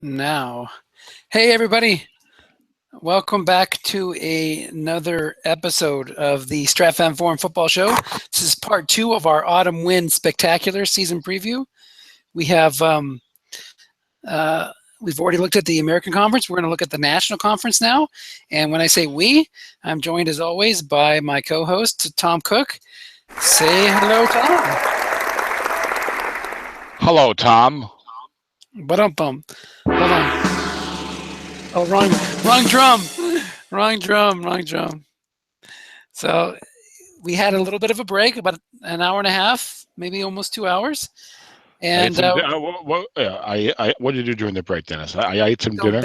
Now, hey everybody, welcome back to another episode of the Stratfam Forum Football Show. This is part two of our Autumn Wind Spectacular season preview. We have we've already looked at the American Conference. We're going to look at the National Conference now. And when I say we, I'm joined as always by my co-host Tom Cook. Say hello, Tom. Hello, Tom. Ba-dum-bum. Hold on. Oh, wrong drum. Wrong drum. So we had a little bit of a break, about an hour and a half, maybe almost 2 hours. And what did you do during the break, Dennis? I ate some dinner.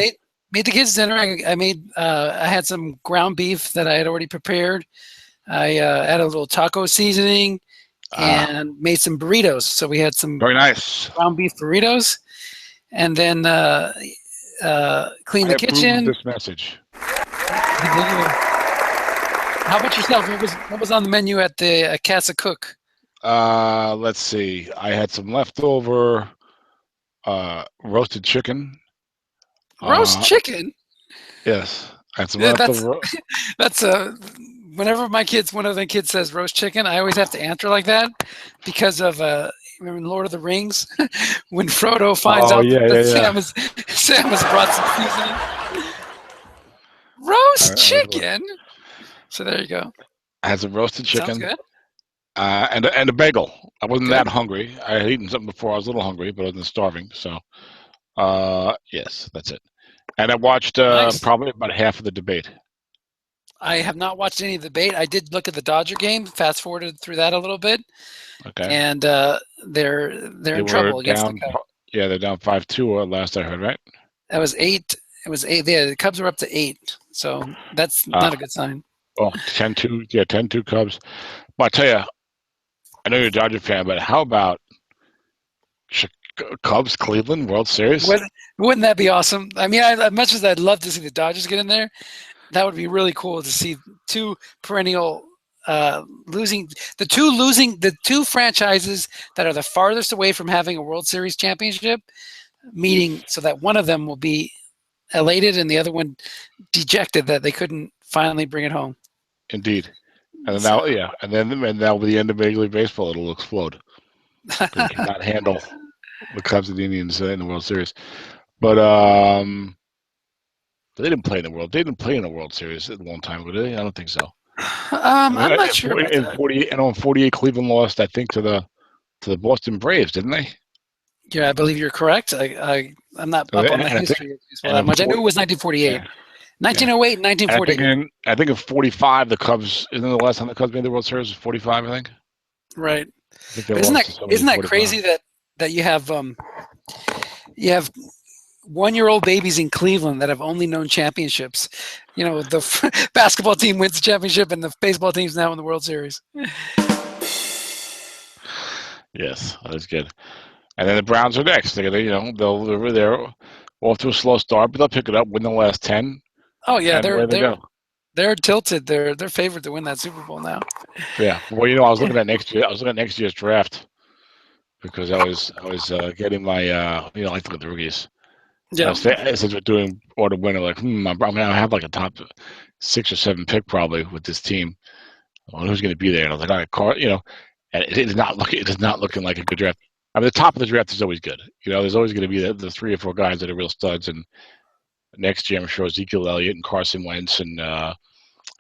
Made the kids dinner. I had some ground beef that I had already prepared. I had a little taco seasoning and made some burritos. So we had some very nice ground beef burritos, and then clean the kitchen. This message. How about yourself? What was on the menu at the Casa Cook? Let's see. I had some leftover roasted chicken. Roast chicken? Yes, I had some leftover. That's whenever one of the kids says roast chicken, I always have to answer like that because of remember in Lord of the Rings when Frodo finds out that Sam has brought some seasoning. Roast chicken. So there you go. I had some roasted chicken. Sounds good. And a bagel. I wasn't that hungry. I had eaten something before. I was a little hungry, but I wasn't starving. So, yes, that's it. And I watched probably about half of the debate. I have not watched any of the debate. I did look at the Dodger game. Fast forwarded through that a little bit. Okay. And they're in trouble against the Cubs. Yeah, they're down 5-2 last I heard, right? That was 8. It was 8. Yeah, the Cubs are up to 8. So that's not a good sign. Oh, 10-2. Yeah, 10-2 Cubs. But I tell you, I know you're a Dodger fan, but how about Cubs Cleveland World Series? Wouldn't that be awesome? I mean, as much as I'd love to see the Dodgers get in there, that would be really cool to see two perennial the two franchises that are the farthest away from having a World Series championship meeting, so that one of them will be elated and the other one dejected that they couldn't finally bring it home. Indeed. And then now with the end of Major League Baseball, it'll explode. They cannot handle the Cubs and the Indians in the World Series. But they didn't play in the World. They didn't play in a World Series a long time ago, did they? I don't think so. I'm not sure. In 48, Cleveland lost, I think, to the Boston Braves, didn't they? Yeah, I believe you're correct. I'm not up on the history that much. I knew it was 1948. Yeah. 1908 and 1948. I think in 45, the Cubs, isn't the last time the Cubs made the World Series was 45, I think? Right. Isn't that crazy that you have 1-year-old babies in Cleveland that have only known championships? You know, the basketball team wins the championship and the baseball team's now in the World Series. Yes, that is good. And then the Browns are next. They're off to a slow start, but they'll pick it up, win the last 10. Oh yeah, they're tilted. They're favored to win that Super Bowl now. Yeah. Well, I was looking at next year. I was looking at next year's draft because I was getting my I like to look at the rookies. Yeah. Since we're doing order winner, like I'm gonna have like a top 6 or 7 pick probably with this team. Well, who's going to be there? And I was like, all right, and it is not looking like a good draft. I mean, the top of the draft is always good. There's always going to be the 3 or 4 guys that are real studs. And next year, I'm sure Ezekiel Elliott and Carson Wentz and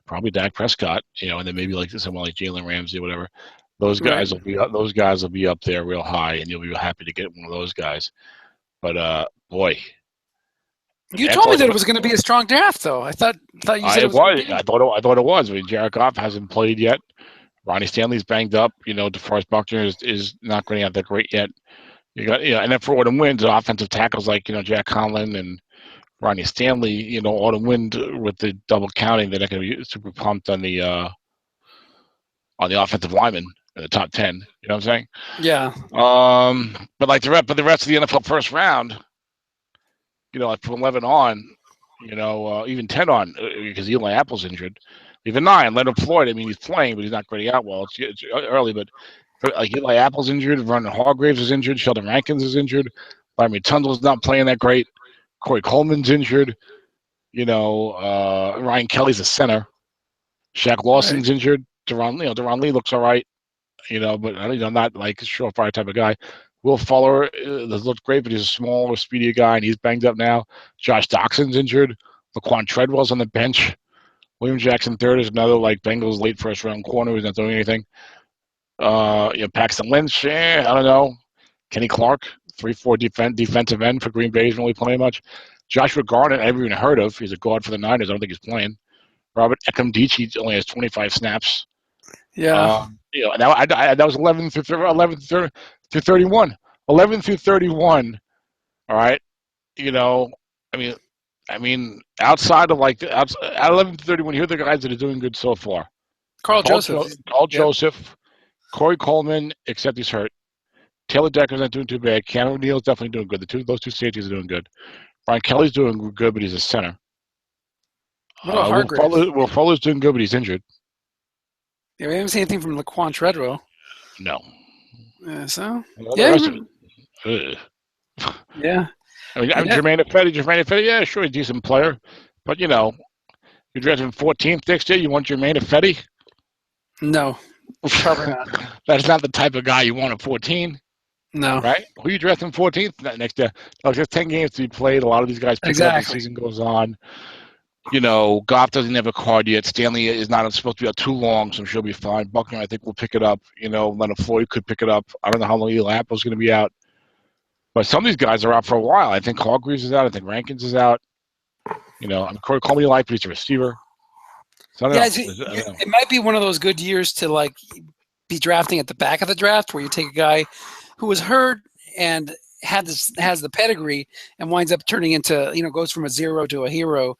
probably Dak Prescott. And then maybe like someone like Jalen Ramsey or whatever. Those guys will be up there real high, and you'll be happy to get one of those guys. But boy, you told me that it was going to be a strong draft, though. I thought you said it was. I thought it was. I mean, Jared Goff hasn't played yet. Ronnie Stanley's banged up. DeForest Buckner is not going out that great yet. You got and then for Autumn Wind, offensive tackles like Jack Conlon and Ronnie Stanley. Autumn Wind with the double counting, they're not going to be super pumped on the offensive lineman in the top 10. You know what I'm saying? Yeah. But like the rest of the NFL first round, like from 11 on, even 10 on, because Eli Apple's injured. Even 9, Leonard Floyd. I mean, he's playing, but he's not grading out well. It's early, but like Eli Apple's injured, Vernon Hargraves is injured, Sheldon Rankins is injured, Larry Tundel's not playing that great. Corey Coleman's injured. Ryan Kelly's a center. Shaq Lawson's injured. Deron Lee looks all right. But not like a surefire type of guy. Will Fuller has looked great, but he's a smaller, speedier guy, and he's banged up now. Josh Doxson's injured. Laquan Treadwell's on the bench. William Jackson III is another Bengals late first round corner who's not doing anything. Paxton Lynch, I don't know. Kenny Clark, 3-4 defensive end for Green Bay, isn't really playing much. Joshua Garnett, I never even heard of. He's a guard for the Niners. I don't think he's playing. Robert Ekamdichi only has 25 snaps. Yeah. That was 11 through 31. 11 through 31. All right. Outside of at 11 to 31, here are the guys that are doing good so far. Carl Joseph, Corey Coleman, except he's hurt. Taylor Decker's not doing too bad. Cameron O'Neill's definitely doing good. Those two safeties are doing good. Brian Kelly's doing good, but he's a center. Will Fuller's doing good, but he's injured. Yeah, we haven't seen anything from Laquan Treadwell. No. So? Yeah. Yeah. Jermaine Ifedi, yeah, sure, he's a decent player. But, you're drafting 14th next year. You want Jermaine Ifedi? No, probably not. That's not the type of guy you want at 14. No. Right? Who are you drafting 14th next year? There's 10 games to be played. A lot of these guys pick up as the season goes on. Goff doesn't have a card yet. Stanley is not supposed to be out too long, so she'll be fine. Buckner, I think, will pick it up. Leonard Floyd could pick it up. I don't know how long Eli Apple's going to be out. But some of these guys are out for a while. I think Hargreaves is out. I think Rankins is out. Corey Coleman, you like, but he's a receiver. So it might be one of those good years to be drafting at the back of the draft, where you take a guy who was hurt and has the pedigree and winds up turning into goes from a zero to a hero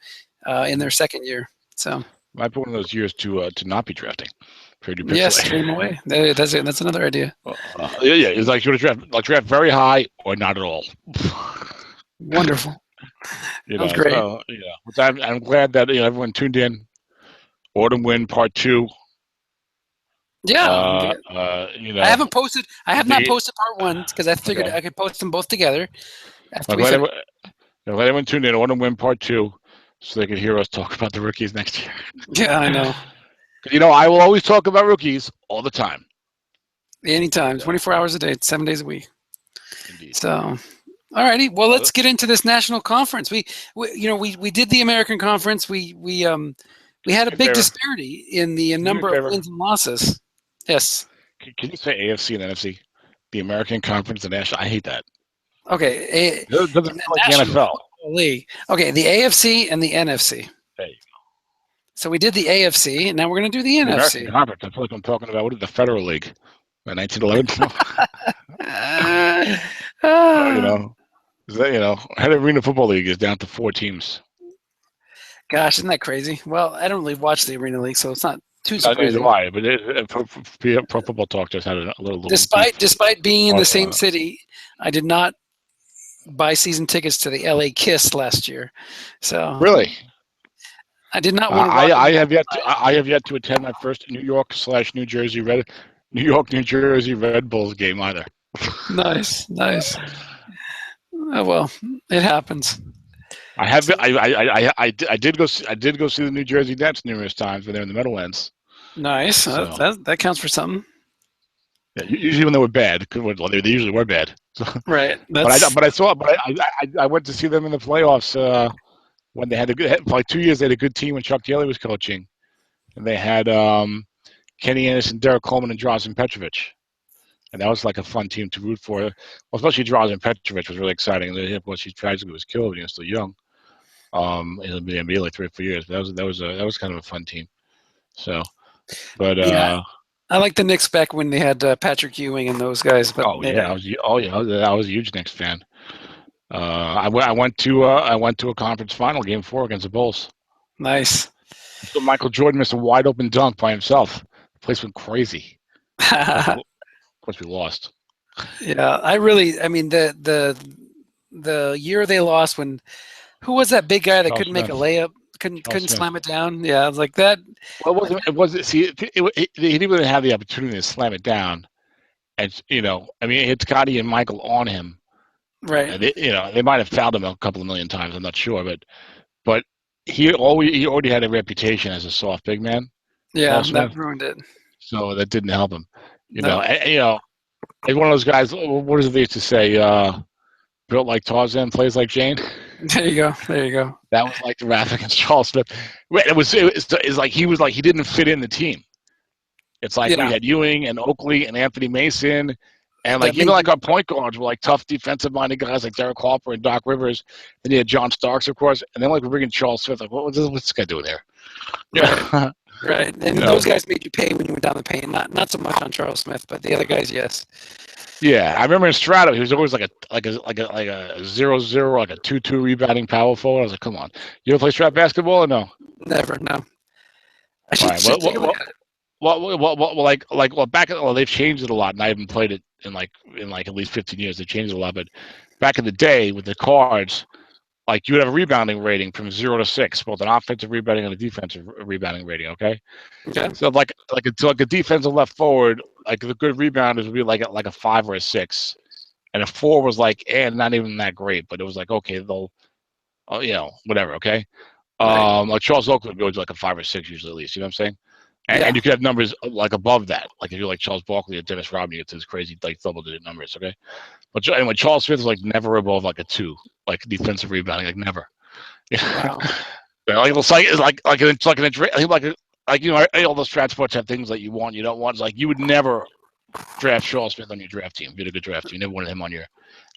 in their second year. So might be one of those years to not be drafting. Yes, trade him away. That's another idea. Yeah. It's like you want to draft very high or not at all. Wonderful. That's great. I'm glad that everyone tuned in. Autumn Wind Part 2. Yeah. I haven't posted. I have not posted Part 1 because I figured I could post them both together. Let everyone tune in. Autumn Wind Part 2, so they can hear us talk about the rookies next year. Yeah, I know. I will always talk about rookies all the time. Anytime, 24 hours a day, 7 days a week. Indeed. So, all righty. Well, let's get into this national conference. We did the American Conference. We had a big disparity in the number of wins and losses. Yes. Can you say AFC and NFC? The American Conference and National. I hate that. Okay. It doesn't feel like the NFL. League. Okay, the AFC and the NFC. There you go. So we did the AFC, and now we're going to do the NFC. Conference. I feel like I'm talking about the Federal League, 1911. Head Arena Football League is down to 4 teams. Gosh, isn't that crazy? Well, I don't really watch the Arena League, so it's not too surprising. Why? But Pro Football Talk just had a little. Despite being in the same city, I did not buy season tickets to the LA Kiss last year. So really. I did not want to. I have yet to attend my first New York/New Jersey New Jersey Red Bulls game either. Nice. Oh well, it happens. I did go see the New Jersey Nets numerous times when they're in the Meadowlands. Nice. So. That counts for something. Yeah, usually when they were bad, they usually were bad. So, right. But I went to see them in the playoffs. When they had for like 2 years, they had a good team when Chuck Daly was coaching, and they had Kenny Anderson, Derek Coleman, and Drazen Petrovic, and that was like a fun team to root for. Well, especially Drazen Petrovic was really exciting. She tragically was killed when he was still young. It'll be NBA like 3 or 4 years, but that was kind of a fun team. So, but I like the Knicks back when they had Patrick Ewing and those guys. But I was a huge Knicks fan. I went to a conference final, Game 4 against the Bulls. Nice. So Michael Jordan missed a wide open dunk by himself. The place went crazy. Of course, we lost. Yeah, the year they lost, when who was that big guy that couldn't make a layup, couldn't slam it down? Yeah, I was like that. Well, it wasn't. See, he didn't really have the opportunity to slam it down, and it had Scotty and Michael on him. Right. And they might have fouled him a couple of million times. I'm not sure, but he already had a reputation as a soft big man. Yeah, Paul Smith. that ruined it. So that didn't help him. No. He's one of those guys. What is it they used to say? Built like Tarzan, plays like Jane. There you go. There you go. That was like the wrath against Charles Smith. It's like he didn't fit in the team. It's like we had Ewing and Oakley and Anthony Mason, and like even like our point guards were like tough defensive-minded guys like Derek Harper and Doc Rivers. Then you had John Starks, of course, and then like we're bringing Charles Smith. Like, what's this guy doing there? Yeah. Right. And those guys made you pay when you went down the paint. Not so much on Charles Smith, but the other guys, yes. Yeah, I remember in Strato, he was always like a 0-0, like a 2-2 rebounding power forward. I was like, come on, you ever play Strat basketball or no? Never, no. I should take a look at it. Well, they've changed it a lot, and I haven't played it in like at least 15 years. They changed it a lot, but back in the day with the cards, like you would have a rebounding rating from 0 to 6, both an offensive rebounding and a defensive rebounding rating. Okay. So like a defensive left forward, like the good rebounders would be like a 5 or a 6, and a 4 was like not even that great, but it was like okay, they'll whatever. Okay. Like Charles Oakley would go to like a 5 or 6 usually, at least. You know what I'm saying? And you could have numbers like above that, like if you're like Charles Barkley or Dennis Rodman, you get to these crazy like double-digit numbers. Okay. But anyway, Charles Smith is like never above like a 2, like defensive rebounding, like never. Wow. All those strat sports have things that you want, you don't want. It's like you would never draft Charles Smith on your draft team. You had a good draft team. You never wanted him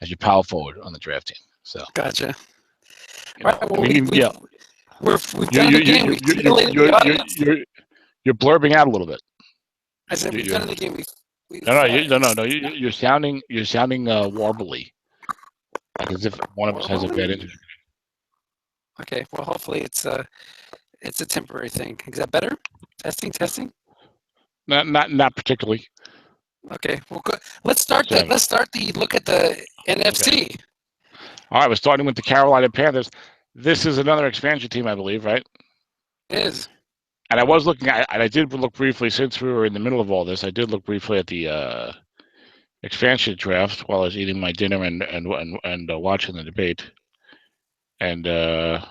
as your power forward on the draft team. So gotcha. We've done the game. You're blurbing out a little bit. I said we've done the game. No. You're sounding warbly, like as if one of us has a bad interview. Okay. Well, hopefully it's a temporary thing. Is that better? Testing. Not particularly. Okay. Well, good. Let's start the look at the NFC. Okay. All right. We're starting with the Carolina Panthers. This is another expansion team, I believe, right? It is. And I was looking at, and I did look briefly, since we were in the middle of all this, I did look briefly at the expansion draft while I was eating my dinner and watching the debate. And I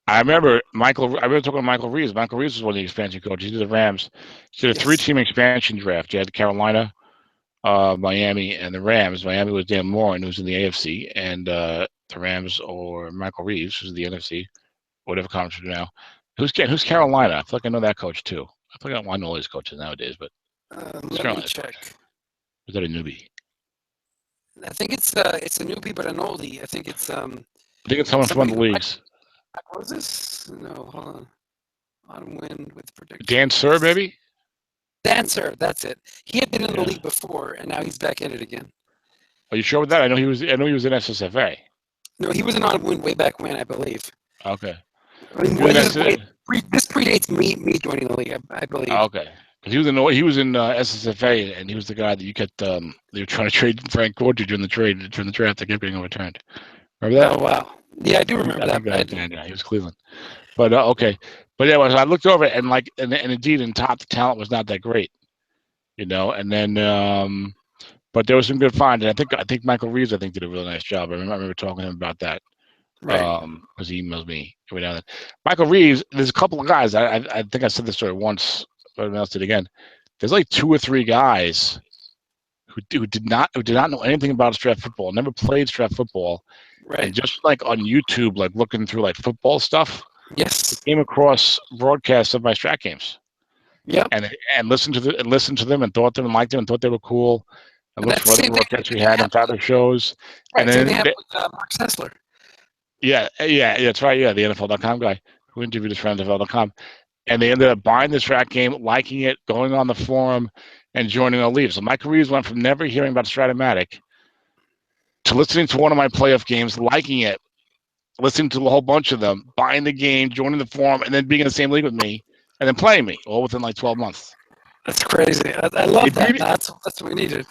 remember talking to Michael Reeves. Michael Reeves was one of the expansion coaches. He did the Rams. He did a 3-team expansion draft. You had Carolina, Miami, and the Rams. Miami was Dan Moore, who's in the AFC, and the Rams or Michael Reeves, who's in the NFC. Whatever conference we do now. Who's Carolina? I feel like I know that coach too. I feel like I know all these coaches nowadays, but let me check. Is that a newbie? I think it's a newbie, but an oldie. I think it's someone from one of the leagues. What was this? No, hold on win with prediction. Dan Sir, maybe? Dan Sir, that's it. He had been in the league before, and now he's back in it again. Are you sure with that? I know he was in SSFA. No, he was in on win way back when, I believe. Okay. I mean, this predates me joining the league, I believe. Okay. Because he was in SSFA, and he was the guy that you kept. They were trying to trade Frank Gore during the draft. That kept getting overturned. Remember that? Oh wow. Yeah, I do remember that. Yeah, he was Cleveland. But okay. But yeah, I looked over it, and indeed, in top, the talent was not that great, And then, but there was some good finds. And I think Michael Reeves, did a really nice job. I remember talking to him about that. Right. Because he emails me every now and then. Michael Reeves, there's a couple of guys. I think I said this story once, but I announced it again. There's like 2 or 3 guys who did not know anything about strat football, never played strat football, right? And just like on YouTube, like looking through like football stuff, yes, came across broadcasts of my strat games. Yeah, and listened to them and thought them and liked them and thought they were cool. And looked for other broadcasts we had and other shows. Right, and then they have Mark Sessler. Yeah, that's right. Yeah, the NFL.com guy who interviewed us for NFL.com. And they ended up buying this strat game, liking it, going on the forum, and joining the league. So Michael Reeves went from never hearing about Stratomatic to listening to one of my playoff games, liking it, listening to a whole bunch of them, buying the game, joining the forum, and then being in the same league with me, and then playing me, all within like 12 months. That's crazy. I love that. That's what we needed.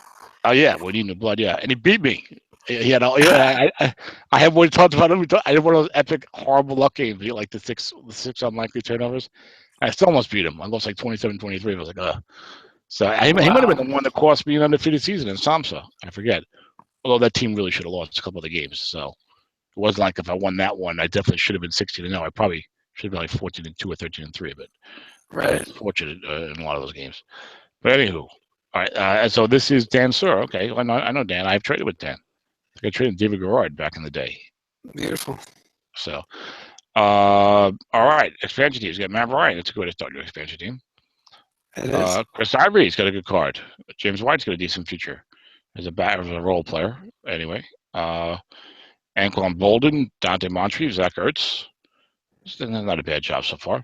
Oh, yeah, we need new blood, yeah. And he beat me. He had, I have when we talked about him. I had one of those epic, horrible luck games. He had like the six unlikely turnovers. I still almost beat him. I lost like 27-23. I was like, ugh. So he might have been the one that cost me an undefeated season in SAMHSA. I forget. Although that team really should have lost a couple of the games, so it wasn't like if I won that one, I definitely should have been 16-0. I probably should have been like 14-2 or 13-3, but I was fortunate in a lot of those games. But anywho, all right. So this is Dan Sur. Okay, well, I know Dan. I've traded with Dan. I traded David Garrard back in the day. Beautiful. So, all right. Expansion teams. You got Matt Ryan. That's a good way to start your expansion team. It is. Chris Ivory's got a good card. James White's got a decent future as a role player. Anyway, Anquan Bolden, Dante Moncrief, Zach Ertz. It's not a bad job so far.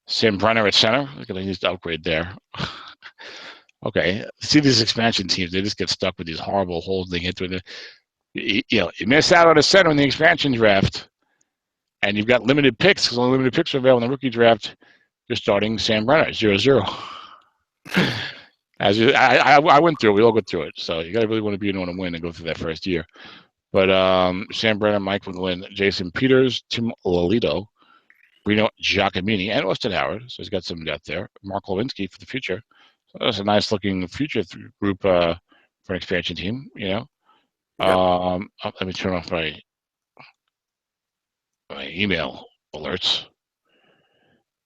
Sam Brenner at center. Look at he needs to upgrade there. Okay. See these expansion teams, they just get stuck with these horrible holes they hit through. You miss out on a center in the expansion draft, and you've got limited picks because only limited picks are available in the rookie draft. You're starting Sam Brenner 0-0. I went through it. We all go through it. So you got to really want to be in on a win and go through that first year. But Sam Brenner, Mike McGlynn, Jason Peters, Tim Lolito, Reno Giacomini, and Austin Howard. So he's got some depth there. Mark Lewinsky for the future. So that's a nice looking future group for an expansion team. Yep. Let me turn off my email alerts.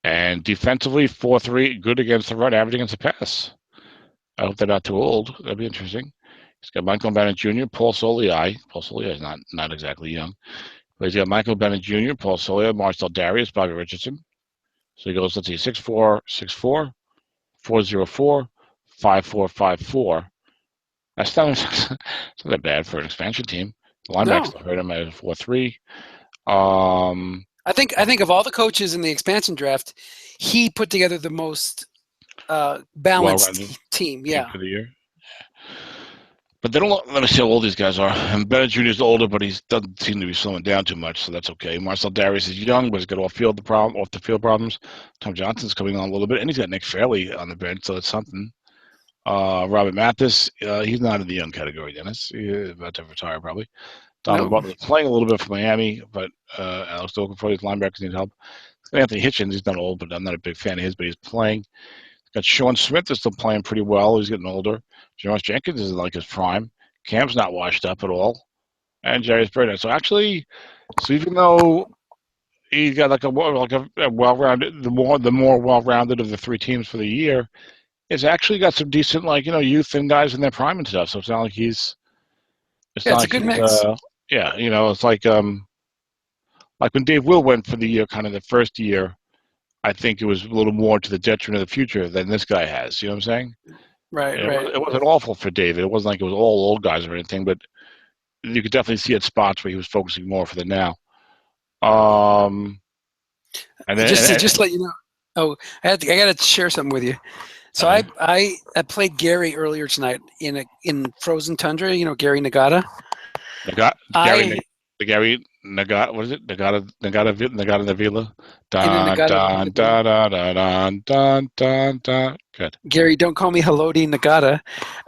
And defensively, 4-3, good against the run, average against the pass. I hope they're not too old. That'd be interesting. He's got Michael Bennett Jr., Paul Soliai. Paul Soliai is not exactly young. But he's got Michael Bennett Jr., Paul Soliai, Marcel Darius, Bobby Richardson. So he goes, let's see, 6'4", 6'4", 404, 5454. That's not that bad for an expansion team. The linebackers hurt him at 4-3. I think of all the coaches in the expansion draft, he put together the most balanced team. Yeah. For the year. But they don't let me see how old these guys are. And Bennett Jr. is older, but he doesn't seem to be slowing down too much, so that's okay. Marcel Darius is young, but he's got off the field problems. Tom Johnson's coming on a little bit, and he's got Nick Fairley on the bench, so that's something. Robert Mathis, he's not in the young category, Dennis. He's about to retire probably. Donald Butler playing a little bit for Miami, but Alex Okafor, his linebackers need help. Anthony Hitchens, he's not old, but I'm not a big fan of his, but he's playing. Got Sean Smith is still playing pretty well. He's getting older. Josh Jenkins is like his prime. Cam's not washed up at all. And Jarius Burnett. So actually, even though he's got like a well-rounded, the more well-rounded of the three teams for the year, it's actually got some decent youth and guys in their prime and stuff. So it's not like he's. It's a good mix. It's like when Dave Will went for the year, kind of the first year. I think it was a little more to the detriment of the future than this guy has. You know what I'm saying? Right. It wasn't awful for David. It wasn't like it was all old guys or anything, but you could definitely see at spots where he was focusing more for the now. And then just let you know. Oh, I got to share something with you. So I played Gary earlier tonight in Frozen Tundra. Gary Nagata. Gary Nagata. What is it? Nagata Navila. Dun. Good. Gary, don't call me Haloti Nagata.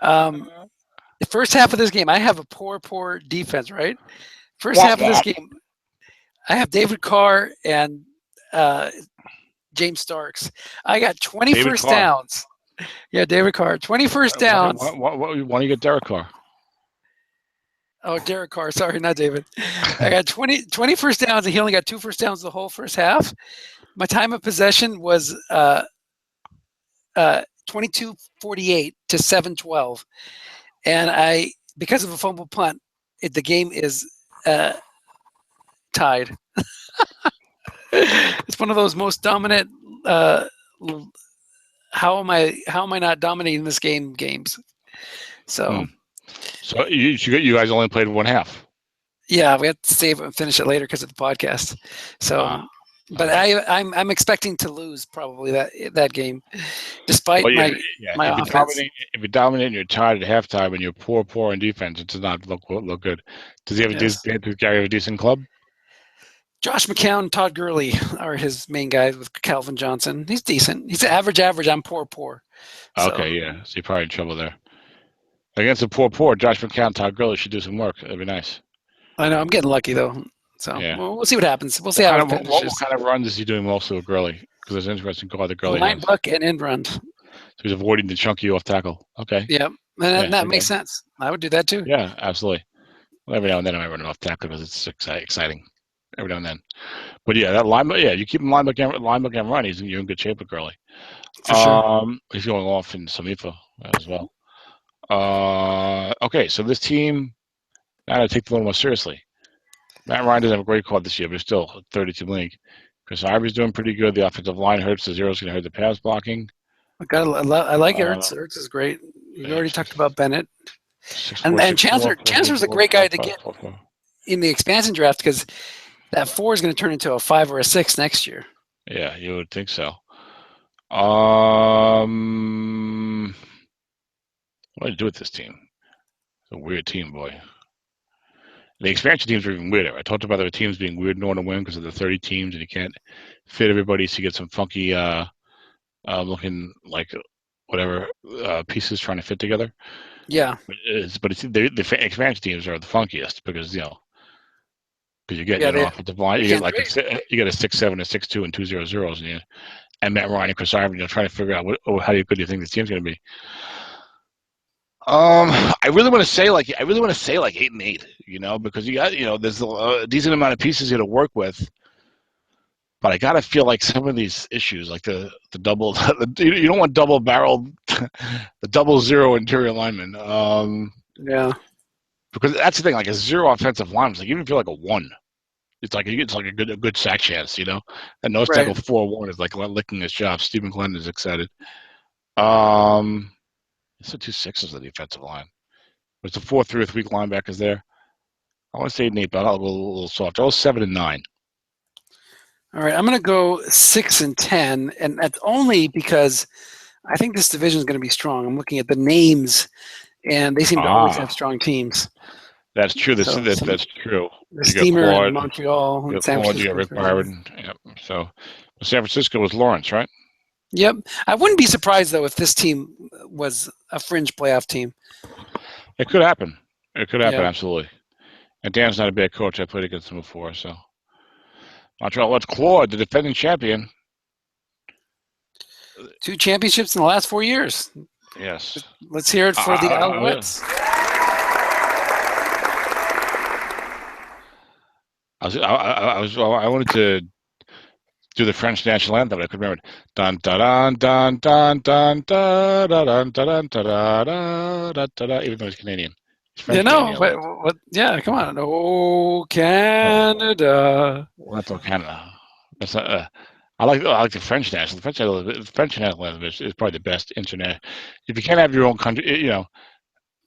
The first half of this game, I have a poor defense. Right. First half of this game, I have David Carr and James Starks. I got 20 first downs. Yeah, David Carr. 20 first downs. Why don't you get Derek Carr? Oh, Derek Carr. Sorry, not David. I got 20 first downs, and he only got 2 first downs the whole first half. My time of possession was 22:48 to 7:12. And because of a fumble punt, the game is tied. It's one of those most dominant how am I not dominating this games? So you guys only played one half. Yeah, we have to save it and finish it later because of the podcast. So, but I'm expecting to lose probably that game, despite my offense. If you dominate and you're tired at halftime and you're poor on defense, it does not look good. Does he have a decent club? Josh McCown, Todd Gurley are his main guys with Calvin Johnson. He's decent. He's average. I'm poor. So. Okay, yeah. So you're probably in trouble there. Against the poor, Josh McCown, Todd Gurley should do some work. That'd be nice. I know. I'm getting lucky, though. So we'll see what happens. We'll see how it finishes. What kind of runs is he doing mostly with Gurley? Because there's an interesting call that Gurley has. Buck and end run. So he's avoiding the chunky off tackle. Okay. Yeah. And that makes sense. I would do that too. Yeah, absolutely. Well, every now and then I might run an off tackle because it's exciting. Every now and then. But yeah, that linebacker, yeah, you keep him linebacker and run, you're in good shape with Gurley. For sure. He's going off in Samifa as well. Okay, so this team, now to take the little more seriously. Matt Ryan doesn't have a great call this year, but he's still 32 league. Chris Ivory's doing pretty good. The offensive line hurts. The zero's going to hurt the pass blocking. I like Ertz. Ertz is great. You already talked about Bennett. And Chancellor's a great guy to get in the expansion draft because that 4 is going to turn into a 5 or a 6 next year. Yeah, you would think so. What do I do with this team? It's a weird team, boy. The expansion teams are even weirder. I talked about the teams being weird in order to win because of the 30 teams, and you can't fit everybody, so you get some funky looking like whatever pieces trying to fit together. Yeah. But the expansion teams are the funkiest because you get an offensive line. You get like a 6'7", a 6'2", and 2 0-0s, and Matt Ryan and Chris Ivory, trying to figure out how good do you think this team's going to be. I really want to say like 8-8, because you got there's a decent amount of pieces here to work with. But I gotta feel like some of these issues, like the double, you don't want double barreled, the 0 interior lineman. Yeah. Because that's the thing, like a 0 offensive lineman, like even if you're like a 1, it's like a good sack chance, And nose tackle 4-1 is like licking his chops. Stephen Glenn is excited. It's the 2 6s of the defensive line. But it's a 4-3 with weak linebackers there. I want to say 8-8, but I'll go a little soft. I was 7-9. All right, I'm going to go 6-10, and that's only because I think this division is going to be strong. I'm looking at the names, and they seem to always have strong teams. That's true. That's true. The Steamer in Montreal, and San Francisco. You got Rick Byron. Yep. So San Francisco was Lawrence, right? Yep. I wouldn't be surprised, though, if this team was a fringe playoff team. It could happen. Absolutely. And Dan's not a bad coach. I played against him before, so. Montreal, what's Claude, the defending champion? 2 championships in the last 4 years. Yes. Let's hear it for the Alouettes. I wanted to do the French national anthem, but I couldn't remember it. Dun dun dun dun dun dun dun dun dun dun dun dun. Even though he's Canadian. What? Yeah, come on. Oh, Canada. Well, that's all Canada. That's not, I like the French national. The French national anthem is probably the best internet. If you can't have your own country,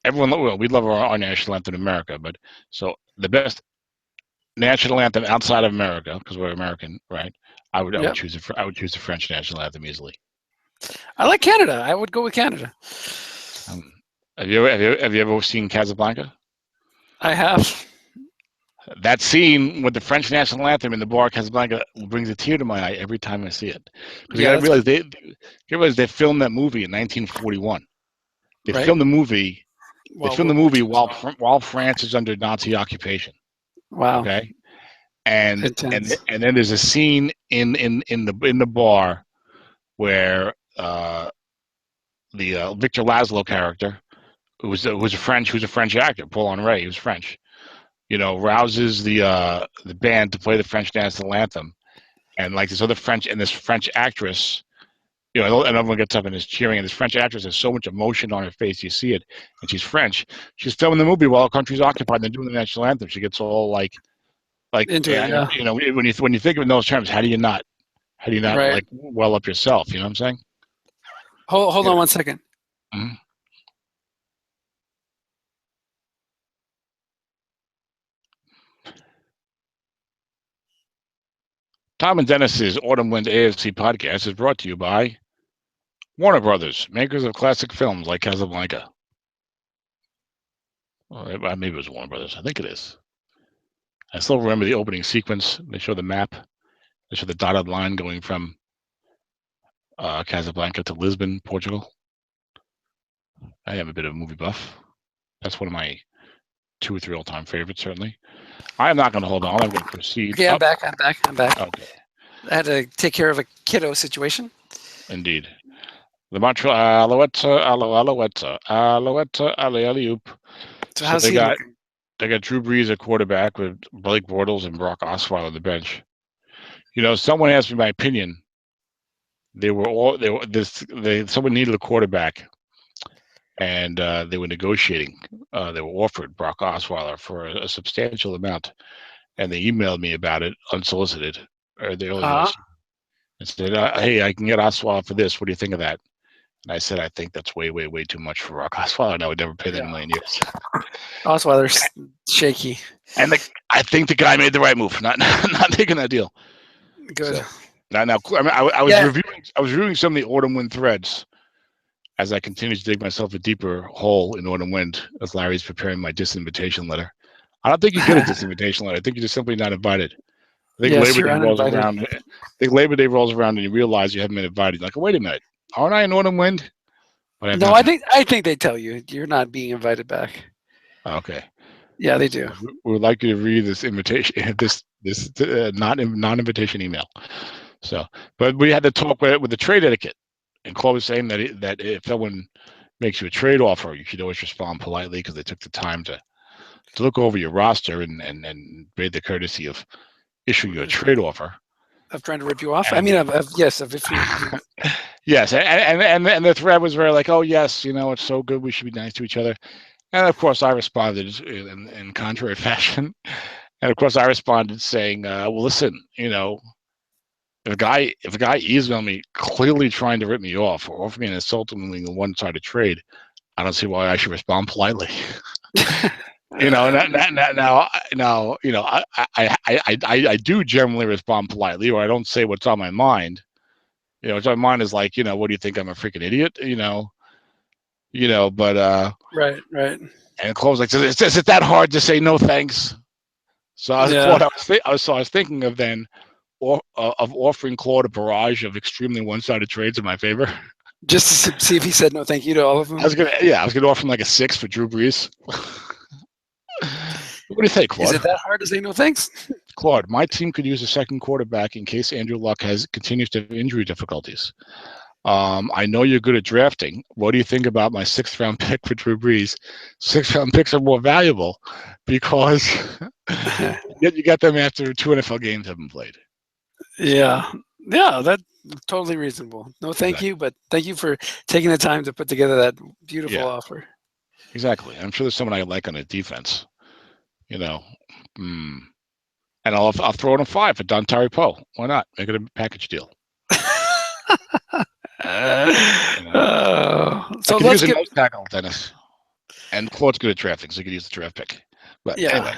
everyone. We love our national anthem in America, but so the best national anthem outside of America, because we're American, right? I would choose the French national anthem easily. I like Canada. I would go with Canada. Have you ever seen Casablanca? I have. That scene with the French national anthem in the bar Casablanca brings a tear to my eye every time I see it. Because you realize they filmed that movie in 1941. They filmed the movie. While France is under Nazi occupation. Wow. Okay. And then there's a scene in the bar where the Victor Laszlo character, who's a French actor, Paul Henry, he was French, rouses the band to play the French national anthem, and like this French actress, and everyone gets up and is cheering, and this French actress has so much emotion on her face, you see it, and she's French. She's filming the movie while the country's occupied, and they're doing the national anthem. She gets all like into it, yeah. When you think of it in those terms, how do you not right. like well up yourself? You know what I'm saying? Hold on 1 second. Mm-hmm. Tom and Dennis's Autumn Wind AFC podcast is brought to you by Warner Brothers, makers of classic films like Casablanca. Well, maybe it was Warner Brothers. I think it is. I still remember the opening sequence. They show the map. They show the dotted line going from Casablanca to Lisbon, Portugal. I am a bit of a movie buff. That's one of my 2 or 3 all-time favorites, certainly. I am not going to hold on. I'm going to proceed. Okay, I'm back. Okay. I had to take care of a kiddo situation. Indeed. The Montreal Alouettes, Alouette, alley-oop. So how's he looking? They got Drew Brees at quarterback with Blake Bortles and Brock Osweiler on the bench. Someone asked me my opinion. Someone needed a quarterback, and they were negotiating. They were offered Brock Osweiler for a substantial amount, and they emailed me about it unsolicited. Or they only and said, "Hey, I can get Osweiler for this. What do you think of that?" And I said, "I think that's way, way, way too much for Brock Osweiler, and I would never pay that in a million years." Osweiler's shaky. And I think the guy made the right move, not taking that deal. Good. So, now, I was reviewing some of the Autumn Wind threads as I continue to dig myself a deeper hole in Autumn Wind as Larry's preparing my disinvitation letter. I don't think you get a disinvitation letter. I think you're just simply not invited. I think Labor Day rolls around. I think Labor Day rolls around and you realize you haven't been invited. You're like, wait a minute, aren't I in Autumn Wind? No, I think they tell you you're not being invited back. Okay. Yeah, they do. We would like you to read this invitation, this non-invitation email. So, but we had to talk with the trade etiquette, and Claude was saying that if someone makes you a trade offer, you should always respond politely because they took the time to look over your roster and made the courtesy of issuing you a trade offer. Of trying to rip you off. I mean, yes, if you. Yes, and the thread was very like, oh yes, it's so good, we should be nice to each other, and of course I responded in contrary fashion, and of course I responded saying, well, listen, if a guy emailed me clearly trying to rip me off or offer me an insultingly one-sided trade, I don't see why I should respond politely. Now, I do generally respond politely, or I don't say what's on my mind. What's on my mind is like, what do you think? I'm a freaking idiot, but right. And Claude was like, is it that hard to say no thanks? So I was thinking of then. Of offering Claude a barrage of extremely one-sided trades in my favor, just to see if he said no thank you to all of them. I was gonna offer him like a 6 for Drew Brees. What do you think, Claude? Is it that hard to say no thanks? Claude, my team could use a second quarterback in case Andrew Luck continues to have injury difficulties. I know you're good at drafting. What do you think about my 6th-round pick for Drew Brees? 6th-round picks are more valuable because you got them after 2 NFL games have been played. Yeah, that's totally reasonable. No, thank you, but thank you for taking the time to put together that beautiful offer. Exactly. I'm sure there's someone I like on the defense, And I'll throw in a 5 for Dontari Poe. Why not? Make it a package deal. So let's get tackle, Dennis. And Claude's good at drafting, so you could use the draft pick. But anyway,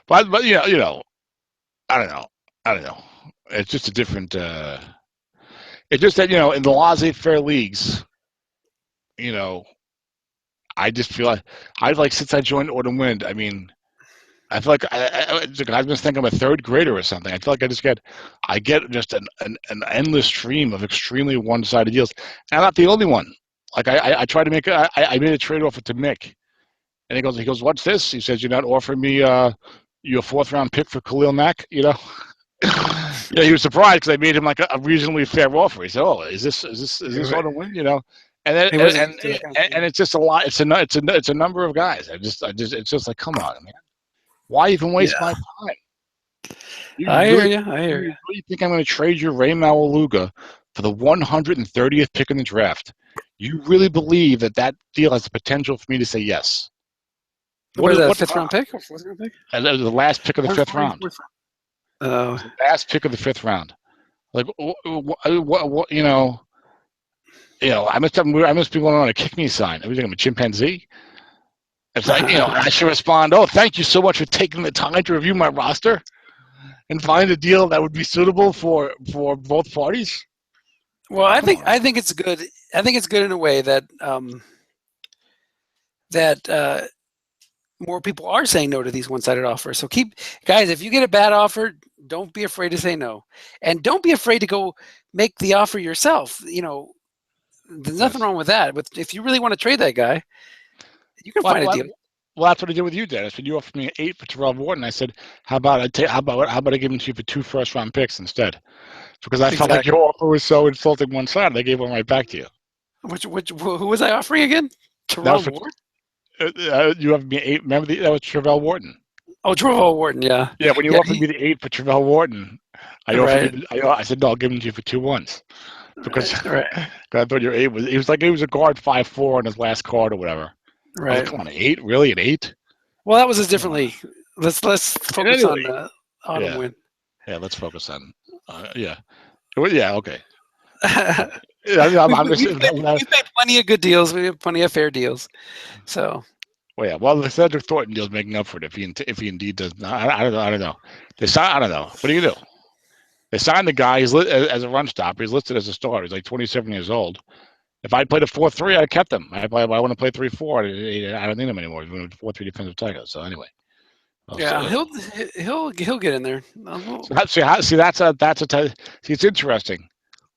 but I don't know. It's just a different. It's just that in the laissez-faire leagues, I just feel like since I joined Autumn Wind, I mean, I feel like I've been thinking I'm a 3rd grader or something. I feel like I get just an endless stream of extremely one-sided deals, and I'm not the only one. Like I tried to make I made a trade offer to Mick, and he goes, what's this? He says, you're not offering me your 4th-round pick for Khalil Mack, Yeah, he was surprised because I made him like a reasonably fair offer. He said, "Oh, is this Autumn Wind?" And then and it's just a lot. It's a number of guys. It's just like, come on, man, why even waste my time? I hear you. Do you think I'm going to trade your Ray Maualuga for the 130th pick in the draft? You really believe that deal has the potential for me to say yes? What is that? 5th-round pick or 4th-round pick? The last pick of the 5th round. The last pick of the 5th round. Like, what I must be going on a kick me sign. I think I'm a chimpanzee. It's like, I should respond, oh, thank you so much for taking the time to review my roster and find a deal that would be suitable for both parties. Well, I think it's good. I think it's good in a way that more people are saying no to these one-sided offers. So guys, if you get a bad offer, don't be afraid to say no, and don't be afraid to go make the offer yourself. There's nothing wrong with that. But if you really want to trade that guy, you can find a deal. Well, that's what I did with you, Dennis. When you offered me an 8 for Terrell Wharton, I said, "How about I give him to you for 2 first-round picks instead?" Because I felt like your offer was so insulting one side, they gave one right back to you. Who was I offering again? Terrell Wharton? you have me 8. Remember that was Travelle Wharton. Oh, Travelle Wharton, yeah. Yeah, when you offered me the 8 for Travelle Wharton, I said no, I'll give him to you for 2 1s because right. I thought your 8 was. He was like he was a guard 5'4" on his last card or whatever. Right. I was like, come on, 8? Really, an 8? Well, that was a different league. Let's focus on the autumn win. Yeah, let's focus on. Yeah, okay. I'm we've made plenty of good deals. We have plenty of fair deals. So. Well, yeah. Well, the Cedric Thornton deal's making up for it if he indeed does not. I don't know. I don't know. What do you do? They signed the guy. He's as a run stopper. He's listed as a starter. He's like 27 years old. If I played a 4-3, I kept him. I want to play 3-4. I don't need him anymore. He's a 4-3 defensive tackle. So anyway. Yeah, he'll get in there. See, it's interesting.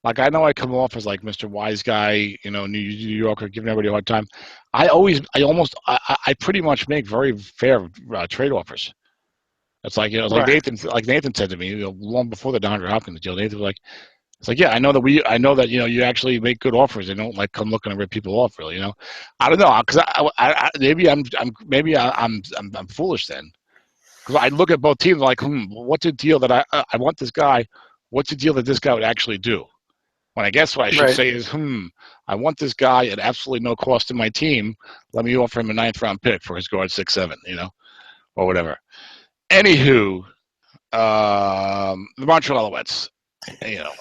Like I know I come off as like Mr. Wise Guy, New Yorker, giving everybody a hard time. I pretty much make very fair trade offers. It's like like Nathan said to me long before the DeAndre Hopkins deal. Nathan was like, it's like, yeah, I know that you actually make good offers and don't like come looking to rip people off. Really, I don't know because maybe I'm foolish then. Because I look at both teams like, what's a deal that I want this guy? What's a deal that this guy would actually do? When I guess what I should say is, I want this guy at absolutely no cost to my team. Let me offer him a 9th round pick for his guard 6'7", or whatever. Anywho, the Montreal Alouettes.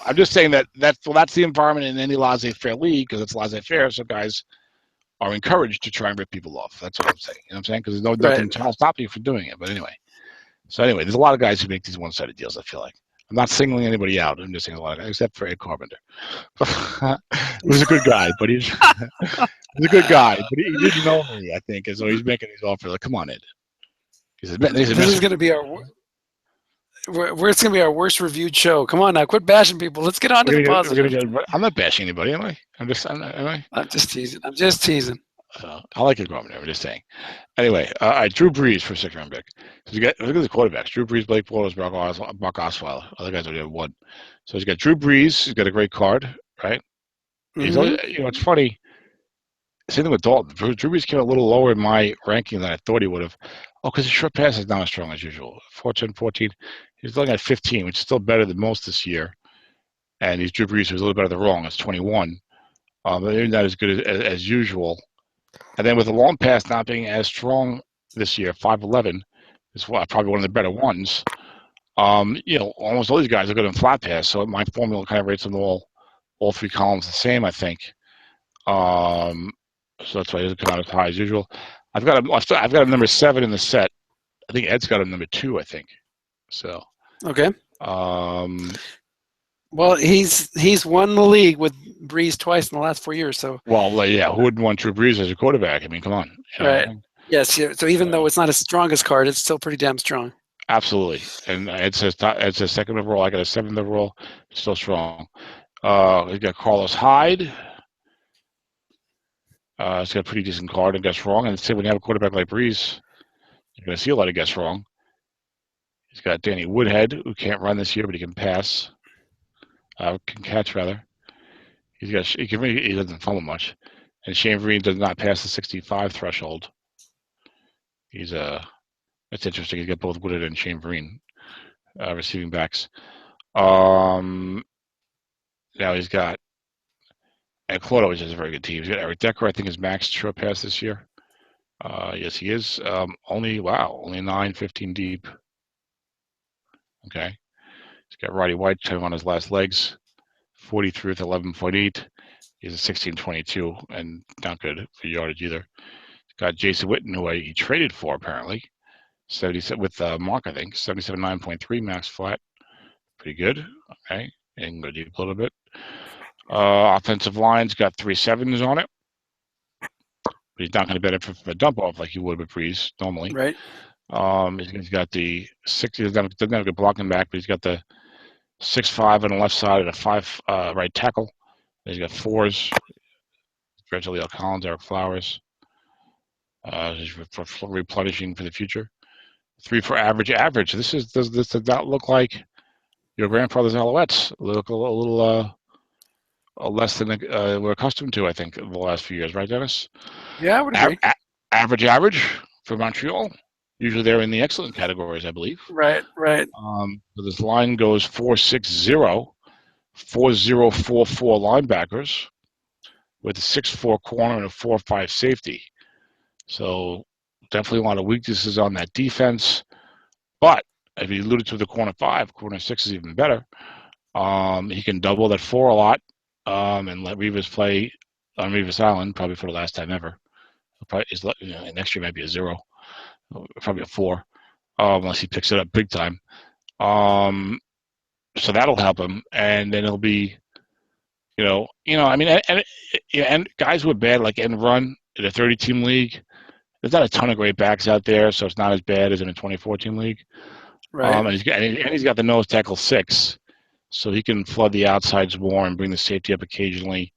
I'm just saying that's the environment in any laissez-faire league because it's laissez-faire, so guys are encouraged to try and rip people off. That's what I'm saying. You know what I'm saying? Because there's nothing to stop you from doing it. But anyway. There's a lot of guys who make these one-sided deals, I feel like. I'm not singling anybody out. I'm just saying a lot of guys, except for Ed Carpenter. Who's a good guy, but he's a good guy, but he didn't know me, I think, and so he's making these offers. Like, come on, Ed. This is going to be it's going to be our worst reviewed show. Come on now, quit bashing people. Let's get on to the positive. I'm not bashing anybody, am I? I'm just teasing. I like it, Carpenter. I'm just saying. Anyway, all right, Drew Brees for 6th round pick. So look at the quarterbacks: Drew Brees, Blake Bortles, Brock Osweiler. Other guys already have one. So he's got Drew Brees. He's got a great card, right? Mm-hmm. It's funny. Same thing with Dalton. Drew Brees came a little lower in my ranking than I thought he would have. Oh, because his short pass is not as strong as usual. 14. He's looking at 15, which is still better than most this year. And he's Drew Brees, who's a little better than wrong. It's 21. But maybe not as good as usual. And then with the long pass not being as strong this year, 5'11" is probably one of the better ones. Almost all these guys are good in flat pass, so my formula kind of rates them all 3 columns the same, I think. So that's why he doesn't come out as high as usual. I've got him number 7 in the set. I think Ed's got him number 2, I think. So okay. Well, he's won the league with Brees twice in the last 4 years. So who wouldn't want Drew Brees as a quarterback? I mean, come on. Right. Yes. Yeah. So even though it's not his strongest card, it's still pretty damn strong. Absolutely. And it's a 2nd overall. I got a 7th overall. Still strong. We got Carlos Hyde. He's got a pretty decent card and gets wrong. And when you have a quarterback like Brees, you're going to see a lot of guess wrong. He's got Danny Woodhead, who can't run this year, but he can pass. Can catch rather. He doesn't fumble much, and Shane Vereen does not pass the 65 threshold. That's interesting. He's got both Woodhead and Shane Vereen receiving backs. Now he's got Claude, which is a very good team. He's got Eric Decker. I think his max short pass this year. Yes, he is. Only 9-15 deep. Okay. He's got Roddy White on his last legs, 43 with 11.8. He's a 16.22 and not good for yardage either. He's got Jason Witten, who he traded for apparently, 77 with Mark, I think, 77.9.3 max flat, pretty good. Okay, and go deep a little bit. Offensive line's got 3 7s on it, but he's not going to benefit from a dump off like he would with Brees normally. Right. He's got the 6. He doesn't have a good blocking back, but he's got the 6'5" on the left side and a 5 right tackle. He's got 4s. Gradually, Collins, Eric Flowers. He's replenishing for the future. 3 for average. This does not look like your grandfather's Alouettes. Look a little less than we're accustomed to, I think, in the last few years, right, Dennis? Yeah, I would agree. average for Montreal. Usually they're in the excellent categories, I believe. Right. So this line goes 4-6-0, 4-0-4-4 linebackers with a 6-4 corner and a 4-5 safety. So definitely a lot of weaknesses on that defense. But if you alluded to the corner 5, corner 6 is even better. He can double that 4 a lot and let Revis play on Revis Island, probably for the last time ever. Probably next year might be a 0, probably a 4, unless he picks it up big time. So that'll help him, and then it'll be, I mean, and guys who are bad like end run in a 30-team league. There's not a ton of great backs out there, so it's not as bad as in a 24-team league. Right. And he's got the nose tackle 6, so he can flood the outsides more and bring the safety up occasionally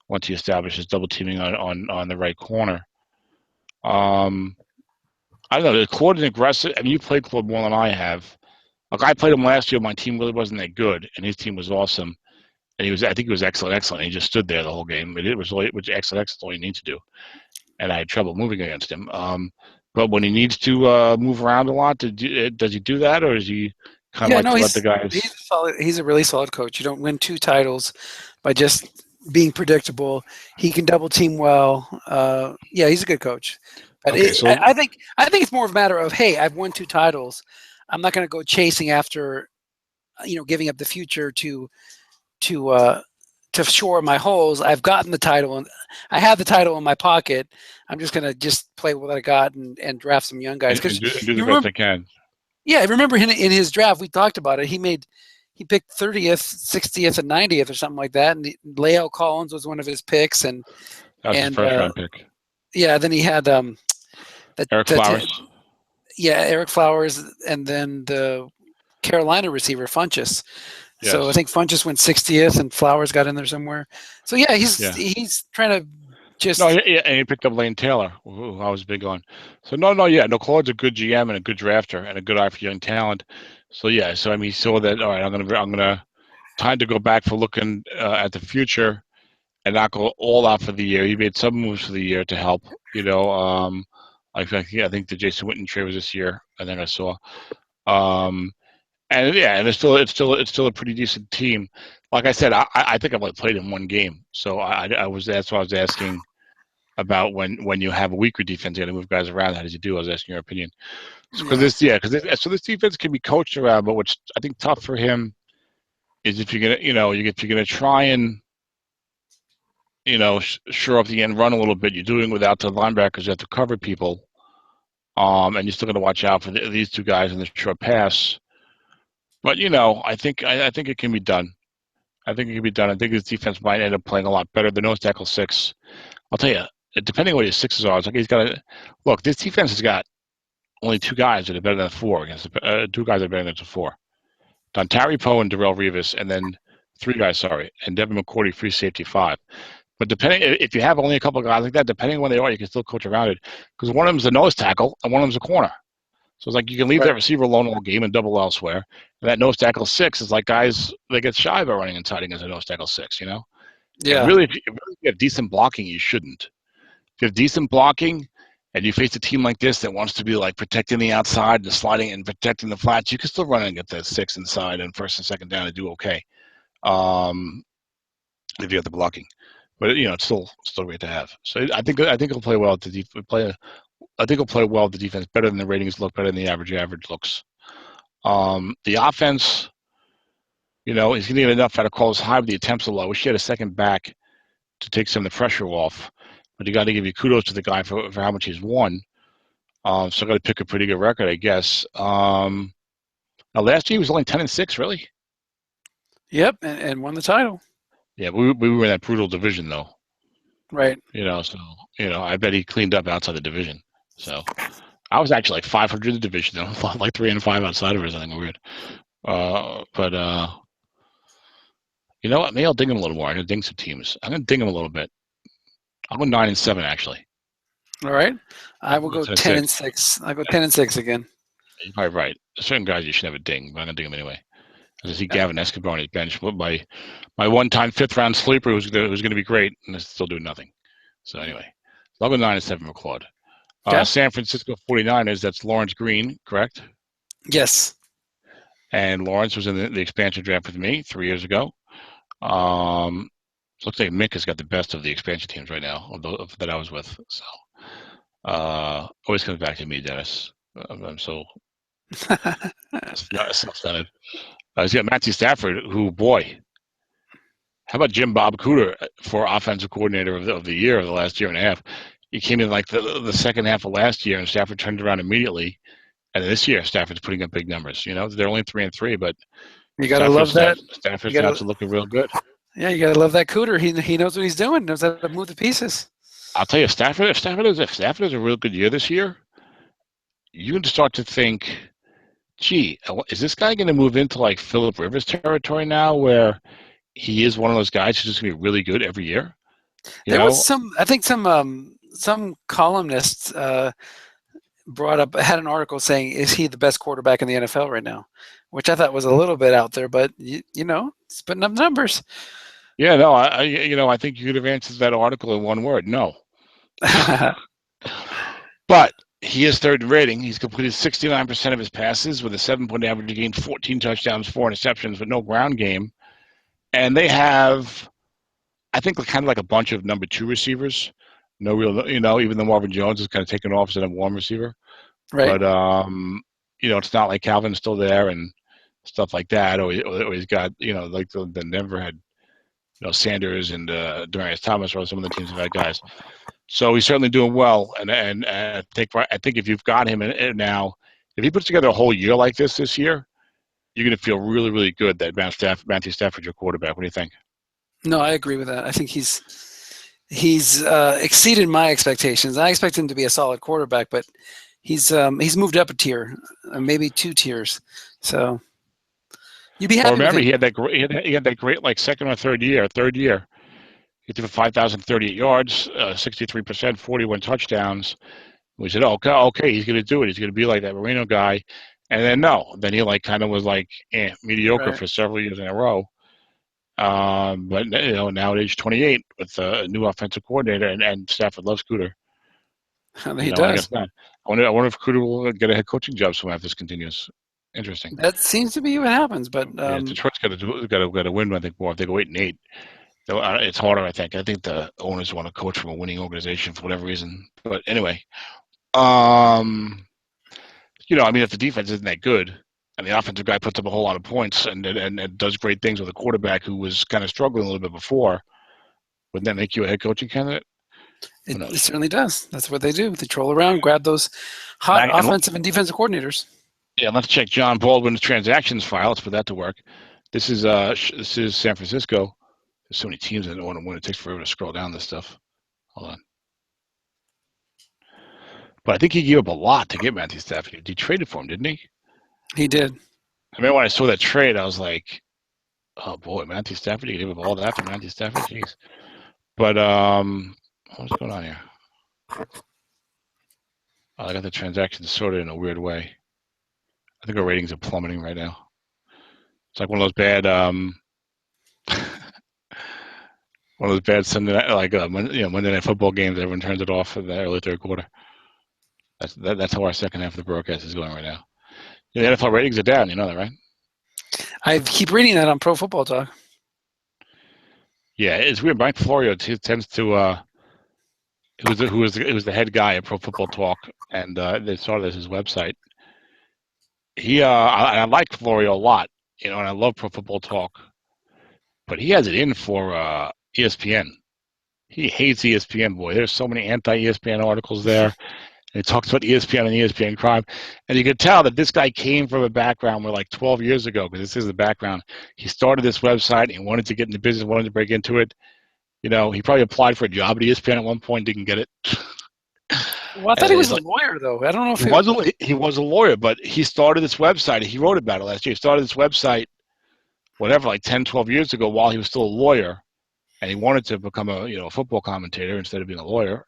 once he establishes double teaming on the right corner. I don't know. Claude is aggressive. I mean, you played Claude more than I have. Like, I played him last year. My team really wasn't that good, and his team was awesome. And I think he was excellent. He just stood there the whole game. It was excellent. All you need to do. And I had trouble moving against him. But when he needs to move around a lot, does he do that, or is he kind of let the guys? He's a really solid coach. You don't win 2 titles by just being predictable. He can double team well. He's a good coach. But I think it's more of a matter of, hey, I've won 2 titles. I'm not going to go chasing after, giving up the future to shore my holes. I've gotten the title, and I have the title in my pocket. I'm just going to play what I got and draft some young guys. And do the best I can. Yeah, I remember in his draft, we talked about it. He picked 30th, 60th, and 90th or something like that. And La'el Collins was one of his picks. And that was his first round pick. Yeah, then he had Eric Flowers. Eric Flowers, and then the Carolina receiver, Funchess. Yes. So I think Funchess went 60th, and Flowers got in there somewhere. So he's trying to just. And he picked up Lane Taylor, who I was big on. So Claude's a good GM and a good drafter and a good eye for young talent. So I mean, he saw that. All right, I'm gonna time to go back for looking at the future, and not go all out for the year. He made some moves for the year to help. I think the Jason Witten trade was this year. I think I saw. And it's still a pretty decent team. Like I said, I think I've only played in 1 game, so that's why I was asking about when you have a weaker defense, you got to move guys around. How did you do? I was asking your opinion. So this defense can be coached around, but what's I think tough for him is if you're gonna try and shore up the end run a little bit. You're doing without the linebackers. You have to cover people, and you're still going to watch out for these 2 guys in the short pass. But I think it can be done. I think his defense might end up playing a lot better. The nose tackle 6. I'll tell you, depending on what his 6s are, it's like he's got to look. This defense has got only 2 guys that are better than a 4 against 2 guys that are better than a 4. Dontari Poe and Darrelle Revis, and then 3 guys. And Devin McCourty, free safety 5. But depending, if you have only a couple of guys like that, depending on where they are, you can still coach around it. Because one of them is a nose tackle and one of them is a corner. So it's like you can leave that receiver alone all game and double elsewhere. And that nose tackle 6 is like guys that get shy by running inside against a nose tackle 6, Yeah. Really, if you have decent blocking, you shouldn't. If you have decent blocking and you face a team like this that wants to be like protecting the outside and sliding and protecting the flats, you can still run and get the 6 inside and first and second down and do okay. If you have the blocking. But it's still great to have. So I think he'll play well. I think he'll play well with the defense, better than the ratings look, better than the average looks. The offense, he's going to get enough out of calls high, but the attempts are low. I wish he had a second back to take some of the pressure off. But you got to give you kudos to the guy for how much he's won. So I got to pick a pretty good record, I guess. Now last year he was only 10-6, really. Yep, and won the title. Yeah, we were in that brutal division, though. Right. I bet he cleaned up outside the division. So I was actually like 500 in the division. I was like 3-5 outside of it or something weird. But you know what? Maybe I'll ding him a little more. I'm going to ding some teams. I'm going to ding him a little bit. I'll go 9-7, actually. All right. I will go 10-6. I'll go 10-6 again. You're probably right. There's certain guys you should have a ding, but I'm going to ding him anyway. I see Gavin Escobar on his bench. My one-time 5th-round sleeper who's going to be great, and is still doing nothing. So anyway, I'll go 9-7 for Claude. Okay. San Francisco 49ers, that's Lawrence Green, correct? Yes. And Lawrence was in the expansion draft with me 3 years ago. Looks like Mick has got the best of the expansion teams right now that I was with. So always comes back to me, Dennis. I'm so self-centered. He's got Matthew Stafford, who, boy, how about Jim Bob Cooter for offensive coordinator of the year of the last year and a half? He came in like the second half of last year, and Stafford turned around immediately. And this year, Stafford's putting up big numbers. You know, they're only 3-3, but you gotta love that. Stafford's got looking real good. Yeah, you gotta love that Cooter. He knows what he's doing. Knows how to move the pieces. I'll tell you, if Stafford has a real good year this year, you can start to think, gee, is this guy going to move into like Phillip Rivers territory now, where he is one of those guys who's just going to be really good every year? I think some columnists had an article saying, is he the best quarterback in the NFL right now? Which I thought was a little bit out there, but it's putting up numbers. Yeah, no, I think you could have answered that article in one word: no. But he is third in rating. He's completed 69% of his passes with a 7-point average, gained 14 touchdowns, 4 interceptions, with no ground game. And they have, I think, kind of like a bunch of number 2 receivers. No real, even though Marvin Jones is kind of taking off as a number 1 receiver. Right. But, it's not like Calvin's still there and stuff like that. Or he's got, like the Denver had, Sanders and Demaryius Thomas, or some of the teams have had guys. So he's certainly doing well, and I think if you've got him in now, if he puts together a whole year like this year, you're going to feel really, really good that Matthew Stafford's your quarterback. What do you think? No, I agree with that. I think he's exceeded my expectations. I expect him to be a solid quarterback, but he's moved up a tier, maybe 2 tiers. So you'd be happy. Well, remember, he had that great like second or third year. He threw for 5,038 yards, 63%, 41 touchdowns. We said, okay, he's going to do it. He's going to be like that Marino guy. And then then he kind of was mediocre for several years in a row. But now at age 28 with a new offensive coordinator, and Stafford loves Cooter. He does. I wonder if Cooter will get a head coaching job somewhere if this continues. Interesting. That seems to be what happens, but Detroit's got to win. I think more if they go 8-8. It's harder, I think. I think the owners want to coach from a winning organization for whatever reason. But anyway, if the defense isn't that good and the offensive guy puts up a whole lot of points and does great things with a quarterback who was kind of struggling a little bit before, wouldn't that make you a head coaching candidate? It certainly does. That's what they do. They troll around, grab those hot offensive and defensive coordinators. Yeah, let's check John Baldwin's transactions file. Let's put that to work. This is San Francisco. There's so many teams I don't want to win. It takes forever to scroll down this stuff. Hold on. But I think he gave up a lot to get Matthew Stafford. He traded for him, didn't he? He did. I remember when I saw that trade, I was like, oh, boy, Matthew Stafford? He gave up all that for Matthew Stafford? Jeez. But what's going on here? I got the transactions sorted in a weird way. I think our ratings are plummeting right now. It's like one of those bad Sunday night, Monday Night Football games. Everyone turns it off in the early third quarter. That's how our second half of the broadcast is going right now. The NFL ratings are down. You know that, right? I keep reading that on Pro Football Talk. Yeah, it's weird. Mike Florio tends to. Who was the head guy at Pro Football Talk, and they started as his website. I like Florio a lot, and I love Pro Football Talk, but he has it in for ESPN. He hates ESPN, boy. There's so many anti-ESPN articles there. And he talks about ESPN and ESPN crime. And you could tell that this guy came from a background where 12 years ago, because this is the background, he started this website and he wanted to get into business, wanted to break into it. He probably applied for a job at ESPN at one point, didn't get it. Well, I thought he was a lawyer, though. I don't know if he was a lawyer, but he started this website. He wrote about it last year. He started this website, 10, 12 years ago while he was still a lawyer. And he wanted to become a football commentator instead of being a lawyer.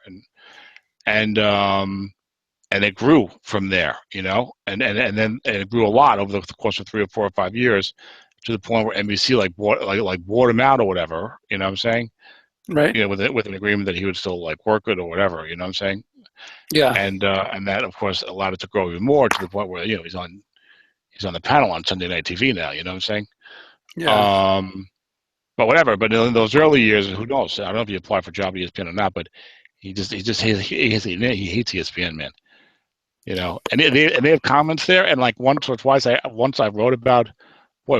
And it grew from there, and then it grew a lot over the course of 3 or 4 or 5 years, to the point where NBC bought him out or whatever. You know what I'm saying? Right. With an agreement that he would still work it or whatever. You know what I'm saying? Yeah. And that of course allowed it to grow even more to the point where he's on the panel on Sunday Night TV now. You know what I'm saying? Yeah. But whatever. But in those early years, who knows? I don't know if he applied for a job at ESPN or not, but he hates ESPN, man. And they have comments there, and like once or twice, I wrote about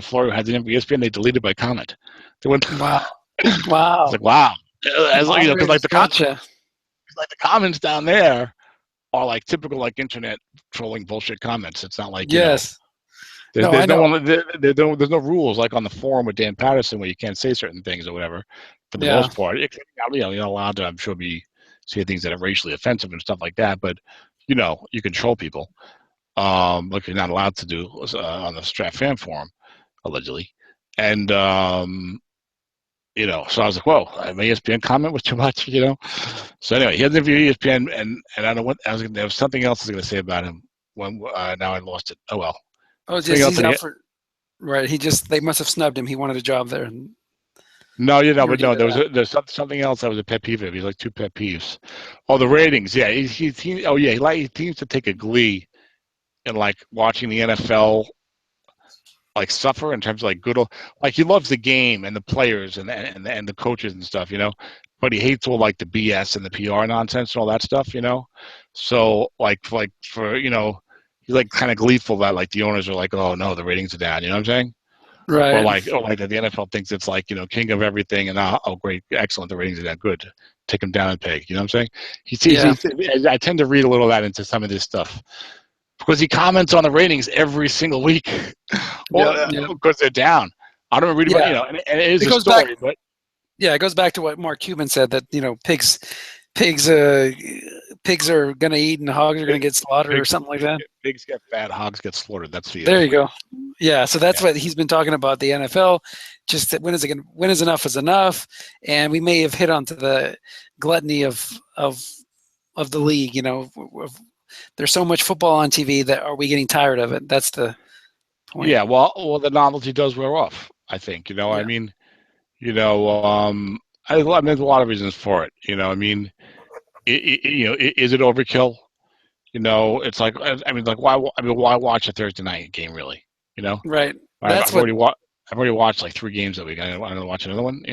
Florio had the name for ESPN, they deleted my comment. They went, wow, wow. It's like wow, because gotcha. like the comments down there are like typical like internet trolling bullshit comments. It's not like yes. There's no rules like on the forum with Dan Patterson where you can't say certain things or whatever. For the most part, you're not allowed to, I'm sure, say things that are racially offensive and stuff like that. But you can troll people, like you're not allowed to do on the Strat Fan forum, allegedly. And so I was like, whoa, my ESPN comment was too much, So anyway, he had to interview ESPN, and I don't know what there was something else I was going to say about him. When now I lost it. Oh well. Oh, he's out for right. They must have snubbed him. He wanted a job there. No, there's something else that was a pet peeve of him. He's like two pet peeves. Oh, the ratings. Yeah, he seems to take a glee in like watching the NFL like suffer in terms of like like he loves the game and the players and the coaches and stuff, but he hates all like the BS and the PR nonsense and all that stuff, So like for he's like kind of gleeful that like the owners are like, oh no, the ratings are down. You know what I'm saying? Right. Or like the NFL thinks it's like king of everything and oh great, excellent, the ratings are that good. Take him down a peg. You know what I'm saying? I tend to read a little of that into some of this stuff. Because he comments on the ratings every single week, because they're down. I don't read about and it is a story, but it goes back to what Mark Cuban said that pigs are going to eat and hogs are going to get slaughtered or something like that. Pigs get fat, hogs get slaughtered. That's the there you go. Yeah, so that's what he's been talking about the NFL. Just that when is enough is enough, and we may have hit onto the gluttony of the league. There's so much football on TV that are we getting tired of it? That's the point. Yeah, well, the novelty does wear off. I think. I mean, there's a lot of reasons for it. I mean, is it overkill? It's like why watch a Thursday night game really? Right. I've already watched like 3 games that week. I don't watch another one.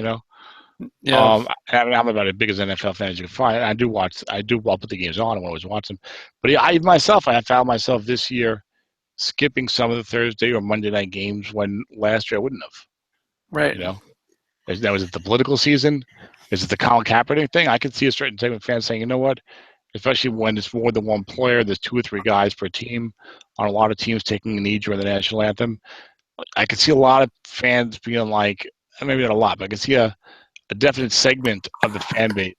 Yeah. I'm about as big as NFL fan as you can find. I'll put the games on and always watch them. But I found myself this year skipping some of the Thursday or Monday night games when last year I wouldn't have. Right. That was it the political season? Is it the Colin Kaepernick thing? I could see a certain segment of fans saying, you know what? Especially when it's more than one player, there's 2 or 3 guys per team. On a lot of teams taking a knee during the national anthem, I could see a lot of fans being like, maybe not a lot, but I could see a definite segment of the fan base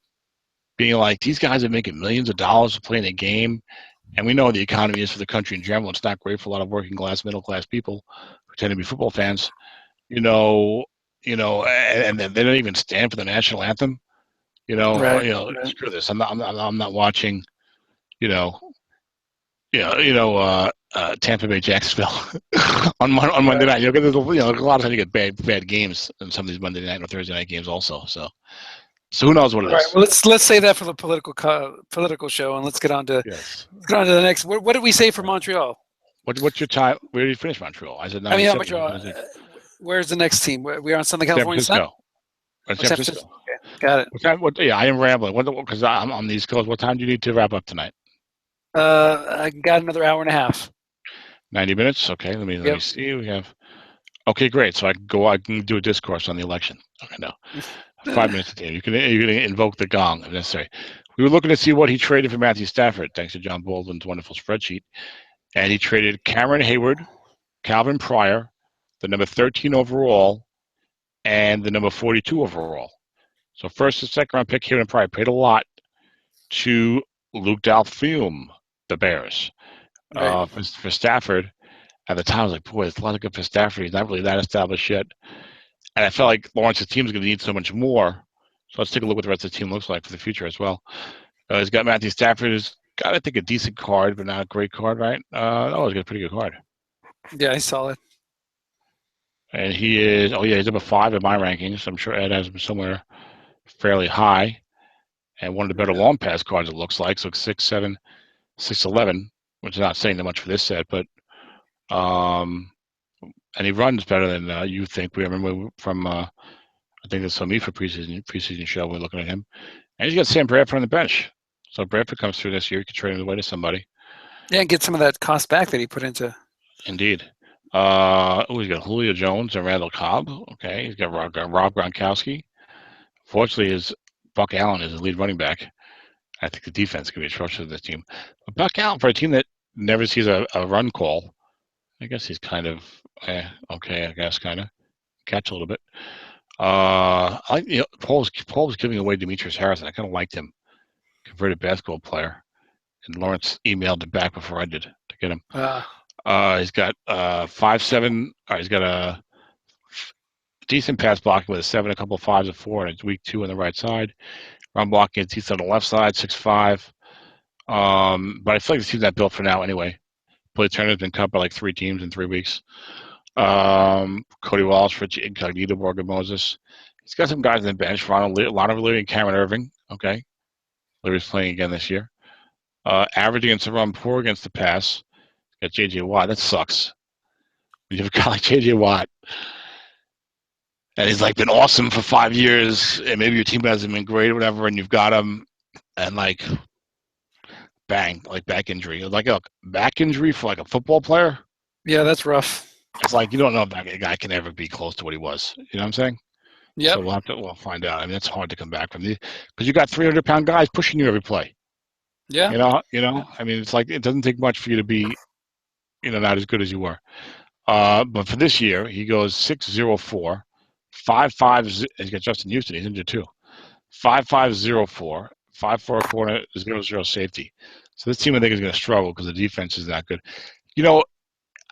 being like, these guys are making millions of dollars to play in a game, and we know what the economy is for the country in general. It's not great for a lot of working class, middle class people who tend to be football fans, and they don't even stand for the national anthem. Right. Screw this. I'm not watching. Tampa Bay Jacksonville on Monday night. There's a lot of times you get bad games in some of these Monday night or Thursday night games also. So who knows what it is? Well, let's say that for the political show, and let's get on to the next. What did we say for Montreal? What's your time? Where did you finish Montreal? I said Montreal. Where's the next team? We're on Southern California. San Francisco. Okay. Got it. I am rambling. Because I'm on the East Coast. What time do you need to wrap up tonight? I got another hour and a half. 90 minutes. Okay. Let me see. We have. Okay, great. So I can do a discourse on the election. Okay, no. 5 minutes a day. You can invoke the gong if necessary. We were looking to see what he traded for Matthew Stafford, thanks to John Baldwin's wonderful spreadsheet. And he traded Cameron Hayward, Calvin Pryor, the number 13 overall, and the number 42 overall. So first and second round pick, Hayward and Pryor paid a lot to Luke Dalfium, the Bears, for Stafford. At the time, I was like, boy, it's a lot of good for Stafford. He's not really that established yet. And I felt like Lawrence's team is going to need so much more. So let's take a look what the rest of the team looks like for the future as well. He's got Matthew Stafford, who's got, I think, a decent card, but not a great card, right? He's got a pretty good card. Yeah, he's solid. And he's number 5 in my rankings. I'm sure Ed has him somewhere fairly high. and one of the better long pass cards, it looks like. So 6'7", 6'11", which is not saying that much for this set, but and he runs better than you think. We remember from I think it's me for preseason show. We're looking at him, and he's got Sam Bradford on the bench. So if Bradford comes through this year, you can trade him away to somebody. Yeah, and get some of that cost back that he put into. Indeed. He's got Julio Jones and Randall Cobb. Okay, he's got Rob Gronkowski. Fortunately, Buck Allen is the lead running back. I think the defense can be atrocious of this team. But Buck Allen, for a team that never sees a run call, I guess he's kind of okay. I guess kind of catch a little bit. Paul was giving away Demetrius Harrison. I kind of liked him, converted basketball player, and Lawrence emailed it back before I did to get him. He's got 5'7". He's got a decent pass blocking with a 7, a couple of 5s, a 4, and it's week 2 on the right side. Run blocking, it's decent on the left side, 6'5". But I feel like the team's not built for now anyway. Play Turner's been cut by like 3 teams in 3 weeks. Cody Wallace, Rich Incognito, Morgan Moses. He's got some guys on the bench. Ronald Leary and Cameron Irving. Okay. Leary's playing again this year. Average against the run, poor against the pass. Got J.J. Watt. That sucks. You have a guy like J.J. Watt, and he's like been awesome for 5 years, and maybe your team hasn't been great or whatever, and you've got him, and like, bang, like back injury. Like a back injury for like a football player. Yeah, that's rough. It's like you don't know if that guy can ever be close to what he was. You know what I'm saying? Yeah. So we'll find out. I mean, it's hard to come back from these because you got 300-pound guys pushing you every play. Yeah. You know. I mean, it's like it doesn't take much for you to be, not as good as you were. But for this year, he goes 6'04", 5'5". He's got Justin Houston. He's injured too. 5'5", 5'4" corner, 0-0 safety. So this team, I think, is going to struggle because the defense is not good.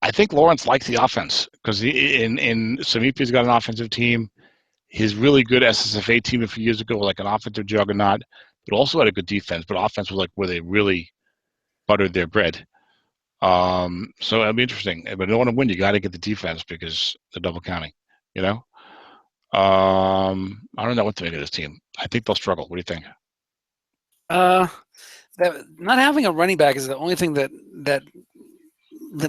I think Lawrence likes the offense because in Samifi's got an offensive team. His really good SSFA team a few years ago was like an offensive juggernaut, but also had a good defense. But offense was like where they really buttered their bread. So it'll be interesting. But in order to win, you got to get the defense because they're double counting. I don't know what to make of this team. I think they'll struggle. What do you think? That not having a running back is the only thing that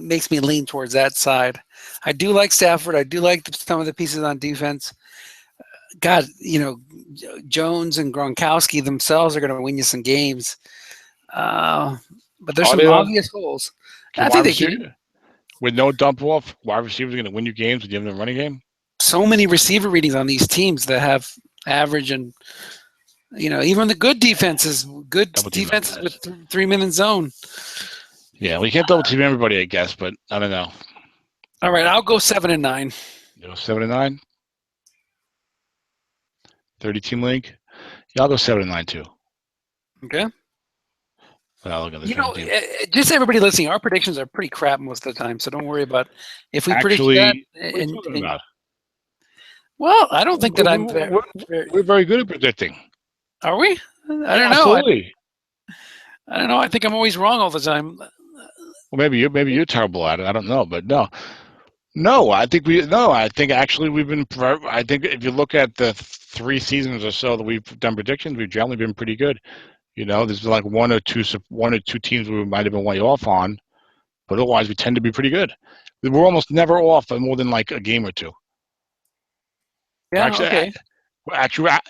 makes me lean towards that side. I do like Stafford. I do like some of the pieces on defense. God, Jones and Gronkowski themselves are going to win you some games. But there's some obvious holes. I think they can. With no dump off, wide receivers are going to win you games with the running game. So many receiver readings on these teams that have average and even the good defenses, with 3-minute zone. Yeah, we can't double team everybody, I guess, but I don't know. All right, I'll go 7 and 9. You go 7 and 9. 30-team league. Yeah, I'll go 7 and 9 too. Okay. Well, look at just everybody listening, our predictions are pretty crap most of the time, so don't worry about if we predict that. What are you talking about? Well, I don't think that we're very good at predicting. Are we? I don't know. Absolutely. I don't know. I think I'm always wrong all the time. Well, maybe you're terrible at it. I don't know, but no. I think actually we've been. I think if you look at the 3 seasons or so that we've done predictions, we've generally been pretty good. There's like one or two teams we might have been way off on, but otherwise we tend to be pretty good. We're almost never off by more than like a game or two. Yeah. Okay.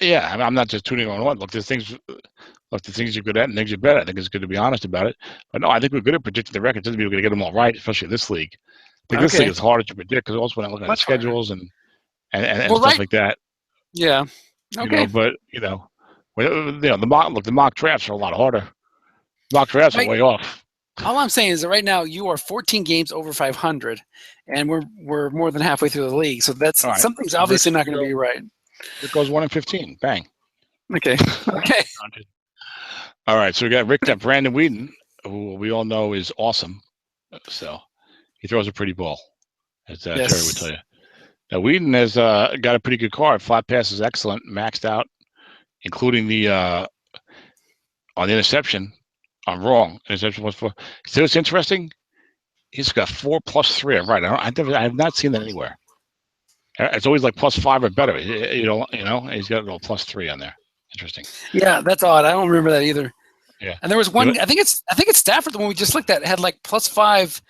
Yeah. I'm not just tuning on one. Look, there's things you're good at and things you're better. I think it's good to be honest about it. But no, I think we're good at predicting the record. Doesn't mean we're going to get them all right, especially this league. I think this league is harder to predict because also when I look at schedules and stuff like that. Yeah. Okay. The mock drafts are a lot harder. Mock drafts are way off. All I'm saying is that right now you are 14 games over 500, and we're more than halfway through the league. So that's something's obviously not going to be right. It goes 1 and 15. Bang. Okay. Okay. All right. So we got Brandon Weeden, who we all know is awesome. So he throws a pretty ball, as Terry would tell you. Now Weeden has got a pretty good card. Flat pass is excellent, maxed out, including the on the interception. I'm wrong. Interception was 4. So it's interesting. He's got 4+3. Right. I have not seen that anywhere. It's always like +5 or better. He's got a little +3 on there. Interesting. Yeah, that's odd. I don't remember that either. Yeah. And there was one. I think it's Stafford, the one we just looked at, had like +5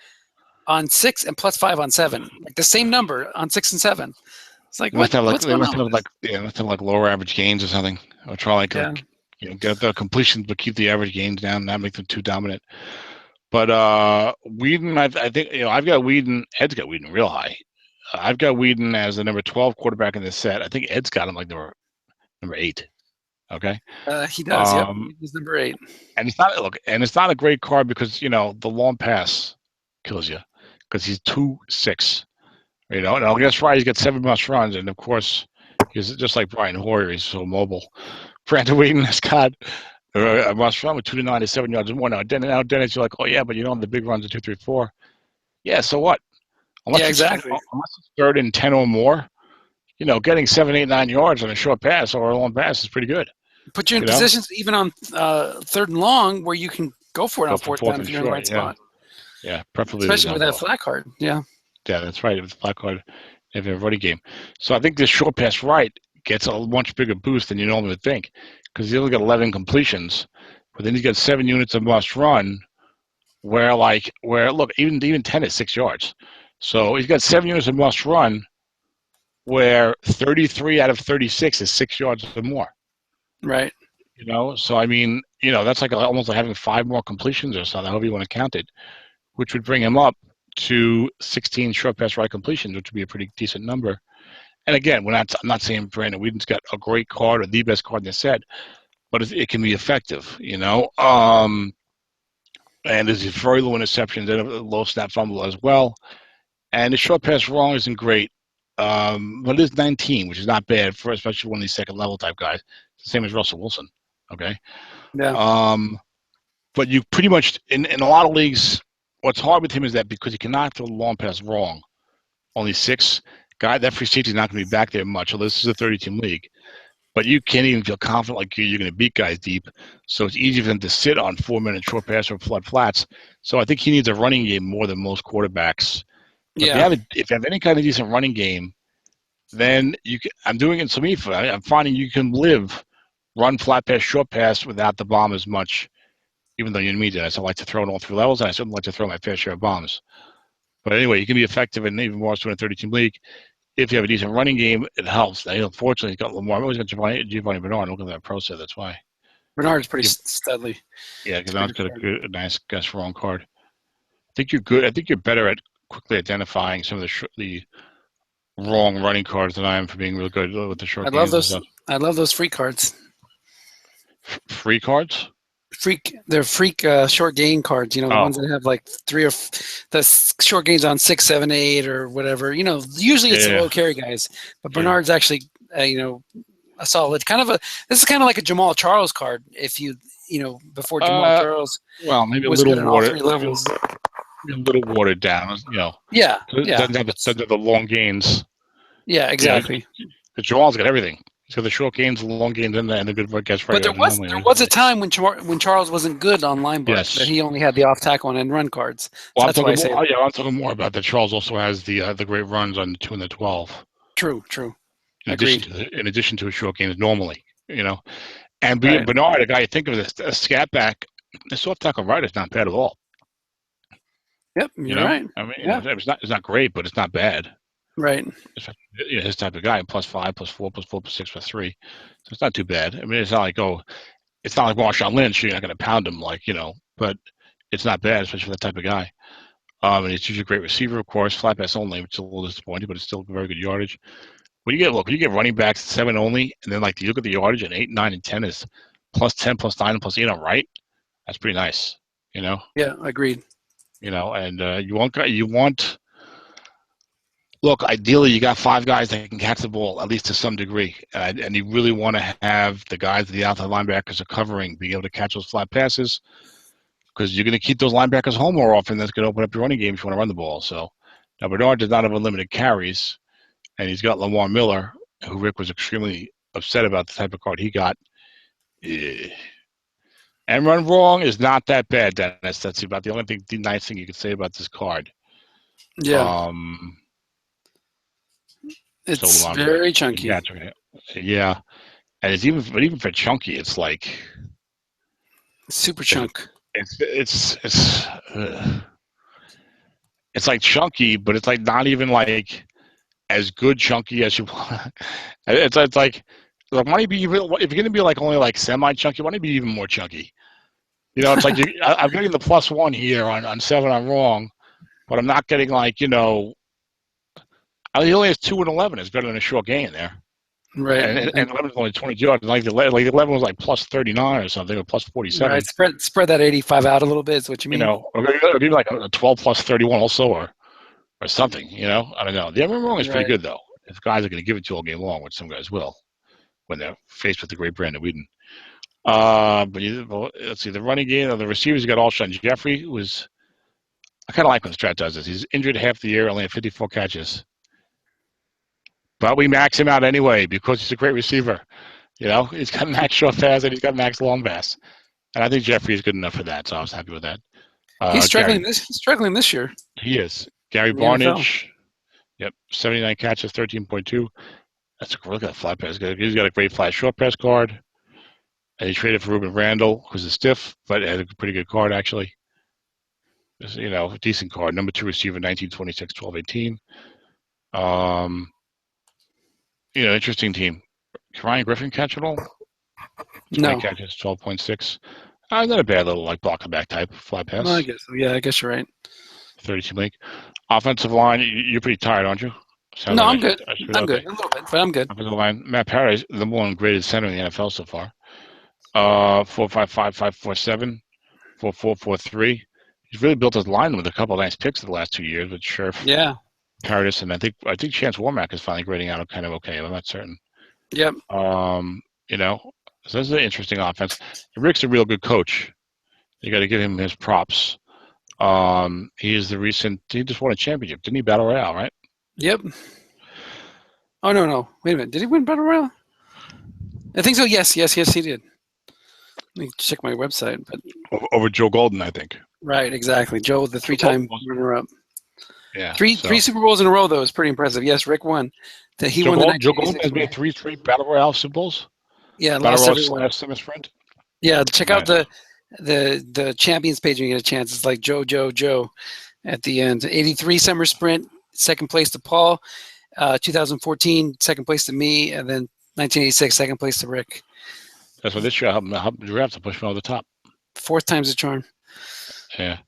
on 6 and +5 on 7, like the same number on 6 and 7. It's like, what's going on? Must have like lower average gains or something. Or try get the completions but keep the average gains down, not make them too dominant. But Weeden, I think I've got Weeden. Ed's got Weeden real high. I've got Weeden as the number 12 quarterback in this set. I think Ed's got him like number 8. Okay. He does. Yep. He's number 8. And it's not a great card because the long pass kills you because he's 2'6". And I guess he's got 7 must-runs, and of course he's just like Brian Hoyer. He's so mobile. Brandon Weeden has got a must-run with 2 to 9 to 7 yards and more. Now Dennis, you're like, oh yeah, but the big runs are 2, 3, 4. Yeah, so what? Exactly. Unless it's 3rd and 10 or more, getting 7, 8, 9 yards on a short pass or a long pass is pretty good. Put you in positions even on 3rd and long where you can go for it on 4th down if you're in the right spot. Yeah, preferably. Especially with that flat card. Yeah. Yeah, that's right. With the flat card, if you have a running game. So I think this short pass right gets a much bigger boost than you normally would think because he's only got 11 completions, but then he's got 7 units of must run where look, even 10 is 6 yards. So he's got 7 units of must run where 33 out of 36 is 6 yards or more. Right. So I mean, that's like almost like having 5 more completions or something, however you want to count it, which would bring him up to 16 short pass right completions, which would be a pretty decent number. And again, I'm not saying Brandon Weeden's got a great card or the best card in the set, but it can be effective, And there's very low interceptions and a low snap fumble as well. And the short pass wrong isn't great, but it is 19, which is not bad for especially one of these second level type guys. It's the same as Russell Wilson. Okay. Yeah. But you pretty much in a lot of leagues, what's hard with him is that because he cannot throw the long pass wrong, only 6 guy that free safety is not going to be back there much. So this is a 30-team league, but you can't even feel confident like you're going to beat guys deep. So it's easy for them to sit on 4-minute short pass or flood flats. So I think he needs a running game more than most quarterbacks. But if you have any kind of decent running game, then you can. I'm doing it. So I'm finding you can run flat pass, short pass without the bomb as much. Even though I still like to throw in all 3 levels, and I still like to throw my fair share of bombs. But anyway, you can be effective and even more so in a 30-team league. If you have a decent running game, it helps. Unfortunately, he's got Lamar. I've always got Giovanni Bernard. Look at that pro set. That's why. Bernard's pretty studly. Yeah, because Bernard's got a nice guess wrong card. I think you're good. I think you're better at quickly identifying some of the wrong running cards than I am for being really good with the short games. I love those free cards. Free cards? They're freak short gain cards, the ones that have like 3 or the short gains on 6, 7, 8 or whatever. Usually it's the low carry guys, but Bernard's actually a solid this is kind of like a Jamal Charles card. If before Jamal Charles, well, maybe a little watered down, Yeah. Doesn't have the long gains. Yeah, exactly. But Jamal's got everything. So the short gains, the long gains, and the good guess right. But there was a time when Charles wasn't good on line bar, that he only had the off tackle and run cards. Well, I'm talking more about that. Charles also has the great runs on the 2 and the 12. True. In addition to his short gains normally, and Bernard, a guy you think of as a scat back, the soft tackle right is not bad at all. Yep, you're right. I mean, it's not great, but it's not bad. Right. His type of guy, +5, +4, +4, +6, +3. So it's not too bad. I mean, it's not like Marshawn Lynch. You're not going to pound him but it's not bad, especially for that type of guy. And he's usually a great receiver, of course. Flat pass only, which is a little disappointing, but it's still very good yardage. When you get running backs 7 only, and then you look at the yardage and 8, 9, and 10 is +10, +9, and +8 on right. That's pretty nice. Yeah, agreed. And you want. Look, ideally, you got 5 guys that can catch the ball, at least to some degree. And you really want to have the guys that the outside linebackers are covering being able to catch those flat passes because you're going to keep those linebackers home more often. That's going to open up your running game if you want to run the ball. So now Bernard does not have unlimited carries, and he's got Lamar Miller, who Rick was extremely upset about the type of card he got. And run wrong is not that bad, Dennis. That's about the only nice thing you can say about this card. Yeah. It's very chunky. Yeah. And it's even for chunky, it's like super chunk. It's like chunky, but it's like not even like as good chunky as you want. It's like why don't you be if you're gonna be like only like semi chunky, why don't you be even more chunky? You know, it's like I'm getting the +1 here on 7. I'm wrong, but I'm not getting like, you know. He only has 2 and 11. It's better than a short gain there. Right. And 11 is only 22 yards. Like 11 was like +39 or something, or +47. Right. Spread that 85 out a little bit is what you mean. You know, or maybe like a 12 +31 also, or something. You know, I don't know. The other wrong is pretty good though. If guys are going to give it to all game long, which some guys will, when they're faced with the great Brandon Weeden. But let's see, the running game of the receivers, you got Alshon Jeffrey, who was, I kind of like when Strat does this. He's injured half the year, only had 54 catches. But we max him out anyway because he's a great receiver. You know, he's got max short pass and he's got max long pass. And I think Jeffrey is good enough for that, so I was happy with that. He's struggling this year. He is. Gary Barnidge, yep, 79 catches, 13.2. That's a look at that flat pass. He's got a great flat short pass card. And he traded for Ruben Randall, who's a stiff, but had a pretty good card, actually. Just, you know, decent card. Number 2 receiver, 19, 26, 12, 18. You know, interesting team. Can Ryan Griffin catch it all? 20 catches, 12.6. Not a bad little, like, block-and-back type flat pass. Well, I guess you're right. 32 link. Offensive line, you're pretty tired, aren't you? No, I'm good. I'm good. A little bit, but I'm good. Offensive line, Matt Paradise, the one graded center in the NFL so far. 4.55, 5.47, 4.4, 4.3. He's really built his line with a couple of nice picks the last 2 years with Scherf, Paradis, and I think Chance Warmack is finally grading out kind of okay. I'm not certain. Yep. You know, so this is an interesting offense. Rick's a real good coach. You got to give him his props. He just won a championship. Didn't he? Battle Royale, right? Yep. Oh, no. Wait a minute. Did he win Battle Royale? I think so. Yes, he did. Let me check my website. But over Joe Golden, I think. Right, exactly. Joe, the 3-time runner-up. Yeah. Three Super Bowls in a row, though, is pretty impressive. Yes, Rick won. Joe Golden has made 3 straight Battle Royale Super Bowls. Yeah, Battle Royale / Sprint. Yeah, check out the Champions page when you get a chance. It's like Joe at the end. 83 Summer Sprint, second place to Paul. 2014, second place to me, and then 1986, second place to Rick. That's what this year helped the refs to push me over the top. 4th time's a charm. Yeah,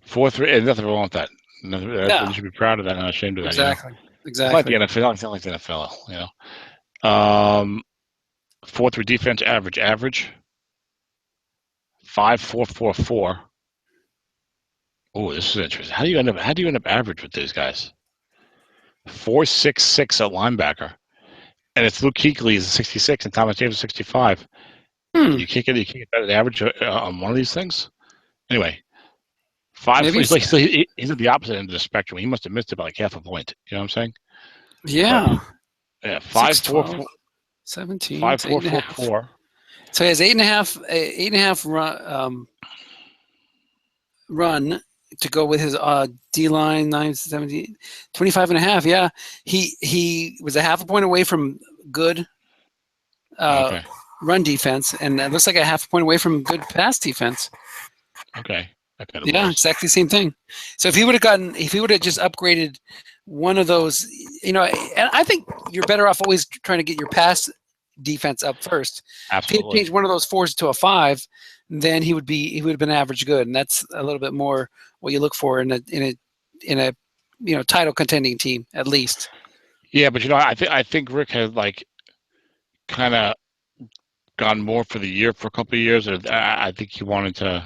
4-3, and nothing wrong with that. You should be proud of that, not ashamed of that. Exactly. I like the NFL. I feel like the NFL. You know, 4-3 defense average. 5.444. Oh, this is interesting. How do you end up average with these guys? 4.66 at linebacker, and it's Luke Kuechly is 66 and Thomas James is 65. You can't get an average on one of these things. Anyway, 5. He's at the opposite end of the spectrum. He must have missed it by like half a point. You know what I'm saying? Yeah. Yeah. 5.4. 17. 5.444. So he has 8.5 run to go with his D line 9.70, 25.5. Yeah, he was a half a point away from good run defense, and it looks like a half a point away from good pass defense. Okay. Yeah, exactly the same thing. So if he would have just upgraded one of those, you know, and I think you're better off always trying to get your pass defense up first. Absolutely. If he changed one of those 4s to a 5, then he would have been average good, and that's a little bit more what you look for in a title contending team at least. Yeah, but you know, I think Rick has like kind of gone more for the year for a couple of years. I think he wanted to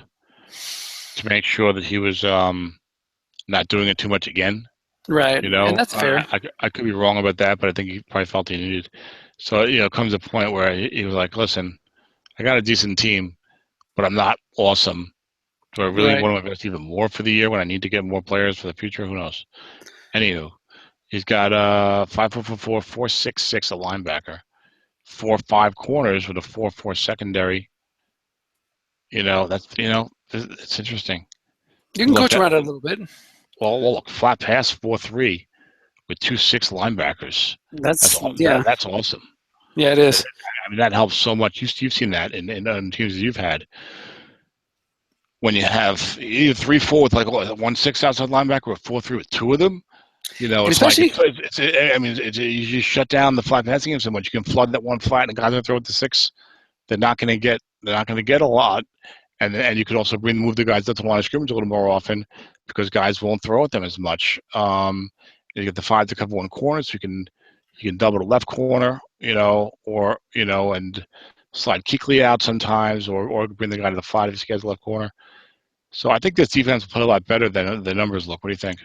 make sure that he was not doing it too much again. Right. You know, and that's fair. I could be wrong about that, but I think he probably felt he needed. So, you know, comes a point where he was like, listen, I got a decent team, but I'm not awesome. Do I really want to invest even more for the year when I need to get more players for the future? Who knows? Anywho, he's got 5.44, 4.66 a linebacker, 4.5 corners with a 4.4 secondary. You know, it's interesting. You can coach around it a little bit. Well, look, flat pass 4.3 with 2.6 linebackers. That's awesome. Yeah, it is. I mean, that helps so much. You've seen that in teams that you've had. When you have either 3-4 with like 1-6 outside linebacker or 4-3 with two of them, you know, it's like you just shut down the flat passing game so much. You can flood that one flat, and guys are throw it to 6. They're not going to get a lot, and you can also move the guys up to the line of scrimmage a little more often because guys won't throw at them as much. You get the 5 to cover one corner, so you can double the left corner, you know, or you know, and slide Kuechly out sometimes, or bring the guy to the 5 if he gets the left corner. So I think this defense will play a lot better than the numbers look. What do you think?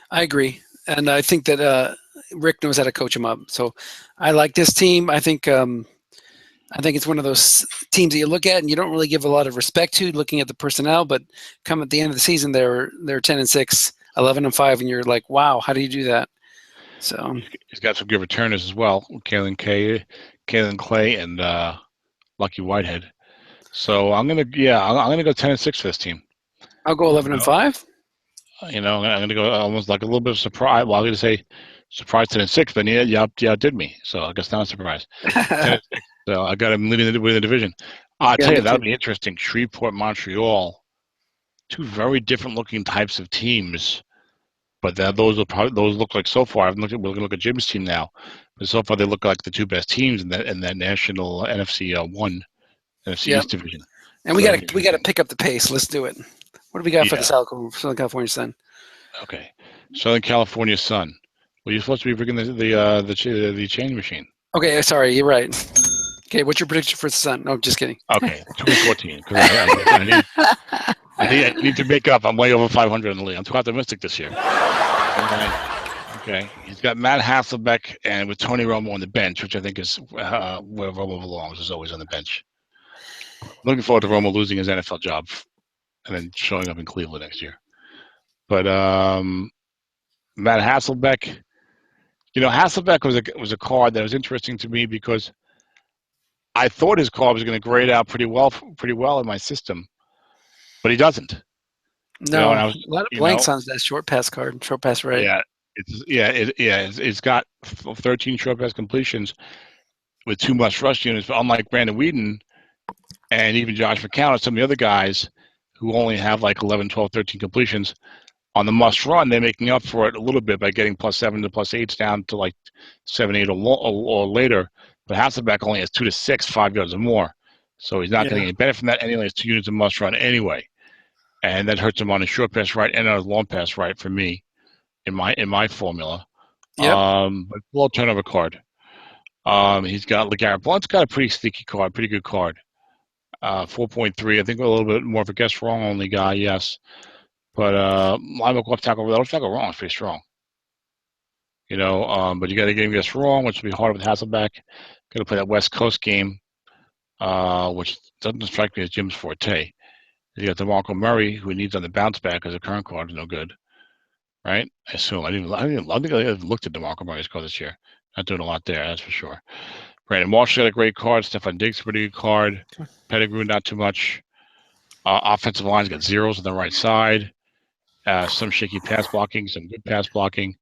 I agree, and I think that Rick knows how to coach them up. So I like this team. I think it's one of those teams that you look at and you don't really give a lot of respect to, looking at the personnel. But come at the end of the season, they're 10-6, 11-5, and you're like, wow, how do you do that? So he's got some good returners as well, Kalen Clay, and Lucky Whitehead. So I'm gonna go 10-6 for this team. I'll go 11-5. You know, I'm gonna go almost like a little bit of surprise. Well, I'm gonna say surprise 10-6, but you outdid me. So I guess not a surprise. 10-6. So I got him leading the division. I'll tell you, that'll be interesting. Shreveport, Montreal, two very different looking types of teams. But those look like so far. We're going to look at Jim's team now, but so far they look like the two best teams in that national NFC NFC East division. And we got to pick up the pace. Let's do it. What do we got for the Southern California Sun? Okay, Southern California Sun. Well, you're supposed to be bringing the chain machine. Okay, sorry, you're right. Okay, what's your prediction for the Sun? No, just kidding. Okay, 2-14. I need to make up. I'm way over 500 in the league. I'm too optimistic this year. Okay. He's got Matt Hasselbeck and with Tony Romo on the bench, which I think is where Romo belongs, is always on the bench. Looking forward to Romo losing his NFL job and then showing up in Cleveland next year. But Matt Hasselbeck, you know, Hasselbeck was a card that was interesting to me because I thought his card was going to grade out pretty well in my system. But he doesn't. No, a lot of blanks on that short pass card, short pass right. Yeah, it's got 13 short pass completions with 2 must rush units. But unlike Brandon Whedon and even Josh McCown and some of the other guys who only have like 11, 12, 13 completions on the must run, they're making up for it a little bit by getting +7 to +8s down to like 7, 8 or later. But Hasselbeck only has 2 to 6, 5 yards or more. So he's not getting any benefit from that. And he only has 2 units of must run anyway. And that hurts him on his short pass right and on his long pass right for me in my formula. But low turnover card. He's got LeGarrette Blount's got a pretty sneaky card, pretty good card. 4.3. I think a little bit more of a guess wrong only guy, yes. But linebacker left tackle wrong is pretty strong. You know, but you got to get him guess wrong, which will be hard with Hasselbeck. Got to play that West Coast game, which doesn't strike me as Jim's forte. You got DeMarco Murray, who needs on the bounce back because the current card is no good, right? I assume. I think I looked at DeMarco Murray's card this year. Not doing a lot there, that's for sure. Brandon Marshall got a great card. Stefan Diggs, pretty good card. Pettigrew, not too much. Offensive line's got zeros on the right side. Some shaky pass blocking, some good pass blocking.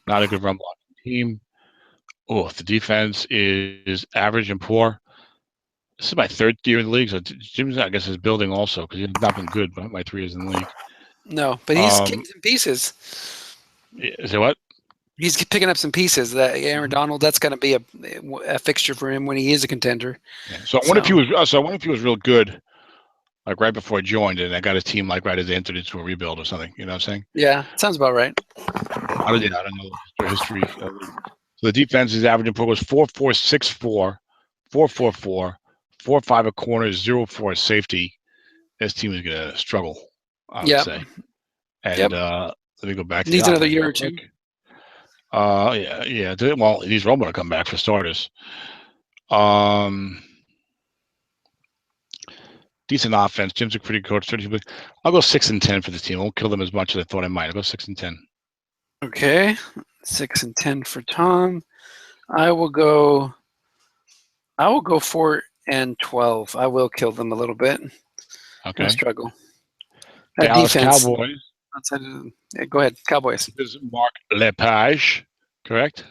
Not a good run blocking team. Oh, the defense is average and poor. This is my 3rd year in the league, so Jim's, I guess, is building also because he's not been good but my 3 years in the league. No, but he's kicking some pieces. Is it what? He's picking up some pieces. That Aaron Donald, that's going to be a fixture for him when he is a contender. Yeah. So I wonder if he was real good, like right before he joined, and I got his team like right as they entered into a rebuild or something. You know what I'm saying? Yeah, sounds about right. I don't know the history. So the defense is averaging pro was 4.4, 6.4, 4.44. 4.5 a corner, 0.4 safety. This team is going to struggle, I would say. And let me go back. Needs another year or two. Yeah. Well, he needs Romo to come back for starters. Decent offense. Jim's a pretty coach. I'll go 6-10 for this team. I won't kill them as much as I thought I might. I'll go 6-10. Okay, 6-10 for Tom. I will go 4-12. I will kill them a little bit. Okay. Struggle. Dallas defense, Cowboys. Go ahead, Cowboys. This is Mark Lepage, correct?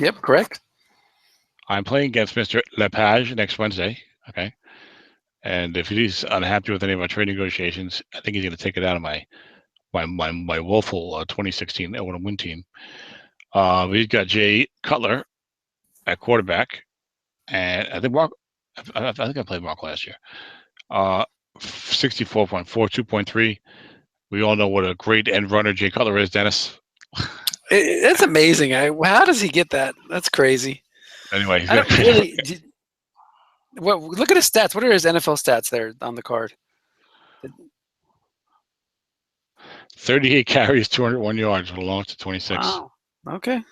Yep, correct. I'm playing against Mr. Lepage next Wednesday. Okay. And if he's unhappy with any of our trade negotiations, I think he's going to take it out of my woeful 2016 Illinois win team. We've got Jay Cutler at quarterback, and I think Mark. I think I played Mark last year. 64.4, 2.3. We all know what a great end runner Jay Cutler is, Dennis. It's amazing. How does he get that? That's crazy. Anyway, he's look at his stats. What are his NFL stats there on the card? 38 carries, 201 yards with a loss to 26. Wow. Okay.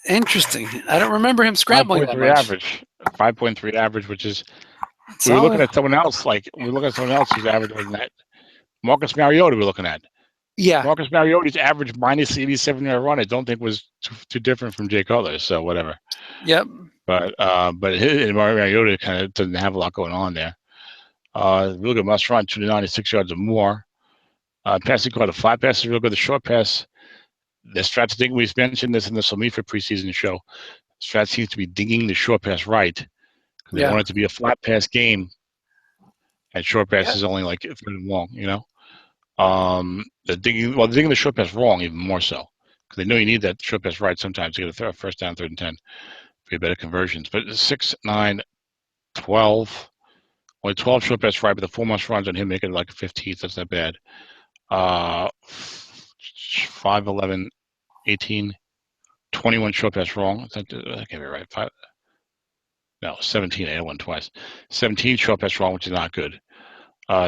Interesting. I don't remember him scrambling that much. Average. 5.3 average, which is we were looking at someone else. Who's averaging that. Marcus Mariota we're looking at. Yeah. Marcus Mariota's average minus 87-yard run, I don't think was too different from Jay Cutler, so whatever. Yep. But Mariota kind of doesn't have a lot going on there. Real good must run, 296 yards or more. Passing card, the flat pass is real good. The short pass, the Strats think we mentioned this in the Salmifa preseason show. Strats seems to be dinging the short pass right. They want it to be a flat pass game, and short pass is only like third and long, you know. The digging the short pass wrong even more so because they know you need that short pass right sometimes to get a first down, 3rd and 10 for better conversions. But 6, 9, 12, only 12 short pass right, but the 4 must runs on him make it like a 15th. That's not bad. 5, 11, 18, 21 short pass wrong. That can't be right. 17. I had one twice. 17 short pass wrong, which is not good.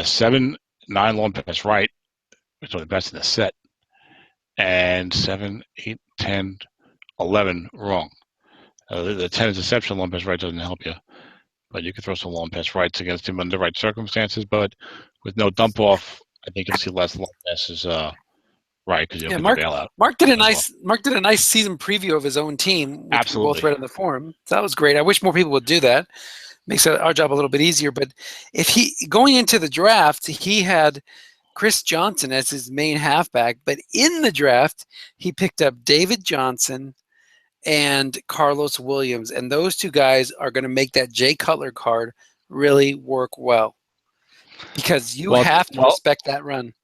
7, 9 long pass right, which are the best in the set. And 7, 8, 10, 11 wrong. The 10 is exceptional. Long pass right doesn't help you. But you can throw some long pass rights against him under the right circumstances. But with no dump off, I think you'll see less long passes right because you'll get the bailout. Mark did a nice season preview of his own team, which Absolutely. we both read on the forum. So that was great. I wish more people would do that. Makes our job a little bit easier. But if going into the draft, he had Chris Johnson as his main halfback, but in the draft, he picked up David Johnson and Carlos Williams, and those two guys are going to make that Jay Cutler card really work well because you have to respect that run.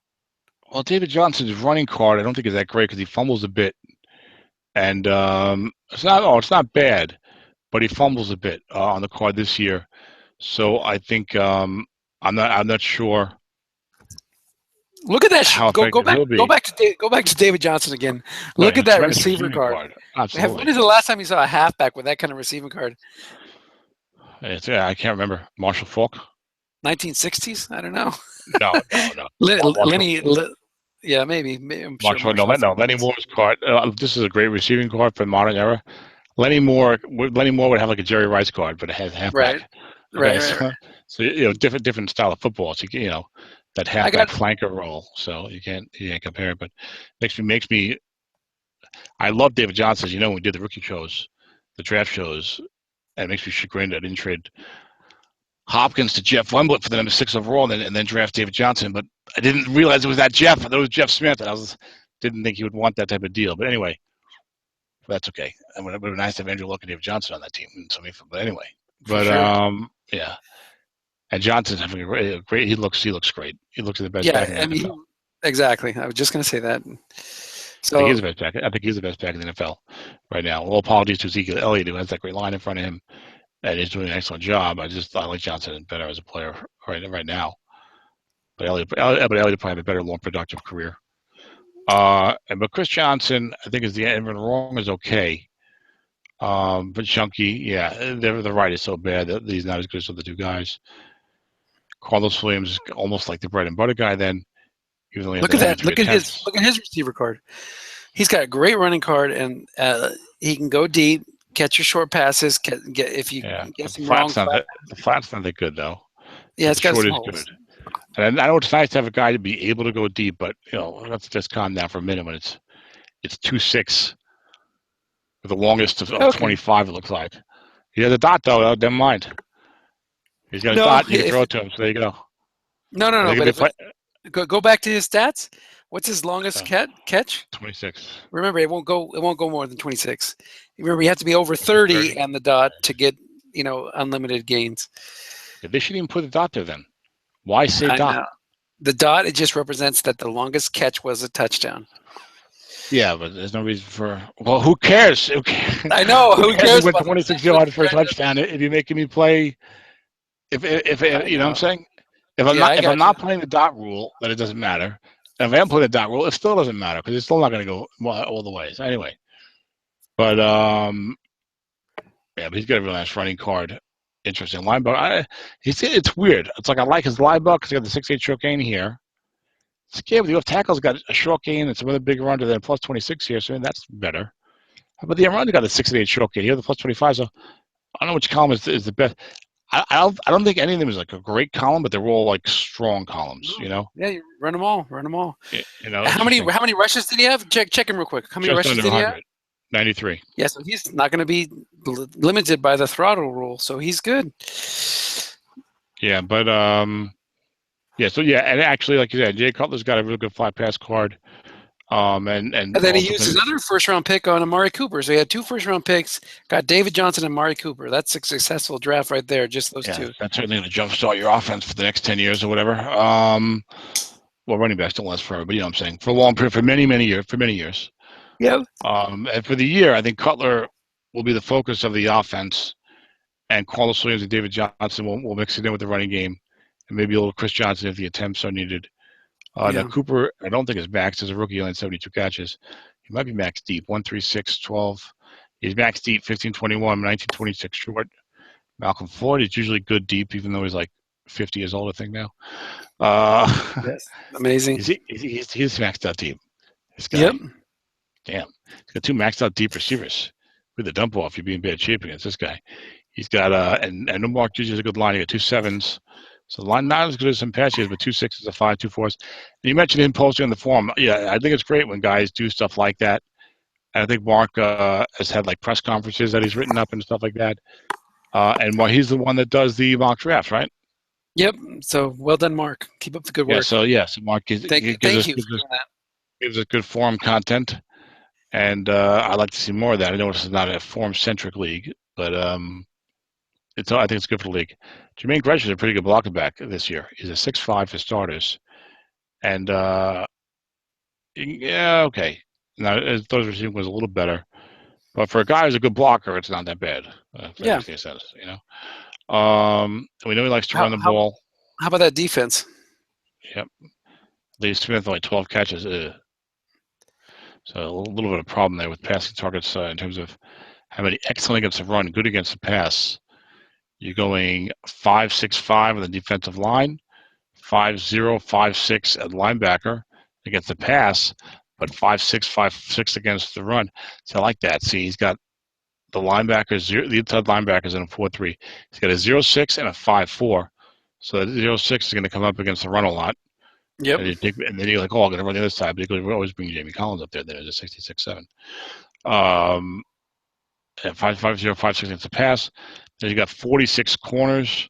Well, David Johnson's running card, I don't think is that great because he fumbles a bit, and it's not bad, but he fumbles a bit on the card this year. So I think I'm not sure. Look at that! Go back to David Johnson again. Look at that receiver card. Absolutely. When is the last time you saw a halfback with that kind of receiving card? I can't remember. Marshall Faulk. 1960s? I don't know. No. Lenny. Yeah, maybe. Marshall, no. Lenny Moore's card. This is a great receiving card for the modern era. Lenny Moore would have like a Jerry Rice card, but it has halfback. Right. So different style of football. So that halfback flanker role. So you can't compare it. But makes me. I love David Johnson. As you know, when we did the rookie shows, the draft shows, and it makes me chagrined I didn't trade Hopkins to Jeff Wemblett for the number 6 overall, and then draft David Johnson. But I didn't realize it was that Jeff. I thought it was Jeff Smith, and didn't think he would want that type of deal. But anyway, that's okay. It would have been nice to have Andrew Luck and David Johnson on that team. But anyway, yeah. And Johnson's having a great. He looks great. He looks like the best back in the NFL. Exactly. I was just going to say that. So I think he's the best back. I think he's the best back in the NFL right now. Well, apologies to Ezekiel Elliott, who has that great line in front of him, and he's doing an excellent job. I like Johnson better as a player right now. But Elliott probably have a better, more productive career. But Chris Johnson, I think, is the end wrong is okay. But Chunky, the right is so bad that he's not as good as the other two guys. Carlos Williams is almost like the bread and butter guy. Then look at that. Look at his receiver card. He's got a great running card, and he can go deep, catch your short passes. If you get some wrong. The flat's not that good though. Yeah, it's got short some is good. And I know it's nice to have a guy to be able to go deep, but let's just calm down for a minute when it's 2.6 with the longest of 25. It looks like he has a dot though. Never mind. He's got a dot. You can throw it to him. So there you go. No. But go back to his stats. What's his longest catch? 26. Remember, it won't go more than 26. Remember, you have to be over 30 and the dot to get, unlimited gains. Yeah, they shouldn't even put the dot there then. Why say I dot? know. The dot, it just represents that the longest catch was a touchdown. Yeah, but there's no reason for. Well, who cares? I know. Who cares? With 26 yards for a touchdown, if you're making me play, if you know what I'm saying, if I'm not playing the dot rule, then it doesn't matter. And if I am playing the dot rule, it still doesn't matter because it's still not going to go all the ways anyway. But yeah, but he's got a really nice running card. Interesting linebacker. It's weird. It's like I like his linebacker because he got the 6'8" short gain here. It's okay, but the off tackle's got a short gain and some other big runner than plus 26 here, so that's better. But the runner got a 6'8" short gain here, the plus 25. So I don't know which column is the best. I don't think any of them is like a great column, but they're all like strong columns. Yeah, you run them all. How many rushes did he have? Check him real quick. How many rushes did he have? 93. Yeah, so he's not going to be limited by the throttle rule, so he's good. Yeah, but yeah, so yeah, and actually, like you said, Jay Cutler's got a really good fly pass card. And then he used another first-round pick on Amari Cooper. So he had 2 first-round picks, got David Johnson and Amari Cooper. That's a successful draft right there, just those 2. That's certainly going to jumpstart your offense for the next 10 years or whatever. Well, running backs don't last forever, but you know what I'm saying. For a long period, for many years. Yeah. And for the year, I think Cutler will be the focus of the offense, and Carlos Williams and David Johnson will mix it in with the running game, and maybe a little Chris Johnson if the attempts are needed. Now Cooper, I don't think is maxed as a rookie, only 72 catches. He might be maxed deep, 136, 12. He's maxed deep, 1521, 1926 short. Malcolm Floyd is usually good deep, even though he's like 50 years old, I think now. Yes, amazing. He's maxed out deep. This guy. Yep. Damn. He's got 2 maxed out deep receivers. With the dump off, you'd be in bad shape against this guy. He's got and Mark usually has a good line. He got 2 7s. So the line not as good as some past years, but 2 6s, a 5, 2 4s. And you mentioned him posting on the forum. Yeah, I think it's great when guys do stuff like that. And I think Mark has had like press conferences that he's written up and stuff like that. And he's the one that does the mock drafts, right? Yep. So well done, Mark. Keep up the good work. So Mark gives us good forum content. And I'd like to see more of that. I know this is not a forum-centric league, but I think it's good for the league. Jermaine Gresh is a pretty good blocking back this year. He's a 6'5" for starters. And, yeah, okay. Now, those receiving was a little better. But for a guy who's a good blocker, it's not that bad. Yeah. Makes any sense, we know he likes to run the ball. How about that defense? Yep. Lee Smith, only 12 catches. So a little bit of a problem there with passing targets in terms of how many excellent against the run, good against the pass. You're going 5-6-5 on the defensive line, 5-0, 5-6 at linebacker against the pass, but 5-6, 5-6 against the run. So I like that. See, he's got the linebackers, the inside linebackers in a 4-3. He's got a 0-6 and a 5-4. So the 0-6 is going to come up against the run a lot. Yep. And then you're like, I'm going to run the other side, but we always bring Jamie Collins up there. There's a 66-7. And 5-5-0, 5-6 against the pass. Then you got 46 corners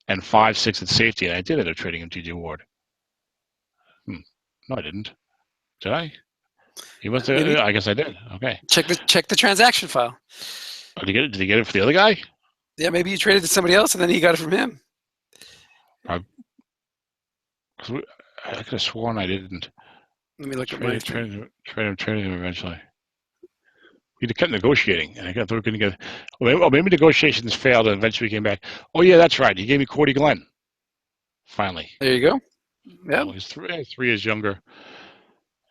and 5-6 at safety. And I did end up trading him T.J. Ward. No, I didn't. Did I? He must have. I guess I did. Okay. Check the transaction file. Oh, did he get it for the other guy? Yeah, maybe you traded to somebody else and then he got it from him. I could have sworn I didn't. Let me look at my trade him eventually. We kept negotiating, and I thought we were going to get. Maybe negotiations failed, and eventually we came back. Oh yeah, that's right. He gave me Cordy Glenn. Finally. There you go. Yeah. Well, he's 3 years younger,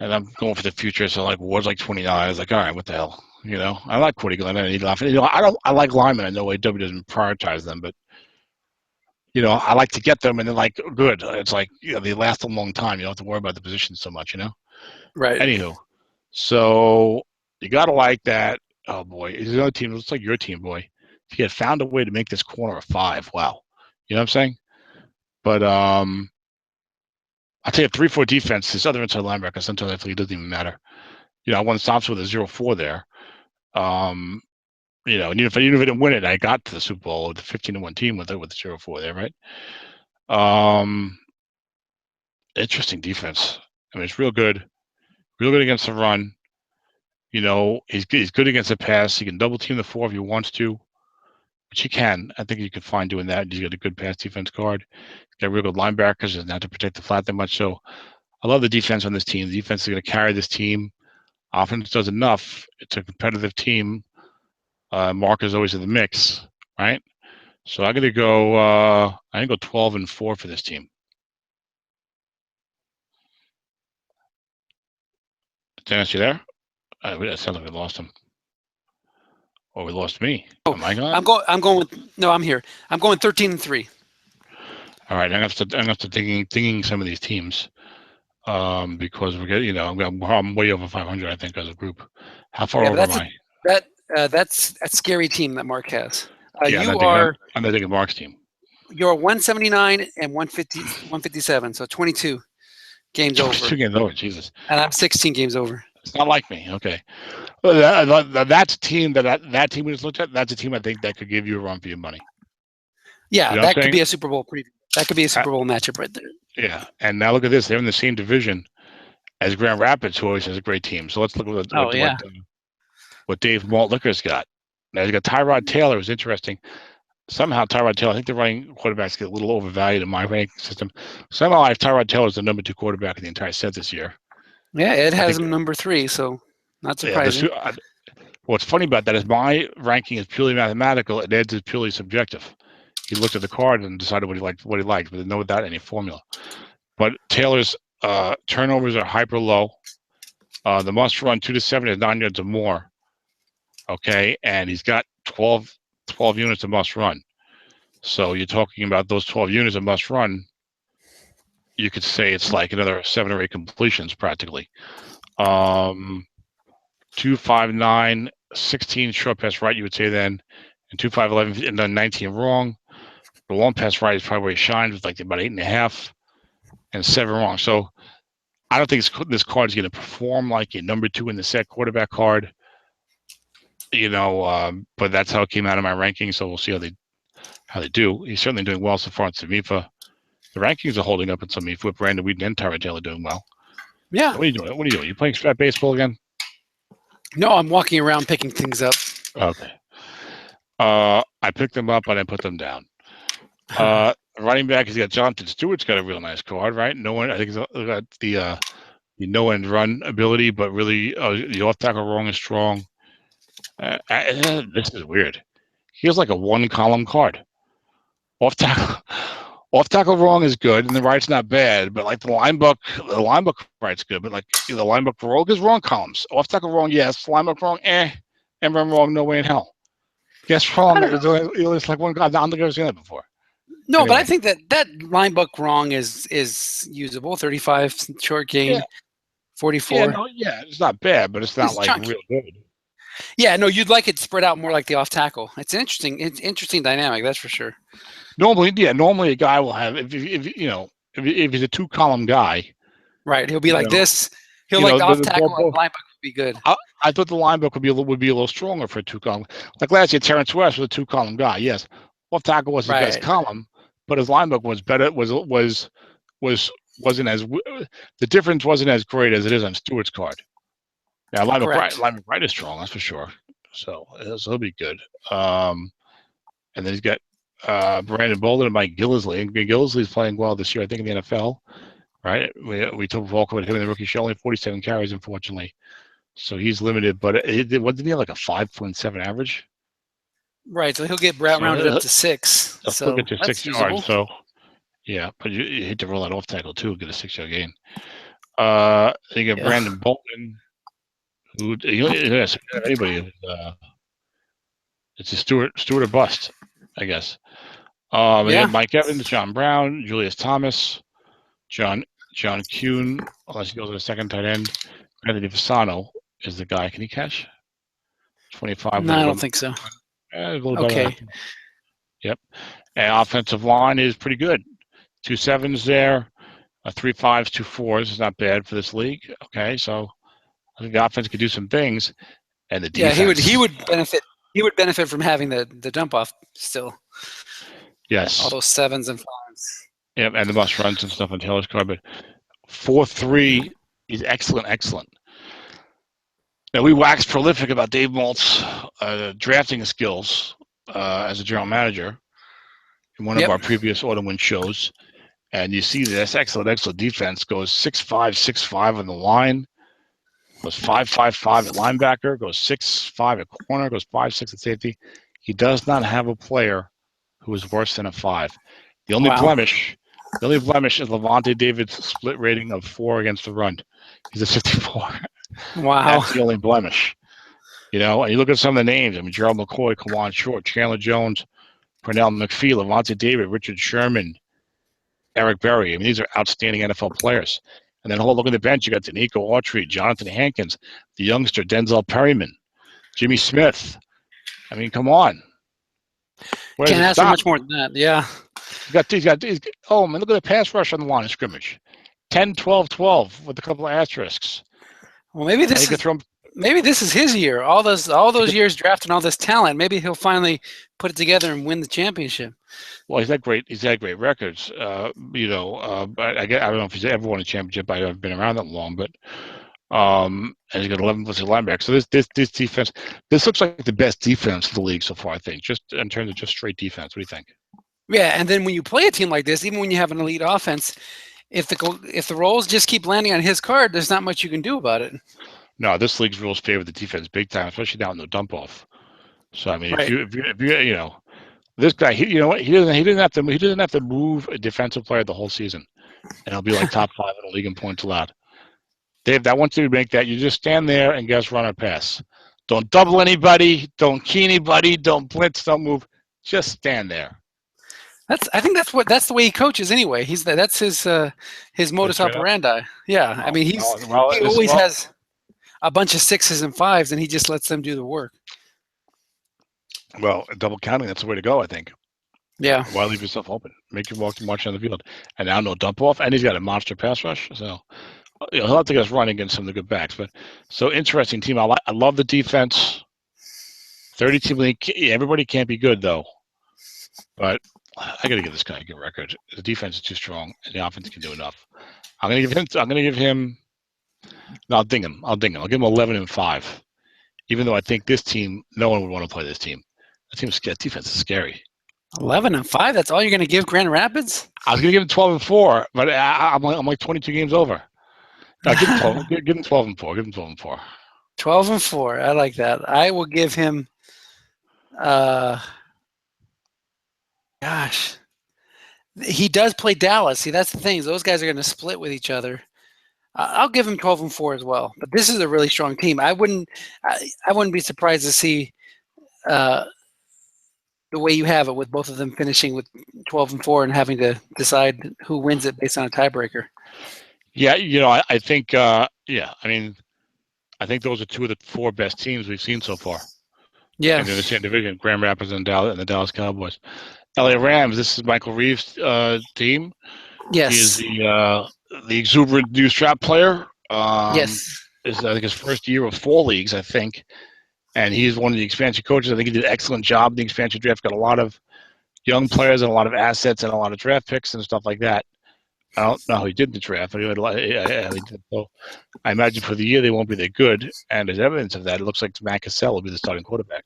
and I'm going for the future. So Ward's like 29. I was like, all right, what the hell, I like Cordy Glenn. I need laughing. I like linemen. I know AW doesn't prioritize them, but I like to get them, and they're good. It's they last a long time. You don't have to worry about the position so much, Right. Anywho, so you got to like that. Oh, boy. It's another team. It looks like your team, boy. If you had found a way to make this corner a 5, wow. You know what I'm saying? But I'll tell you, 3-4 defense, this other inside linebacker, sometimes I feel it doesn't even matter. I won stops with a 0-4 there. And even if I didn't win it, I got to the Super Bowl with the 15-1 team with the 0-4 there, right? Interesting defense. I mean, it's real good. real good against the run. You know, he's good against the pass. He can double team the 4 if he wants to, which he can. I think you can find doing that. He's got a good pass defense guard. He's got real good linebackers. Doesn't have to protect the flat that much. So I love the defense on this team. The defense is going to carry this team. Offense does enough. It's a competitive team. Mark is always in the mix, right? So I'm going to go. I'm going to go 12-4 for this team. Dennis, you there? It sounds like we lost him. Or we lost me. Oh, am I gone? I'm going with. No, I'm here. I'm going 13-3. All right, I'm gonna have to dinging some of these teams, because we're getting. You know, I'm way over 500. I think as a group. How far over am I? That's a scary team that Mark has. Yeah, I'm not thinking Mark's team. You're 179 and 157, so 22 games over. 2 games over, Jesus. And I'm 16 games over. It's not like me. Okay, well, that's a team that team we just looked at. That's a team I think that could give you a run for your money. Yeah, you know that could be a Super Bowl preview. That could be a Super Bowl matchup right there. Yeah, and now look at this. They're in the same division as Grand Rapids, who always has a great team. So let's look at what Dave Maltlicker's got. Now he's got Tyrod Taylor, who's interesting. Somehow Tyrod Taylor, I think the running quarterbacks get a little overvalued in my ranking system. Somehow I have Tyrod Taylor as the number 2 quarterback in the entire set this year. Yeah, Ed has him number 3, so not surprising. Yeah, what's funny about that is my ranking is purely mathematical and Ed's is purely subjective. He looked at the card and decided what he liked, but there's no without any formula. But Taylor's turnovers are hyper low. The must run 2 to 7 is 9 yards or more. Okay, and he's got 12 units of must run. So you're talking about those 12 units of must run. You could say it's like another 7 or 8 completions practically. 2, 5, 9, 16 short pass right, you would say then, and 2, 5, 11, and then 19 wrong. The long pass right is probably where he shines with like about 8.5 and 7 wrong. So I don't think this card is going to perform like a number 2 in the set quarterback card. You know, but that's how it came out of my rankings. So we'll see how they do. He's certainly doing well so far in Samifa. The rankings are holding up in Samifa with Brandon Weeden and Tyrod Taylor doing well. Yeah. What are you doing? You playing strat baseball again? No, I'm walking around picking things up. Okay. I picked them up, but I put them down. Running back, he's got Jonathan Stewart's got a real nice card, right? No one, I think he's got the no-end run ability, but really the off tackle wrong is strong. This is weird. Here's like a 1-column card. Off tackle wrong is good, and the right's not bad. But like the line book right's good. But like the line book rogue is wrong columns. Off tackle wrong, yes. Line book wrong, and run wrong, no way in hell. Guess wrong. It's like one guy. I don't think I've seen that before. No, anyway. But I think that line book wrong is usable. 35 short gain, 44. Yeah, it's not bad, but it's not like chunky. Real good. Yeah, no, you'd like it spread out more like the off tackle. It's interesting dynamic, that's for sure. Normally a guy will have if he's a 2-column guy, right? He'll be like this. He'll like the off tackle and line book would be good. I thought the line book would be a little stronger for a 2-column. Like last year, Terrence West was a 2-column guy. Yes, off tackle was his best column, but his line book was better. Wasn't as the difference wasn't as great as it is on Stewart's card. Yeah, line book right is strong, that's for sure. So he'll be good. And then he's got Brandon Bolden and Mike Gillisley. And Gillisley's playing well this year, I think, in the NFL. Right? We took Volko with him in the rookie show, only 47 carries, unfortunately. So he's limited. But didn't he have like a 5.7 average? Right. So he'll get rounded up to 6. He'll still get to 6 yards. So yeah, but you hate to roll that off tackle too, get a 6-yard gain. You got Brandon Bolden. Anybody? It's a Stewart or bust, I guess. Mike Evans, John Brown, Julius Thomas, John Kuhn, unless he goes to the second tight end. Anthony Fasano is the guy. Can he catch? 25. No, I don't think so. Okay. Yep. And offensive line is pretty good. 2 7s there, 3 5s, 2 4s is not bad for this league. Okay, so I think the offense could do some things, and the defense. Yeah, he would benefit. He would benefit from having the dump off still. Yes. All those 7s and 5s. Yeah, and the must runs and stuff on Taylor's card. But 4-3 is excellent. Now, we waxed prolific about Dave Malt's drafting skills as a general manager in one of our previous Autumn Wind shows. And you see this excellent defense goes 6'5", 6'5" on the line, goes 5'5" at linebacker, goes 6'5" at corner, goes 5'6" at safety. He does not have a player who is worse than a 5. The only blemish is Levante David's split rating of 4 against the run. He's a 54. Wow. That's the only blemish. And you look at some of the names. I mean, Gerald McCoy, Kawan Short, Chandler Jones, Pernell McPhee, Levante David, Richard Sherman, Eric Berry. I mean, these are outstanding NFL players. And then look at the bench. You got Danico Autry, Jonathan Hankins, the youngster Denzel Perryman, Jimmy Smith. I mean, come on. Can't ask for much more than that. Yeah. Oh, man, look at the pass rush on the line of scrimmage. 10, 12, 12 with a couple of asterisks. Well, maybe this is his year. All those years drafting all this talent. Maybe he'll finally put it together and win the championship. Well, he's had great records. But I don't know if he's ever won a championship. I haven't been around that long, but and he's got 11 plus linebackers. So this defense, this looks like the best defense of the league so far. I think, just in terms of just straight defense. What do you think? Yeah, and then when you play a team like this, even when you have an elite offense, if the rolls just keep landing on his card, there's not much you can do about it. No, this league's rules favor the defense big time, especially down in the dump off. So I mean, if you this guy, he doesn't have to move a defensive player the whole season, and he'll be like top 5 in the league in points allowed. Dave, I want you to make that. You just stand there and guess run or pass. Don't double anybody. Don't key anybody. Don't blitz. Don't move. Just stand there. I think that's the way he coaches anyway. That's his modus operandi. Yeah, I mean he always has a bunch of 6s and 5s, and he just lets them do the work. Well, double counting, that's the way to go, I think. Yeah. Why leave yourself open? Make your march on the field. And now no dump off, and he's got a monster pass rush. So he'll have to get us running against some of the good backs. But so interesting team. I love the defense. 30-team league. Everybody can't be good though. But I got to give this guy a good record. The defense is too strong, and the offense can do enough. I'm gonna give him. No, I'll ding him. I'll give him 11-5. Even though I think this team, no one would want to play this team. That defense is scary. 11-5. That's all you're going to give Grand Rapids? I was going to give him 12-4, but I'm like 22 games over. No, give him 12. Give him 12-4. Give him 12-4. 12-4. I like that. I will give him. Gosh, he does play Dallas. See, that's the thing. Those guys are going to split with each other. I'll give him 12-4 as well. But this is a really strong team. I wouldn't be surprised to see the way you have it with both of them finishing with 12-4 and having to decide who wins it based on a tiebreaker. Yeah, I think. I think those are 2 of the 4 best teams we've seen so far. Yeah, in the same division, Grand Rapids and the Dallas Cowboys. LA Rams. This is Michael Reeves' team. Yes, he is the exuberant new strap player. Yes, is I think his first year of 4 leagues, I think, and he's one of the expansion coaches. I think he did an excellent job. The expansion draft got a lot of young players and a lot of assets and a lot of draft picks and stuff like that. I don't know how he did the draft, but he did. So I imagine for the year they won't be that good, and as evidence of that, it looks like Matt Cassell will be the starting quarterback.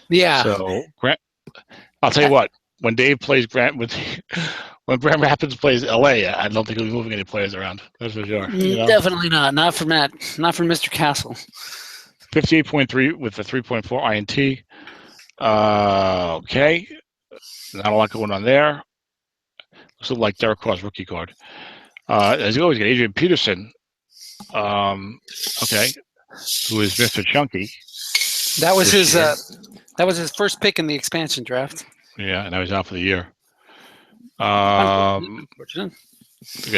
Yeah. So I'll tell you what. When Dave plays when Grand Rapids plays LA, I don't think he'll be moving any players around. That's for sure. Definitely not. Not for Matt. Not for Mr. Castle. 58.3 with a 3.4 INT. Okay. Not a lot going on there. Looks like Derek Carr's rookie card. As you always get Adrian Peterson. Okay. Who is Mr. Chunky. That was his first pick in the expansion draft. Yeah, and now he's out for the year. We got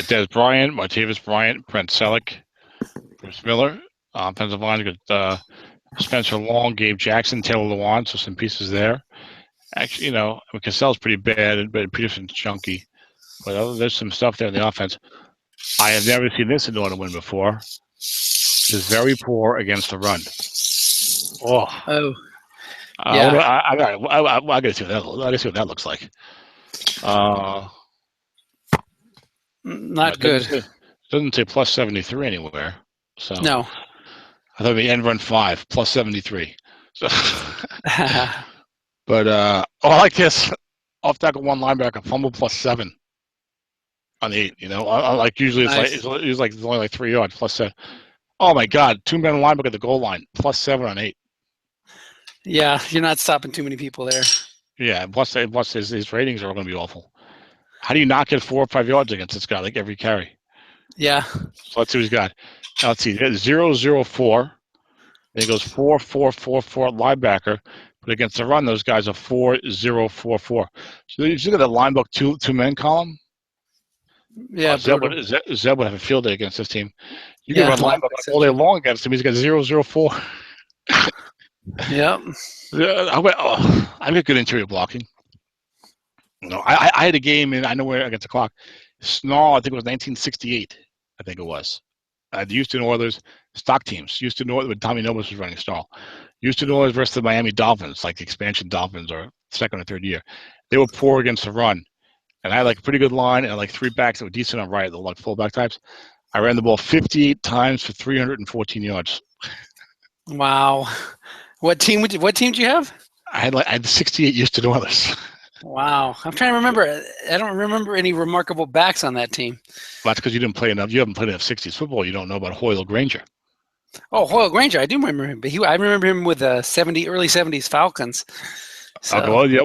Des Bryant, Martavis Bryant, Brent Selleck, Bruce Miller. Offensive line, we got Spencer Long, Gabe Jackson, Taylor Lewan, so some pieces there. Actually, Cassell's pretty bad, but Peterson's chunky. But there's some stuff there in the offense. I have never seen this in Northern Wind before. Is very poor against the run. Oh. Yeah. I gotta see what that looks like. Not good. It doesn't say plus 73 anywhere. So no. I thought the end run 5 plus 73. So, but I like this. Off tackle 1 linebacker fumble plus 7 on the 8. You know, like usually Nice. it's only like 3 yards plus 7. Oh my God, 2-man linebacker at the goal line plus 7 on 8. Yeah, you're not stopping too many people there. Yeah, plus his ratings are going to be awful. How do you not get 4 or 5 yards against this guy like every carry? Yeah. So let's see what he's got. Now let's see. 0-0-4. Then he goes 4-4-4-4 linebacker. But against the run, those guys are 4-0-4-4. So you look at the linebook 2-man column. Yeah, Zeb would have a field day against this team. You can run linebacker all day long against him. He's got 0-0-4. Yep. I've got good interior blocking. You know, I had a game and I know where against the clock. Snarl, I think it was 1968. I think it was. The Houston Oilers stock teams. Houston Oilers when Tommy Nobis was running Snarl. Houston Oilers versus the Miami Dolphins, like the expansion Dolphins or second or third year. They were poor against the run. And I had like a pretty good line and like 3 backs that were decent on right, the like fullback types. I ran the ball 58 times for 314 yards. Wow. What team did you have? I had 68 Houston Oilers. Wow. I'm trying to remember. I don't remember any remarkable backs on that team. Well, that's because you didn't play enough. You haven't played enough 60s football. You don't know about Hoyle Granger. Oh, Hoyle Granger. I do remember him. But I remember him with the early 70s Falcons. So. He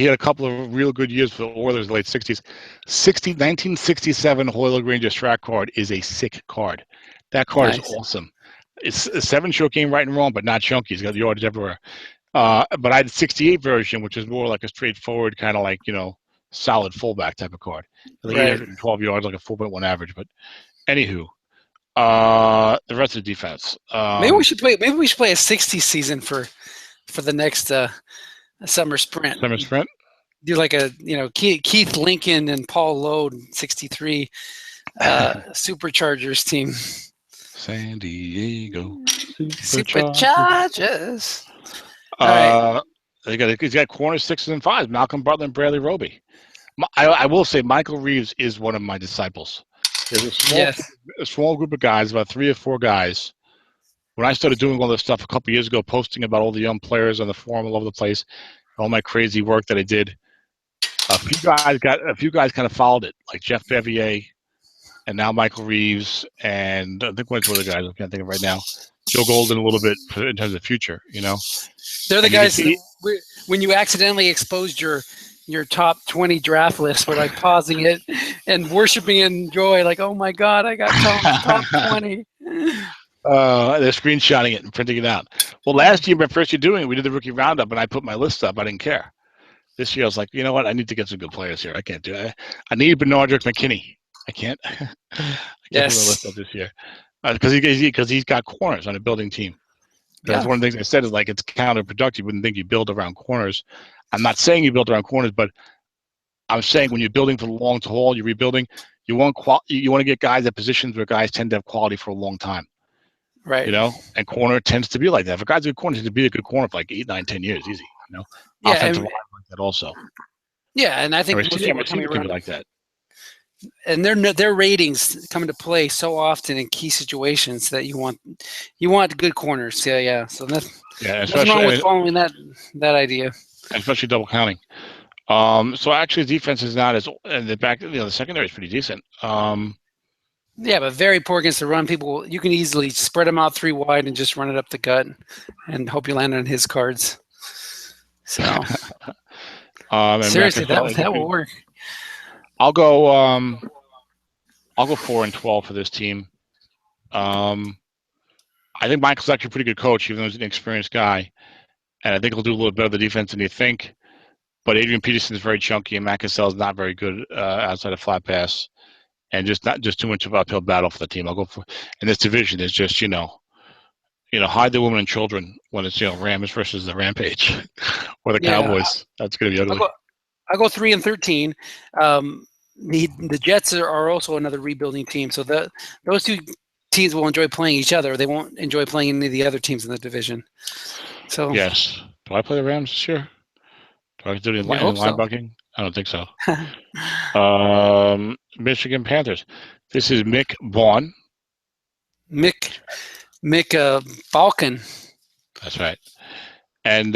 had a couple of real good years for the Oilers in the late 60s. 1967 Hoyle Granger Strat card is a sick card. That card is awesome. It's a 7-stroke game right and wrong, but not chunky. He's got the yardage everywhere. But I had the 68 version, which is more like a straightforward kind of like, you know, solid fullback type of card. Like 812 yards, like a 4.1 average. But anywho, the rest of the defense. Maybe we should play a 60 season for the next summer sprint. Summer sprint? Do like a, you know, Keith Lincoln and Paul Lowe 63 Superchargers team. San Diego Superchargers. He's got corners 6s and 5s. Malcolm Butler and Bradley Roby. I will say Michael Reeves is one of my disciples. There's a small group of guys, about 3 or 4 guys. When I started doing all this stuff a couple years ago, posting about all the young players on the forum all over the place, all my crazy work that I did, a few guys kind of followed it, like Jeff Bevier, and now Michael Reeves, and I think one or 2 other guys I can't think of right now. Joe Golden a little bit in terms of future, you know. They're the guys when you accidentally exposed your top 20 draft list, we're like pausing it and worshiping in joy, like, oh my God, I got top 20. They're screenshotting it and printing it out. Well, last year, my first year doing it, we did the rookie roundup, and I put my list up. I didn't care. This year, I was like, you know what? I need to get some good players here. I can't do it. I need Bernardrick McKinney. I can't. Put my list up this year because he's got corners on a building team. That's one of the things I said is like it's counterproductive. You wouldn't think you build around corners. I'm not saying you build around corners, but I'm saying when you're building for the long haul, you're rebuilding. You want to get guys at positions where guys tend to have quality for a long time. Right. You know, and corner tends to be like that. If a guy's a good corner, tends to be a good corner for like 8, 9, 10 years, easy. You know, offensive line like that also. Yeah, and I think most people can be like that. And their ratings come into play so often in key situations that you want good corners. Yeah. So nothing wrong with following that idea. Especially double counting. So actually, the defense is not as in the back. You know, the secondary is pretty decent. Yeah, but very poor against the run. You can easily spread them out 3 wide and just run it up the gut, and hope you land on his cards. So seriously, that will work. I'll go 4-12 for this team. I think Michael's actually a pretty good coach, even though he's an experienced guy, and I think he'll do a little better the defense than you think. But Adrian Peterson is very chunky, and Matt Cassell is not very good outside of flat pass, and not too much of an uphill battle for the team. I'll go for in this division is just hide the women and children when it's Rams versus the Rampage or the Cowboys. That's going to be ugly. I'll go 3-13. The Jets are also another rebuilding team, so those 2 teams will enjoy playing each other. They won't enjoy playing any of the other teams in the division. So yes, do I play the Rams this year? Do I do it in linebacking? I don't think so. Michigan Panthers. This is Mick Vaughn. Mick Mick Balkan. That's right. And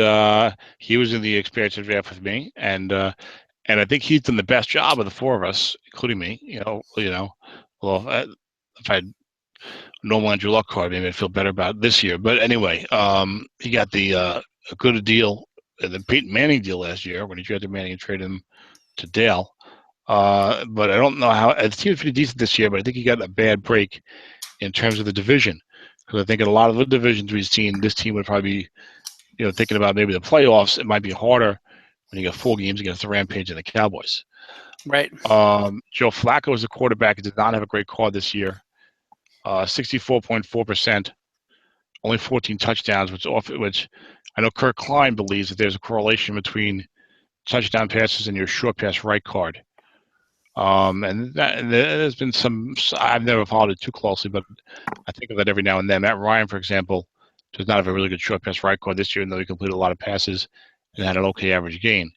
he was in the expansion draft with me, and I think he's done the best job of the four of us, including me. Well, if I had normal Andrew Luck card, maybe I'd feel better about this year. But anyway, he got a good deal, the Peyton Manning deal last year when he drafted Manning and traded him to Dale. But I don't know how. The team was pretty decent this year, but I think he got a bad break in terms of the division, because I think in a lot of the divisions we've seen, this team would probably be, thinking about maybe the playoffs. It might be harder when you got 4 games against the Rampage and the Cowboys. Right. Joe Flacco is a quarterback. He did not have a great card this year. 64.4%, only 14 touchdowns, which I know Kirk Klein believes that there's a correlation between touchdown passes and your short pass right card. And there's been some. I've never followed it too closely, but I think of that every now and then. Matt Ryan, for example, does not have a really good short pass right card this year, even though he completed a lot of passes and had an okay average gain.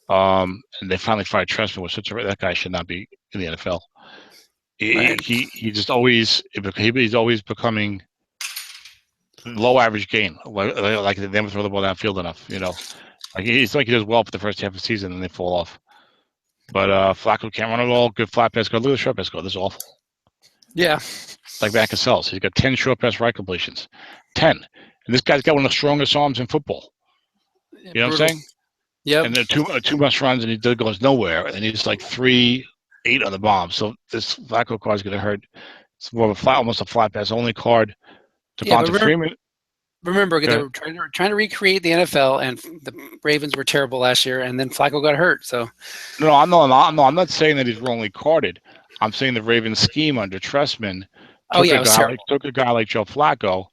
And they finally fired Trestman, was that guy should not be in the NFL. Right. He just always he's always becoming low average gain. Like they never throw the ball downfield enough. Like it's like he does well for the first half of the season and they fall off. But Flacco can't run at all. Good flat pass card. Look at the short pass card. This is awful. Yeah. Like Van Cassell's. He's got 10 short pass right completions. 10. And this guy's got one of the strongest arms in football. You know what I'm saying? Yep. And there are two much runs and he goes nowhere. And he's like 3-8 on the bomb. So this Flacco card is going to hurt. It's more of almost a flat pass only card. Devonta Freeman. Remember, they were trying to recreate the NFL, and the Ravens were terrible last year, and then Flacco got hurt. So, no, I'm not saying that he's wrongly carded. I'm saying the Ravens scheme under Trestman took a guy like Joe Flacco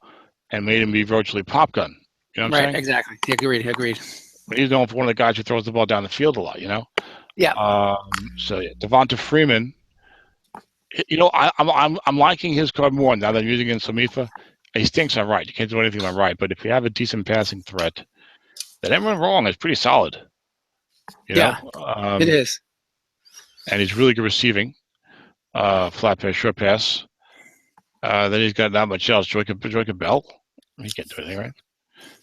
and made him be virtually pop gun. You know what I'm saying? Exactly. Agreed. But he's known for one of the guys who throws the ball down the field a lot. Yeah. Devonta Freeman. I'm liking his card more now that I'm using it in Samifa. He stinks on right. You can't do anything on right. But if you have a decent passing threat, then everyone wrong is pretty solid. It is. And he's really good receiving. Flat pass, short pass. Then he's got not much else. Jacob Bell. He can't do anything, right?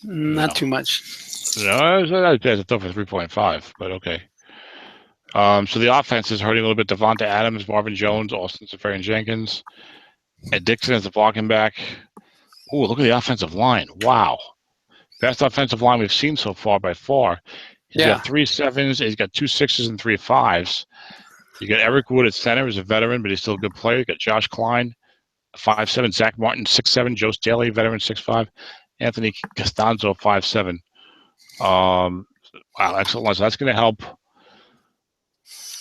Not too much. No, that's a tough for 3.5, but okay. So the offense is hurting a little bit. Devonta Adams, Marvin Jones, Austin Seferian-Jenkins, Ed Dixon as the blocking back. Oh, look at the offensive line. Wow. Best offensive line we've seen so far by far. He's got 3 7s. He's got 2 6s and 3 5s. You got Eric Wood at center. He's a veteran, but he's still a good player. You got Josh Klein, 5'7". Zach Martin, 6'7". Joe Staley, veteran, 6'5". Anthony Costanzo, 5'7". Wow, excellent. So that's going to help.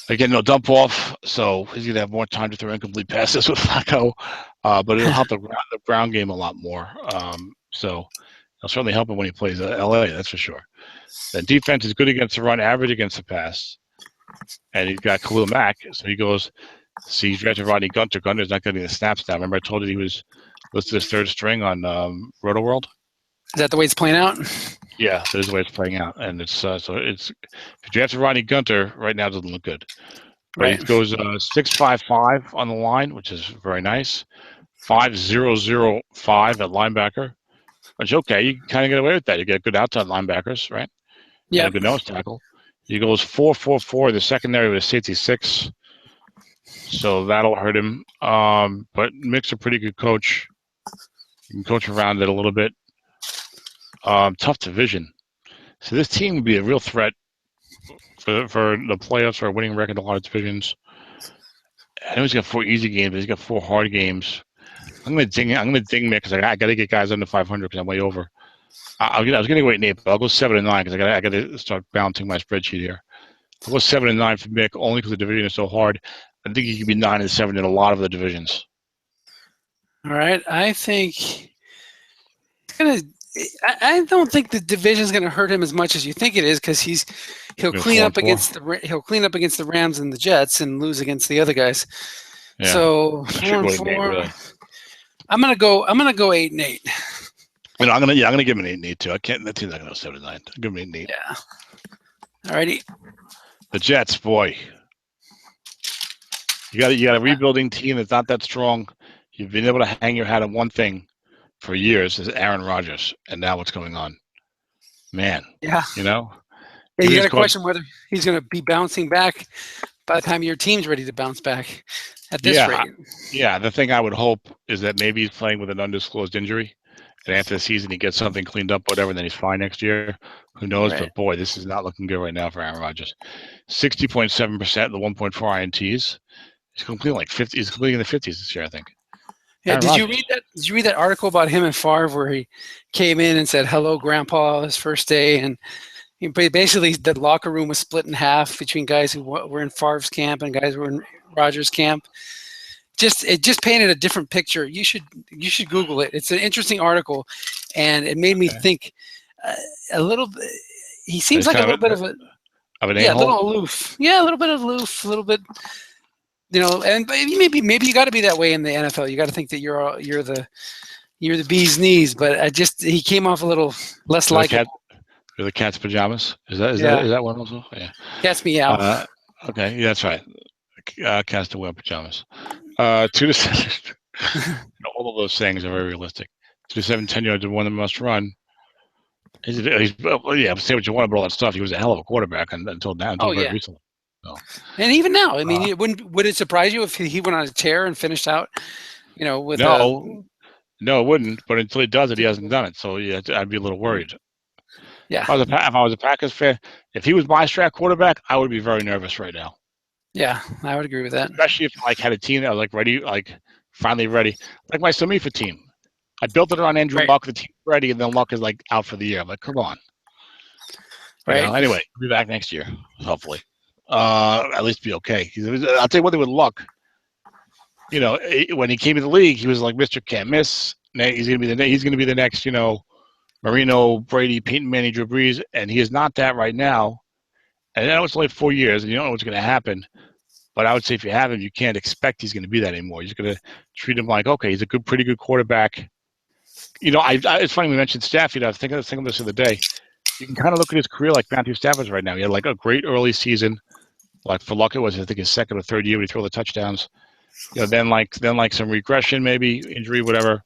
Again, no dump off, so he's going to have more time to throw incomplete passes with Flacco, but it'll help the ground game a lot more. So it'll certainly help him when he plays LA, that's for sure. The defense is good against the run, average against the pass. And he's got Khalil Mack, so he goes, he's drafted Rodney Gunter. Gunter's not getting the snaps now. Remember I told you he was listed as third string on Roto World? Is that the way it's playing out? Yeah, that is the way it's playing out. And it's if you drafted Rodney Gunter, right now it doesn't look good. But It goes 6.55 on the line, which is very nice. 5.005 at linebacker. Which, okay, you can kind of get away with that. You get good outside linebackers, right? Yeah. Good nose tackle. He goes 4.44. The secondary with safety 6. So that'll hurt him. But Mick's a pretty good coach. You can coach around it a little bit. Tough division. So this team would be a real threat for the playoffs or a winning record in a lot of divisions. I know he's got 4 easy games, but he's got 4 hard games. I'm gonna ding Mick because I got to get guys under 500 because I'm way over. I was gonna wait 8, but I'll go 7 and 9 because I got to start balancing my spreadsheet here. I'll go 7 and 9 for Mick only because the division is so hard. I think he can be 9 and 7 in a lot of the divisions. All right, I think I don't think the division is going to hurt him as much as you think it is because he'll clean up against the Rams and the Jets and lose against the other guys. Yeah. So 4-4. I'm gonna go 8 and 8. I'm gonna give him an 8 and 8 too. I can't. That team's not gonna go 7 and 9. I'll give him 8 and 8. Yeah. Alrighty. The Jets, boy. You got a rebuilding team that's not that strong. You've been able to hang your hat on one thing for years is Aaron Rodgers, and now what's going on? Man, yeah, you know, yeah, you got to question whether he's going to be bouncing back by the time your team's ready to bounce back at this rate. Yeah, the thing I would hope is that maybe he's playing with an undisclosed injury, and after the season he gets something cleaned up, whatever, and then he's fine next year. Who knows? Right. But boy, this is not looking good right now for Aaron Rodgers. 60.7%, the 1.4 INTs. He's completing like 50. He's completing in the 50s this year, I think. Yeah, did you read that article about him and Favre where he came in and said hello, Grandpa, his first day, and basically the locker room was split in half between guys who were in Favre's camp and guys who were in Rodgers' camp. It just painted a different picture. You should Google it. It's an interesting article, and it made me think a little bit. He seems like a little bit of a little aloof. Yeah, a little bit aloof, a little bit. And maybe you got to be that way in the NFL. You got to think that you're the bee's knees. But he came off a little less like it. You're the cat's pajamas. Is that one also? Yeah. Cat's meow. Okay, yeah, that's right. Cats to wear pajamas. 2 to 7. All of those things are very realistic. 2 to 7, 10 yards, and one that must run. He's say what you want about all that stuff. He was a hell of a quarterback until very recently. So. And even now, I mean, would it surprise you if he went on a tear and finished out? With no, it wouldn't. But until he does it, he hasn't done it. So yeah, I'd be a little worried. Yeah. If I was a Packers fan, if he was my strat quarterback, I would be very nervous right now. Yeah, I would agree with that. Especially if I had a team that was ready, finally ready, like my Samifa team. I built it around Andrew Luck. The team's ready, and then Luck is out for the year. I'm like, come on. Right. Anyway, we'll be back next year, hopefully. At least be okay. I'll tell you one thing with Luck. When he came to the league, he was like Mr. Can't Miss. He's gonna be the next, Marino, Brady, Peyton Manning, Drew Brees, and he is not that right now. And I know it's only 4 years, and you don't know what's going to happen. But I would say if you have him, you can't expect he's going to be that anymore. You're just going to treat him like, okay, he's a pretty good quarterback. It's funny we mentioned Stafford. I was thinking of this the other day. You can kind of look at his career like Matthew Stafford's right now. He had a great early season. For Luck, it was I think his second or third year when he threw the touchdowns. Then some regression, maybe injury, whatever,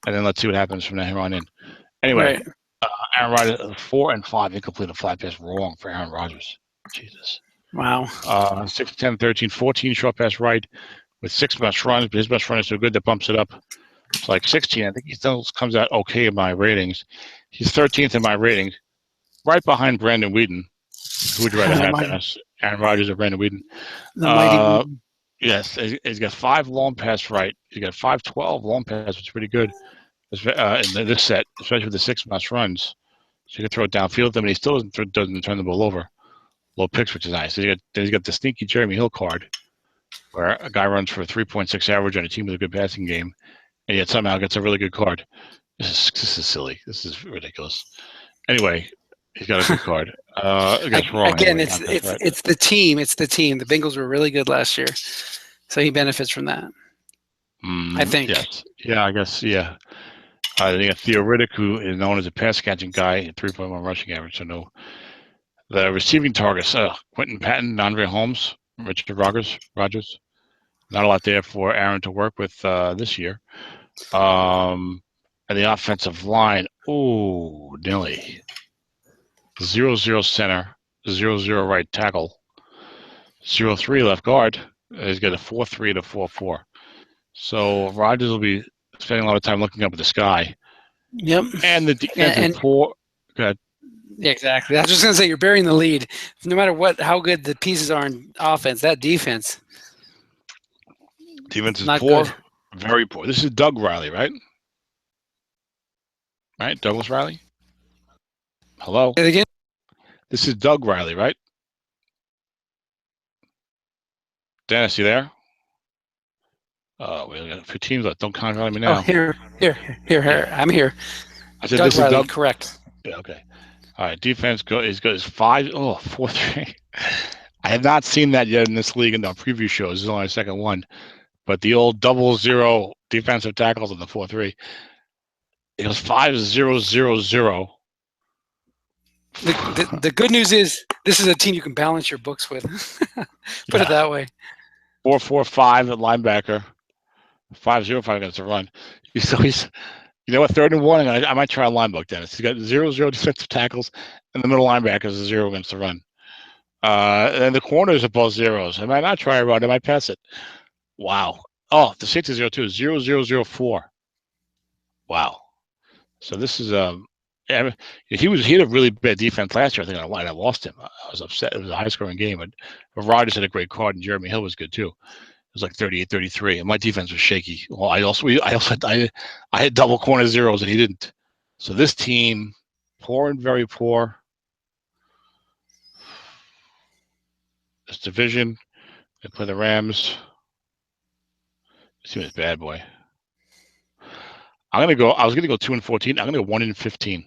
and then let's see what happens from here on in. Anyway, Aaron Rodgers 4 and 5 incomplete flat pass wrong for Aaron Rodgers. Jesus. Wow. 6, 10, 13, 14 short pass right with 6 best runs, but his best run is so good that bumps it up. It's 16. I think he still comes out okay in my ratings. He's 13th in my ratings, right behind Brandon Whedon. Who would you rather have? Aaron Rodgers or Brandon Whedon? Yes, he's got 5 long pass right. He's got 5-12 long pass, which is pretty good in this set, especially with the 6 best runs. So you can throw it downfield with him, and he still doesn't turn the ball over. Low picks, which is nice. So he's got the sneaky Jeremy Hill card, where a guy runs for a 3.6 average on a team with a good passing game, and yet somehow gets a really good card. This is silly. This is ridiculous. Anyway, he's got a good card. Again, it's the team. It's the team. The Bengals were really good last year, so he benefits from that. I think. Yes. Yeah, I guess. Yeah. I think Theo Riddick, who is known as a pass catching guy, 3.1 rushing average. So no. The receiving targets: Quentin Patton, Andre Holmes, Richard Rogers. Not a lot there for Aaron to work with this year. And the offensive line, nearly 0-0 center, 0-0 right tackle, 0-3 left guard. He's got a 4-3 and a 4-4. So Rodgers will be spending a lot of time looking up at the sky. Yep. And the defense is poor. Go ahead. Yeah, exactly. I was just going to say, you're burying the lead. No matter how good the pieces are in offense, that defense is poor, good. Very poor. This is Doug Riley, right? Right, Douglas Riley? Hello? Say it again? This is Doug Riley, right? Dennis, you there? We got a few teams that don't contact me now. Oh, here. I'm here. I said Doug this Riley, is Doug. Correct. Yeah, okay. All right, defense is good. It's 4-3. I have not seen that yet in this league in the preview shows. This is only the second one. But the old 0-0 defensive tackles in the 4-3. It was 5-0-0-0. The good news is this is a team you can balance your books with. Put it that way. 4-4-5 at linebacker. 5-0-5 against the run. You know what? 3rd and 1, I might try a line book, Dennis. He's got 0 defensive tackles, and the middle linebackers is 0 against the run. And the corners are both zeros. I might not try a run. I might pass it. Wow. Oh, the safety 0-2 is 0-0-0-4. Wow. So this is he had a really bad defense last year. I think I lost him. I was upset. It was a high scoring game, but Rodgers had a great card, and Jeremy Hill was good too. It was like 38-33, and my defense was shaky. Well, I had double corner zeros, and he didn't. So this team, poor and very poor. This division, they play the Rams. This team is bad, boy. I was gonna go 2-14. I'm gonna go 1-15.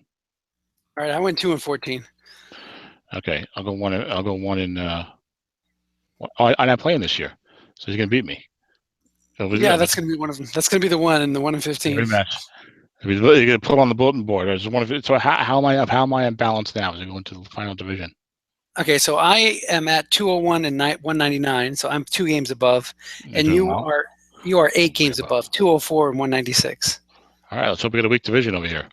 All right, I went 2-14. Okay, I'll go 1. I'll go 1 in. I'm not playing this year, so he's gonna beat me. So that's gonna be one of them. That's gonna be the one in the 1-15 rematch. You're gonna put on the bulletin board. There's one of it. So how am I unbalanced now as I go into the final division? Okay, so I am at 201 and 199, so I'm 2 games above, and you are 8 games above, 204 and 196. All right, let's hope we get a weak division over here.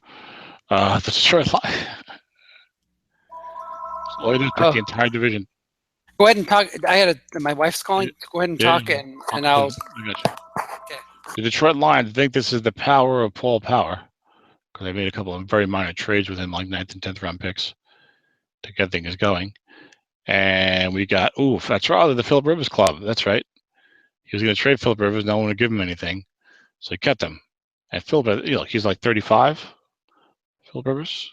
The Detroit Lions. All you do is pick the entire division. Go ahead and talk. My wife's calling. Go ahead and talk, and I'll. Okay. The Detroit Lions think this is the power of Paul Power, because they made a couple of very minor trades with him, like 9th and 10th round picks, to get things going. And we got that's rather the Philip Rivers club. That's right. He was going to trade Philip Rivers. No one would give him anything, so he kept him. And Philip, he's like 35. Philip Rivers.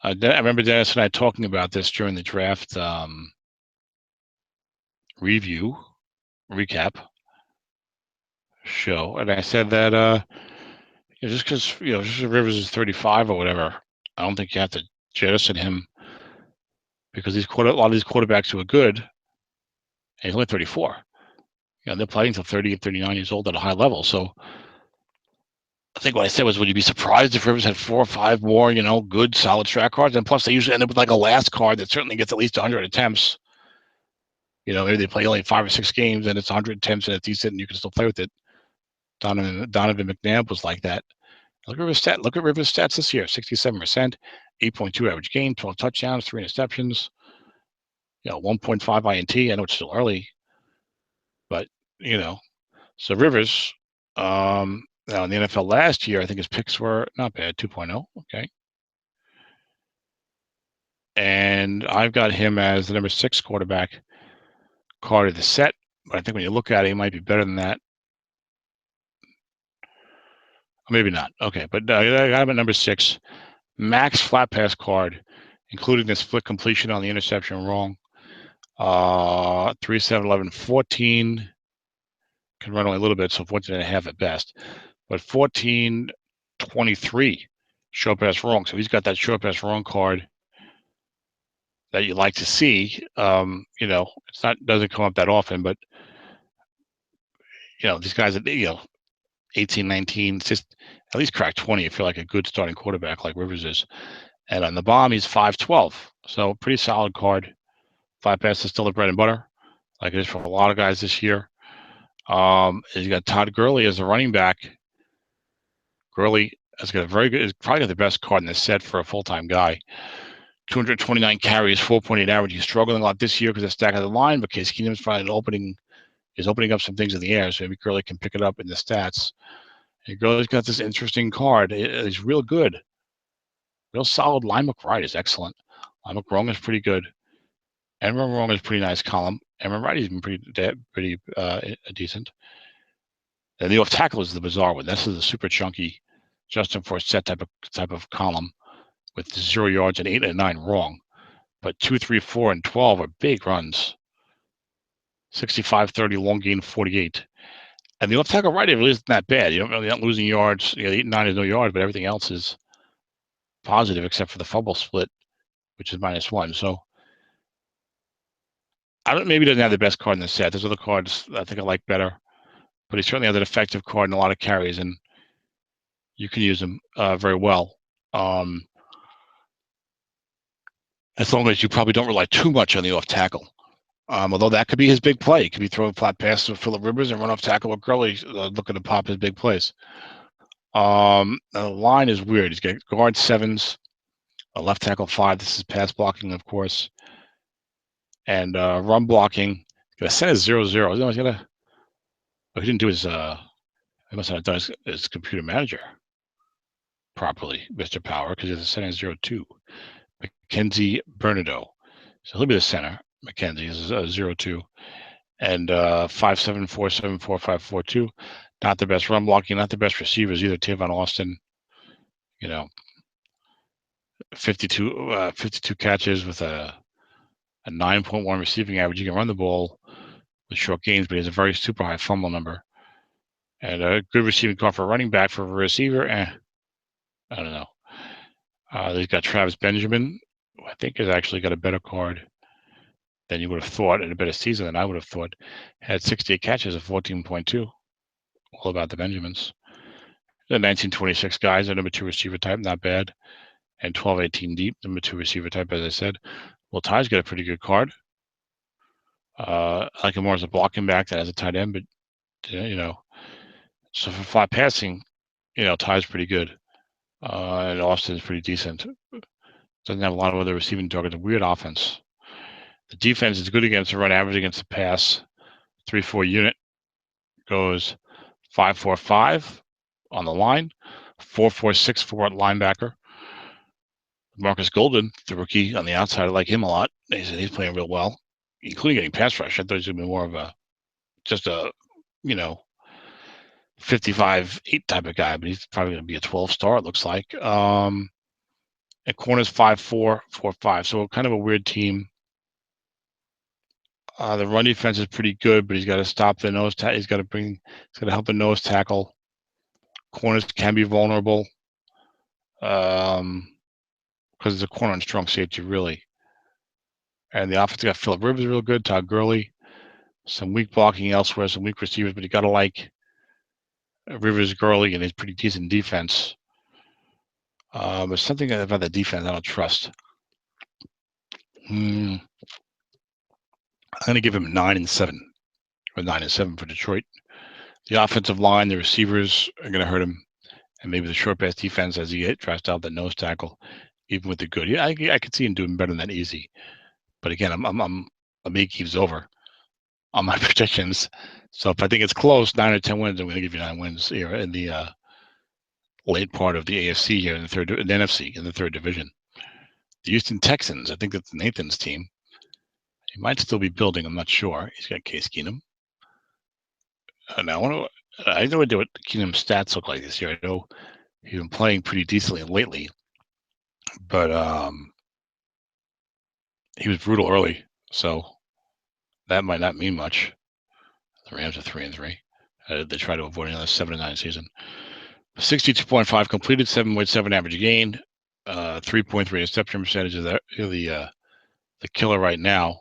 I remember Dennis and I talking about this during the draft recap show, and I said that just because Rivers is 35 or whatever, I don't think you have to jettison him, because a lot of these quarterbacks who are good, and he's only 34. They're playing until 30 and 39 years old at a high level. So I think what I said was, would you be surprised if Rivers had 4 or 5 more, good, solid track cards? And plus, they usually end up with like a last card that certainly gets at least 100 attempts. Maybe they play only 5 or 6 games, and it's 100 attempts, and it's decent, and you can still play with it. Donovan McNabb was like that. Look at Rivers' stats this year: 67%, 8.2 average gain, 12 touchdowns, 3 interceptions. 1.5 INT. I know it's still early, but so Rivers. Now in the NFL last year, I think his picks were not bad, 2.0. Okay. And I've got him as the number 6 quarterback card of the set. But I think when you look at it, he might be better than that. Maybe not. Okay. But I got him at number 6. Max flat pass card, including the split completion on the interception wrong. 3, 7, 11, 14. Can run only a little bit, so 14.5 at best. But 14, 23 short pass wrong. So he's got that short pass wrong card that you like to see. It's doesn't come up that often, but these guys at 18, 19, just at least crack 20 if you're like a good starting quarterback like Rivers is. And on the bomb, he's 5'12. So pretty solid card. 5 pass is still the bread and butter, like it is for a lot of guys this year. He's got Todd Gurley as a running back. Gurley has got is probably got the best card in the set for a full-time guy. 229 carries, 4.8 average. He's struggling a lot this year because of stack of the line, but Case Keenum's finally opening up some things in the air, so maybe Gurley can pick it up in the stats. And Gurley's got this interesting card. He's real good. Real solid. Lyle McBride is excellent. Lyle McBride is pretty good. Emran Wrong is pretty nice column. Emran Wrighty's been pretty decent. And the off tackle is the bizarre one. This is a super chunky Justin Forsett type of column with 0 yards and 8 and 9 wrong. But 2, 3, 4, and 12 are big runs. 65, 30, long gain 48. And the left tackle righty really isn't that bad. You're not losing yards. 8 and 9 is no yards, but everything else is positive except for the fumble split, which is -1. So maybe he doesn't have the best card in the set. There's other cards I think I like better, but he certainly has an effective card and a lot of carries, and you can use him very well. As long as you probably don't rely too much on the off tackle. Although that could be his big play. He could be throwing flat passes with Philip Rivers and run off tackle with Gurley looking to pop his big plays. The line is weird. He's got guard 7s, a left tackle 5. This is pass blocking, of course, and run blocking. He's got a center 0-0. He's got a. Oh, he didn't do his. He must not have done his computer manager properly, Mr. Power, because he has a center 0-2. Mackenzie Bernardo. So he'll be the center. Mackenzie is a 0-2. And 5'7", 4'7", 4'5", 4'2". Not the best run blocking, not the best receivers either. Tavon Austin, 52 catches with a 9.1 receiving average. You can run the ball with short gains, but he has a very super high fumble number. And a good receiving card for a running back. For a receiver, I don't know. They've got Travis Benjamin, who I think has actually got a better card than you would have thought, and a better season than I would have thought. Had 68 catches of 14.2. All about the Benjamins. The 1926 guys are number 2 receiver type, not bad. And 12-18 deep, number 2 receiver type, as I said. Well, Ty's got a pretty good card. I like him more as a blocking back than as a tight end, but so for flat passing, Ty's pretty good. And Austin's pretty decent. Doesn't have a lot of other receiving targets. A weird offense. The defense is good against the run, average against the pass. 3-4 unit. Goes 5-4-5 on the line. 4-4-6-4 at linebacker. Marcus Golden, the rookie on the outside, I like him a lot. He's playing real well, including getting pass rush. I thought he was going to be more of a 55-8 type of guy, but he's probably going to be a 12-star, it looks like. At corners 5-4, 4-5. So kind of a weird team. The run defense is pretty good, but he's got to stop the nose tackle. He's got to help the nose tackle. Corners can be vulnerable. Because it's a corner and strong safety, really. And the offense got Phillip Rivers real good, Todd Gurley. Some weak blocking elsewhere, some weak receivers, but you got to like Rivers, Gurley, and his pretty decent defense. There's something about the defense I don't trust. I'm going to give him 9-7, or 9-7 for Detroit. The offensive line, the receivers are going to hurt him, and maybe the short pass defense as he tries to out the nose tackle, even with the good. Yeah, I could see him doing better than that easy. But again, I'm he keeps over on my predictions. So if I think it's close, 9 or 10 wins, I'm going to give you 9 wins here in the late part of the AFC here in the NFC in the third division. The Houston Texans, I think that's Nathan's team. He might still be building. I'm not sure. He's got Case Keenum. Now I have no idea what Keenum's stats look like this year. I know he's been playing pretty decently lately, but he was brutal early, so that might not mean much. The Rams are 3-3. They try to avoid another 7-9 season. 62.5 completed, 7.7 average gain, 3.3 interception percentage is the killer right now.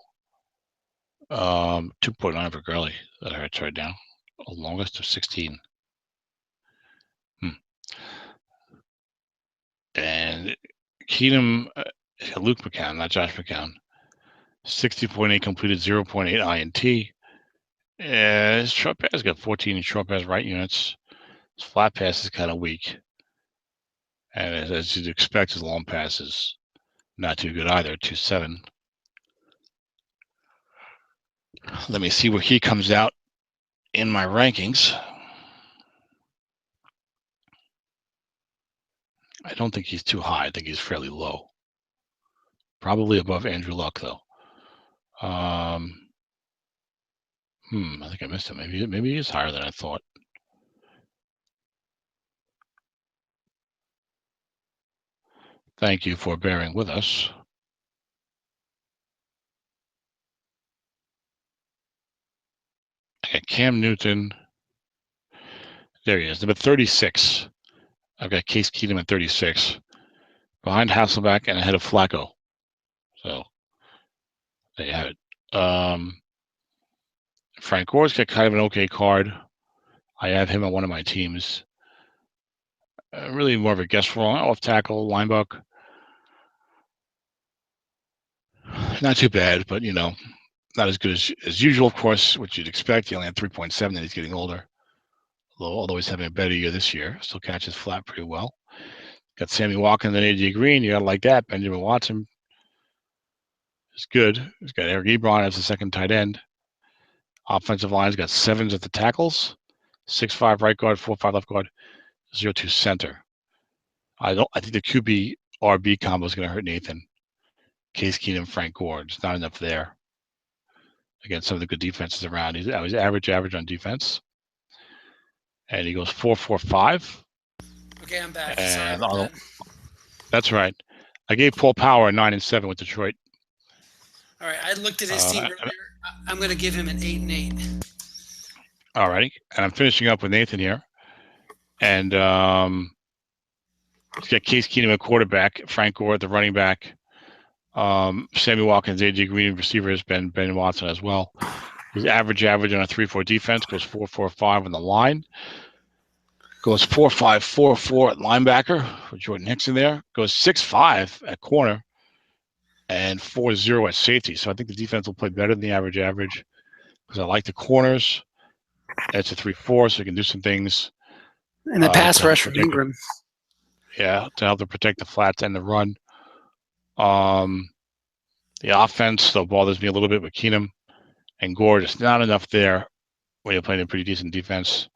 2.9 for Gurley. That hurts right now. The longest of 16. And Keenum, Luke McCown, not Josh McCown. 60.8 completed, 0.8 INT. His short pass got 14 short pass right units. His flat pass is kind of weak. And as you'd expect, his long pass is not too good either, 2.7. Let me see where he comes out in my rankings. I don't think he's too high. I think he's fairly low. Probably above Andrew Luck, though. I think I missed him. Maybe he is higher than I thought. Thank you for bearing with us. I got Cam Newton. There he is, number 36. I've got Case Keenum at 36. Behind Hasselbeck and ahead of Flacco. So, there you have it. Frank Gore's got kind of an okay card. I have him on one of my teams. Really more of a guess wrong. Off tackle, linebacker. Not too bad, but, not as good as usual, of course, which you'd expect. He only had 3.7, and he's getting older. although he's having a better year this year. Still catches flat pretty well. Got Sammy Watkins and AJ Green. You got to like that. Benjamin Watson is good. He's got Eric Ebron as the second tight end. Offensive line's got 7s at the tackles, 6'5" right guard, 4'5" left guard, 0-2 center. I think the QB RB combo is going to hurt Nathan. Case Keenum, Frank Gore. Just not enough there. Again, some of the good defenses around. He's average on defense. And he goes 4.45. Okay, I'm back. And that's right. I gave Paul Power a 9 and 7 with Detroit. All right, I looked at his team earlier. I'm going to give him an 8 and 8. All righty, and I'm finishing up with Nathan here, and he's got Case Keenum at quarterback, Frank Gore at the running back, Sammy Watkins, AJ Green receivers, Ben Watson as well. His average on a 3-4 defense, goes 4.45 on the line. Goes 4.5, 4.4 at linebacker with Jordan Hickson there. Goes 6.5 at corner and 4.0 at safety. So I think the defense will play better than the average because I like the corners. It's a 3-4, so you can do some things. And the pass rush from Ingram. Yeah, to help to protect the flats and the run. The offense still bothers me a little bit with Keenum and Gore. Just not enough there when you're playing a pretty decent defense.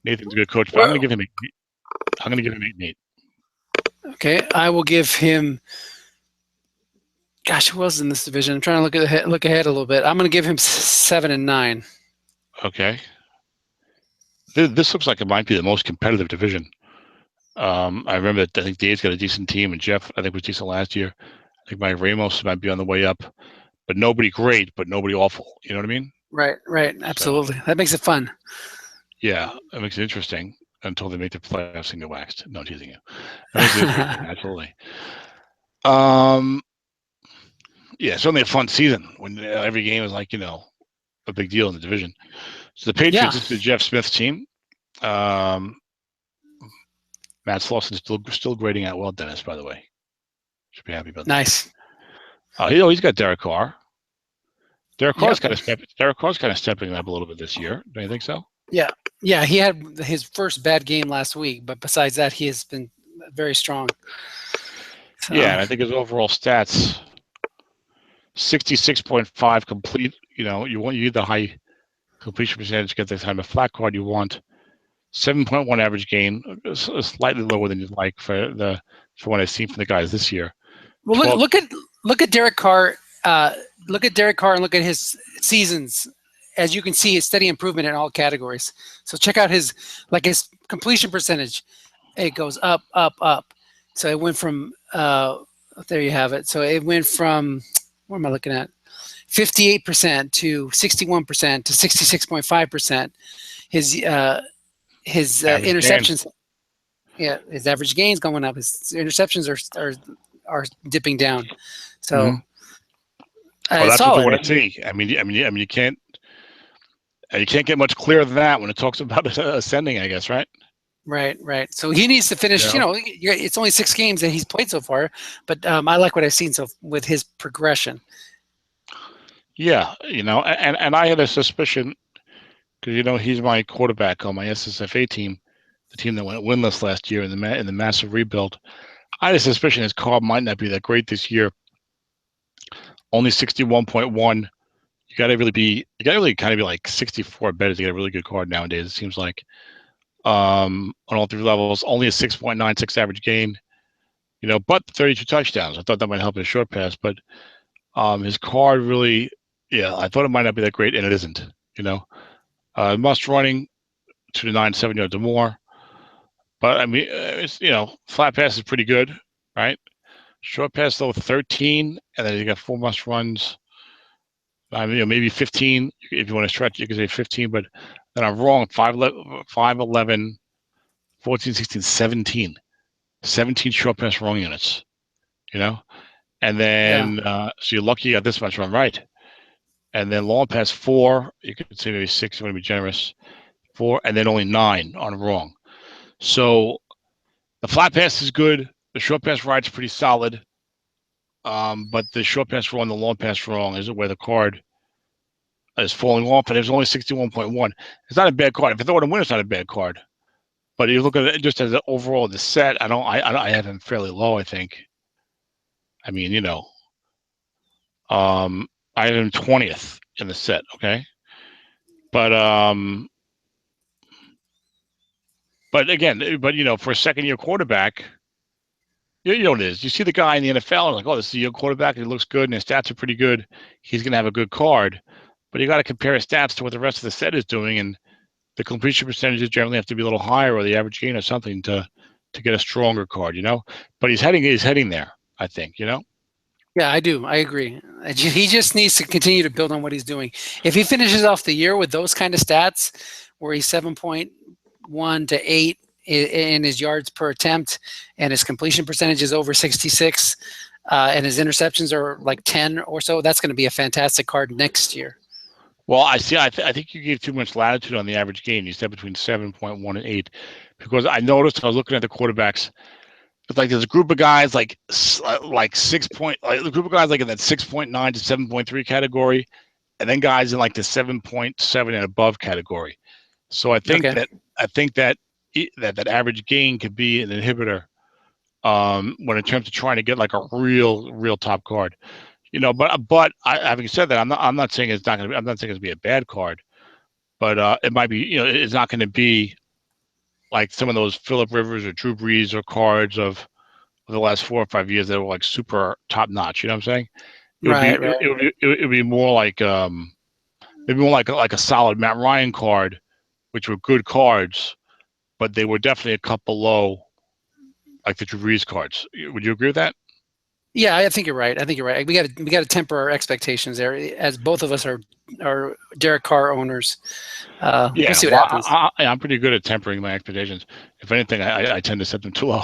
Nathan's a good coach, but I'm going to give him 8 and 8. Okay, I will give him. Gosh, who else in this division? I'm trying to look ahead a little bit. I'm going to give him 7 and 9. Okay. This looks like it might be the most competitive division. I remember that I think Dave's got a decent team, and Jeff I think was decent last year. I think Mike Ramos might be on the way up, but nobody great, but nobody awful. You know what I mean? Right. Absolutely. So, that makes it fun. Yeah, that makes it interesting until they make the playoffs and get waxed. No, I'm teasing you. That makes it interesting, absolutely. Yeah, certainly a fun season when every game is like, a big deal in the division. So the Patriots is the Jeff Smith team. Matt Slauson still grading out well, Dennis, by the way. Should be happy about that. Nice. He's got Derek Carr. Derek Carr's kind of stepping up a little bit this year. Don't you think so? Yeah. He had his first bad game last week, but besides that, he has been very strong. So. Yeah, and I think his overall stats, 66.5 complete. You need the high completion percentage to get the time of flat card. You want 7.1 average gain, slightly lower than you'd like for what I've seen from the guys this year. Well, look at Derek Carr. Look at Derek Carr and look at his seasons. As you can see, his steady improvement in all categories. So check out his completion percentage. It goes up, up, up. So it went from there you have it. So it went from what am I looking at? 58% to 61% to 66.5%. His interceptions. Yeah, his average gains going up. His interceptions are dipping down. So that's what you want to see. I mean, you can't get much clearer than that when it talks about ascending, I guess, right? Right. So he needs to finish. It's only 6 games that he's played so far, but I like what I've seen with his progression. Yeah, and I had a suspicion because he's my quarterback on my SSFA team, the team that went winless last year in the massive rebuild. I had a suspicion his Carr might not be that great this year. Only 61.1. You got to really kind of be like 64 better to get a really good card nowadays. It seems like on all 3 levels, only a 6.96 average gain. But 32 touchdowns. I thought that might help his short pass, but his card really, I thought it might not be that great, and it isn't. Must running 2 to 9, 7 yards or more. But I mean, it's flat pass is pretty good, right? Short pass though 13, and then you got 4 must runs. I mean, maybe 15 if you want to stretch. You can say 15, but then I'm wrong. 5'11", 14, 16, 17. 17 short pass wrong units. And then so you're lucky you got this much run right. And then long pass 4, you could say maybe 6. You want to be generous. 4, and then only 9 on wrong. So the flat pass is good. The short pass ride's pretty solid. But the short pass wrong, the long pass wrong is where the card is falling off, and it was only 61.1. It's not a bad card. If I throw it a win, it's not a bad card. But you look at it just as an overall the set. I have him fairly low. I think. I mean, you know, I have him 20th in the set. Okay, but again, but you know, for a second-year quarterback, you know what it is. You see the guy in the NFL, and like, oh, this is a young quarterback, and he looks good, and his stats are pretty good. He's going to have a good card. But you got to compare his stats to what the rest of the set is doing, and the completion percentages generally have to be a little higher, or the average gain or something to get a stronger card, you know. But he's heading there, I think, you know. Yeah, I do. I agree. He just needs to continue to build on what he's doing. If he finishes off the year with those kind of stats, where he's 7.1 to 8 in his yards per attempt, and his completion percentage is over 66, and his interceptions are like 10 or so, that's going to be a fantastic card next year. Well, I see. I think you gave too much latitude on the average gain. You said between 7.1 and 8, because I noticed I was looking at the quarterbacks. It's like there's a group of guys like 6 point, like the group of guys like in that 6.9 to 7.3 category, and then guys in like the 7.7 and above category. So I think that average gain could be an inhibitor when in terms of trying to get like a real top card. You know, but having said that, I'm not saying it's not going to be. I'm not saying it's going to be a bad card, but it might be. You know, it's not going to be like some of those Phillip Rivers or Drew Brees or cards of the last 4 or 5 years that were like super top notch. You know what I'm saying? It would be more like maybe more like a solid Matt Ryan card, which were good cards, but they were definitely a cup below like the Drew Brees cards. Would you agree with that? Yeah, I think you're right. We got to temper our expectations there, as both of us are Derek Carr owners. We'll see what happens. I'm pretty good at tempering my expectations. If anything, I tend to set them too low.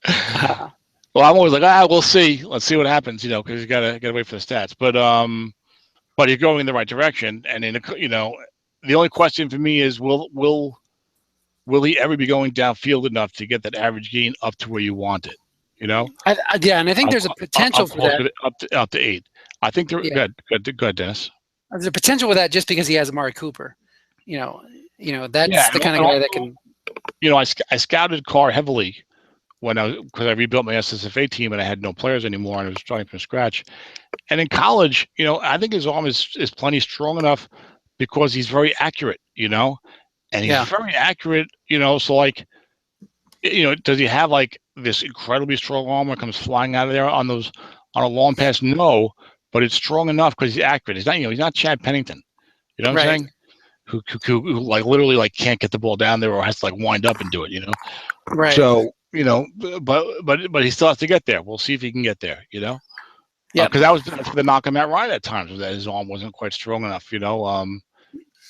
Well, I'm always like, we'll see. Let's see what happens, you know, because you gotta wait for the stats. But you're going in the right direction, and you know, the only question for me is, will he ever be going downfield enough to get that average gain up to where you want it? You know? Yeah, and I think there's a potential for that. Up to 8. I think there. Yeah. Go ahead, Dennis. There's a potential with that just because he has Amari Cooper. You know, that's the kind of guy that can. You know, I scouted Carr heavily because I rebuilt my SSFA team and I had no players anymore and I was starting from scratch. And in college, you know, I think his arm is plenty strong enough because he's very accurate. You know, and he's very accurate. You know, so like, you know, does he have like this incredibly strong arm that comes flying out of there on a long pass? No, but it's strong enough because he's accurate. He's not, you know, he's not Chad Pennington. You know what I'm saying? Who like literally like can't get the ball down there or has to like wind up and do it. You know? Right. So you know, but he still has to get there. We'll see if he can get there. You know? Yeah. Because that was the knock on Matt Ryan at times, was that his arm wasn't quite strong enough. You know?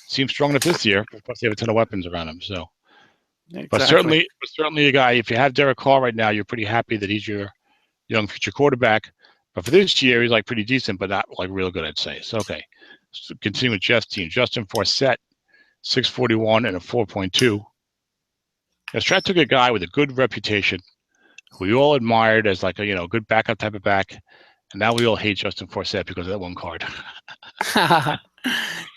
Seems strong enough this year. Plus, they have a ton of weapons around him. So. Exactly. But certainly a guy, if you have Derek Carr right now, you're pretty happy that he's your young future quarterback. But for this year, he's like pretty decent, but not like real good, I'd say. So, okay. So continue with Jeff's team. Justin Forsett, 641 and a 4.2. Now, Strat took a guy with a good reputation who we all admired as like a, you know, good backup type of back. And now we all hate Justin Forsett because of that one card.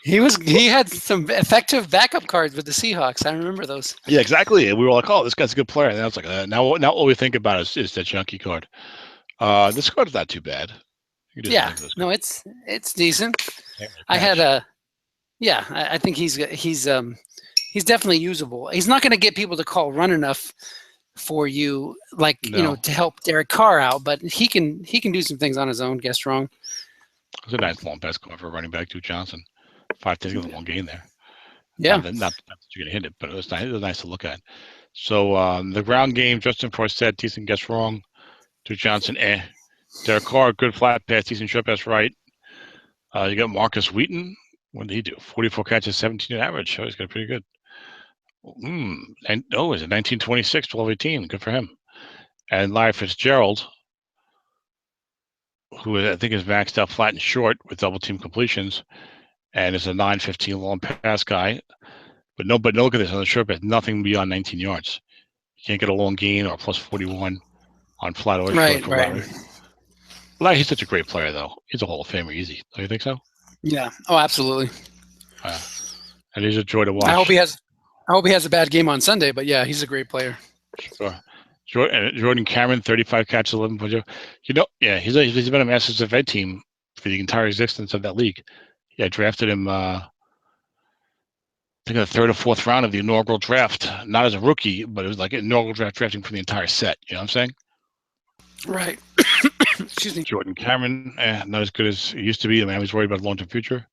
He had some effective backup cards with the Seahawks. I remember those. Yeah, exactly. We were like, oh, this guy's a good player. And I was like, now all we think about is that junkie card. This card's not too bad. Yeah, no, it's decent. I had I think he's definitely usable. He's not going to get people to call run enough for you, like you know, to help Derek Carr out, but he can do some things on his own. Guess wrong. It was a nice long pass card for running back Duke Johnson. 5 takes a long gain there. Yeah. Not that you're going to hit it, but it was nice to look at. So the ground game, Justin Forsett, decent guess wrong. Duke Johnson, Derek Carr, good flat pass, decent short pass right. You got Marcus Wheaton. What did he do? 44 catches, 17 average. So he's got pretty good. And is it 1926, 12-18? Good for him. And Larry Fitzgerald, who I think is maxed out flat and short with double team completions, and is a 9-15 long pass guy. But look at this on the short pass, nothing beyond 19 yards. You can't get a long gain or plus 41 on flat or short for Larry. Larry, he's such a great player, though. He's a Hall of Famer easy. Don't you think so? Yeah. Oh, absolutely. And he's a joy to watch. I hope he has a bad game on Sunday, but yeah, he's a great player. Sure. Jordan Cameron, 35 catches, 11.0. He's been a Masters of Ed team for the entire existence of that league. Yeah, I drafted him, I think, in the third or fourth round of the inaugural draft. Not as a rookie, but it was like an inaugural drafting for the entire set. You know what I'm saying? Right. Excuse me. Jordan Cameron, not as good as he used to be. I mean, I was worried about long-term future.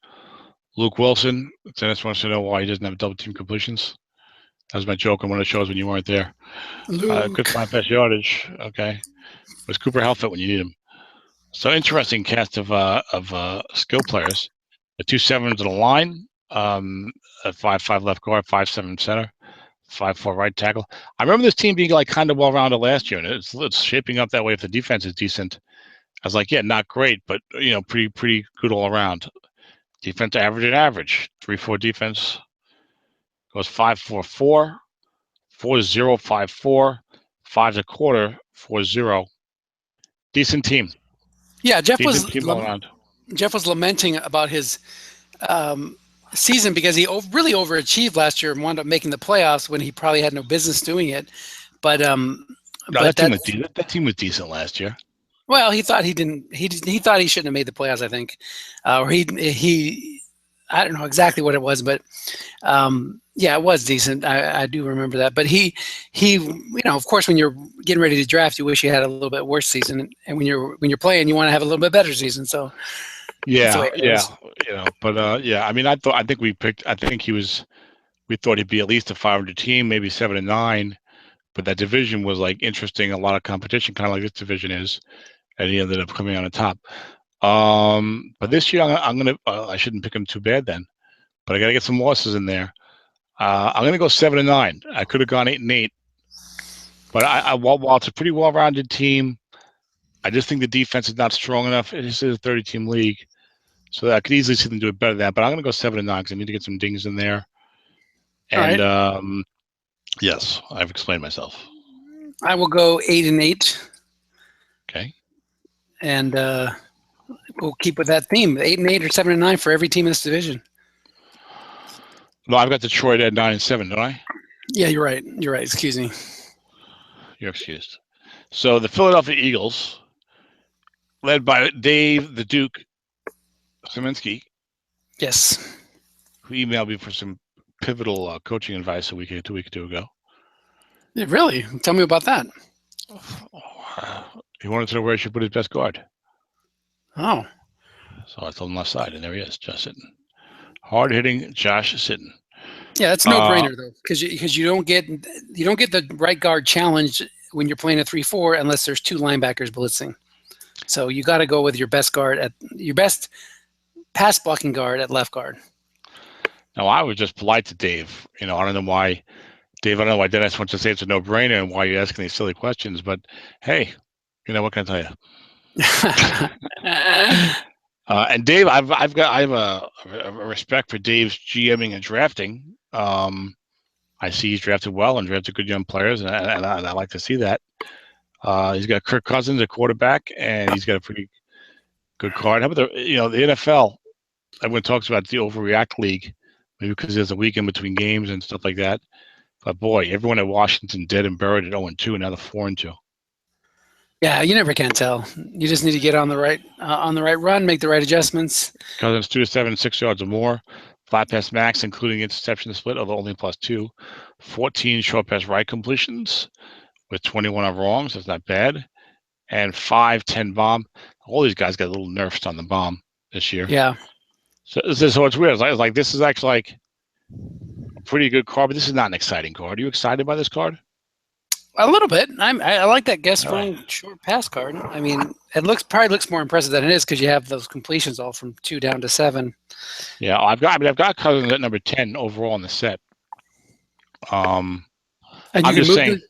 Luke Wilson, Dennis wants to know why he doesn't have double team completions. That was my joke on one of the shows when you weren't there. Good flat pass yardage. Okay. Was Cooper Helfett when you need him? So interesting cast of skill players. The 2 sevens on the line, at 5'5" left guard, 5'7" center, 5'4" right tackle. I remember this team being like kind of well-rounded last year, and it's shaping up that way if the defense is decent. I was like, yeah, not great, but pretty good all around. Defense average. 3-4 defense goes 5-4-4, 4-0-5-4, 5.25, 4-0. Decent team. Yeah, Jeff was lamenting about his season because he really overachieved last year and wound up making the playoffs when he probably had no business doing it. But that team was decent last year. Well, he thought he didn't. He thought he shouldn't have made the playoffs, I think, or he. I don't know exactly what it was, but yeah, it was decent. I do remember that. But he, of course, when you're getting ready to draft, you wish you had a little bit worse season, and when you're playing, you want to have a little bit better season. So yeah. But I mean, I think we thought he'd be at least a 500 team, maybe 7-9. But that division was like interesting, a lot of competition, kind of like this division is, and he ended up coming on the top. But this year I'm gonna I shouldn't pick him too bad then, but I gotta get some losses in there. I'm gonna go 7-9. I could have gone 8-8, but while it's a pretty well-rounded team, I just think the defense is not strong enough. It is a 30-team league, so I could easily see them do it better than that. But I'm gonna go 7-9 because I need to get some dings in there. And right. Yes, I've explained myself. I will go 8-8. Okay. And we'll keep with that theme: 8-8 or 7-9 for every team in this division. No, I've got Detroit at 9-7, don't I? Yeah, you're right. Excuse me. You're excused. So the Philadelphia Eagles, led by Dave the Duke Szymanski. Yes. Who emailed me for some pivotal coaching advice a week or two ago. Yeah, really? Tell me about that. He wanted to know where he should put his best guard. Oh. So I told him left side, and there he is, Josh Sitton. Hard-hitting Josh Sitton. Yeah, that's no brainer though, because you don't get the right guard challenge when you're playing a 3-4 unless there's two linebackers blitzing. So you got to go with your best guard at your best pass blocking guard at left guard. Now I was just polite to Dave. I don't know why, Dave. I don't know why Dennis wants to say it's a no-brainer and why you're asking these silly questions. But hey, what can I tell you? And Dave, I have a respect for Dave's GMing and drafting. I see he's drafted well and drafted good young players, and I like to see that. He's got Kirk Cousins at quarterback, and he's got a pretty good card. How about the NFL? Everyone talks about the overreact league, maybe because there's a week in between games and stuff like that. But boy, everyone at Washington dead and buried at 0-2, and now they're 4-2. Yeah, you never can tell. You just need to get on the right run, make the right adjustments. Cousins 2-7, 6 yards or more. Flat pass max, including interception split, although only +2. 14 short pass right completions with 21 on wrongs. That's not bad. And 5-10 bomb. All these guys got a little nerfed on the bomb this year. Yeah. So it's weird. It's like this is actually like a pretty good card, but this is not an exciting card. Are you excited by this card? A little bit. I like that Gaston short pass card. I mean, it probably looks more impressive than it is because you have those completions all from 2 down to 7. Yeah, I've got Cousins at number 10 overall in the set. And I'm just saying,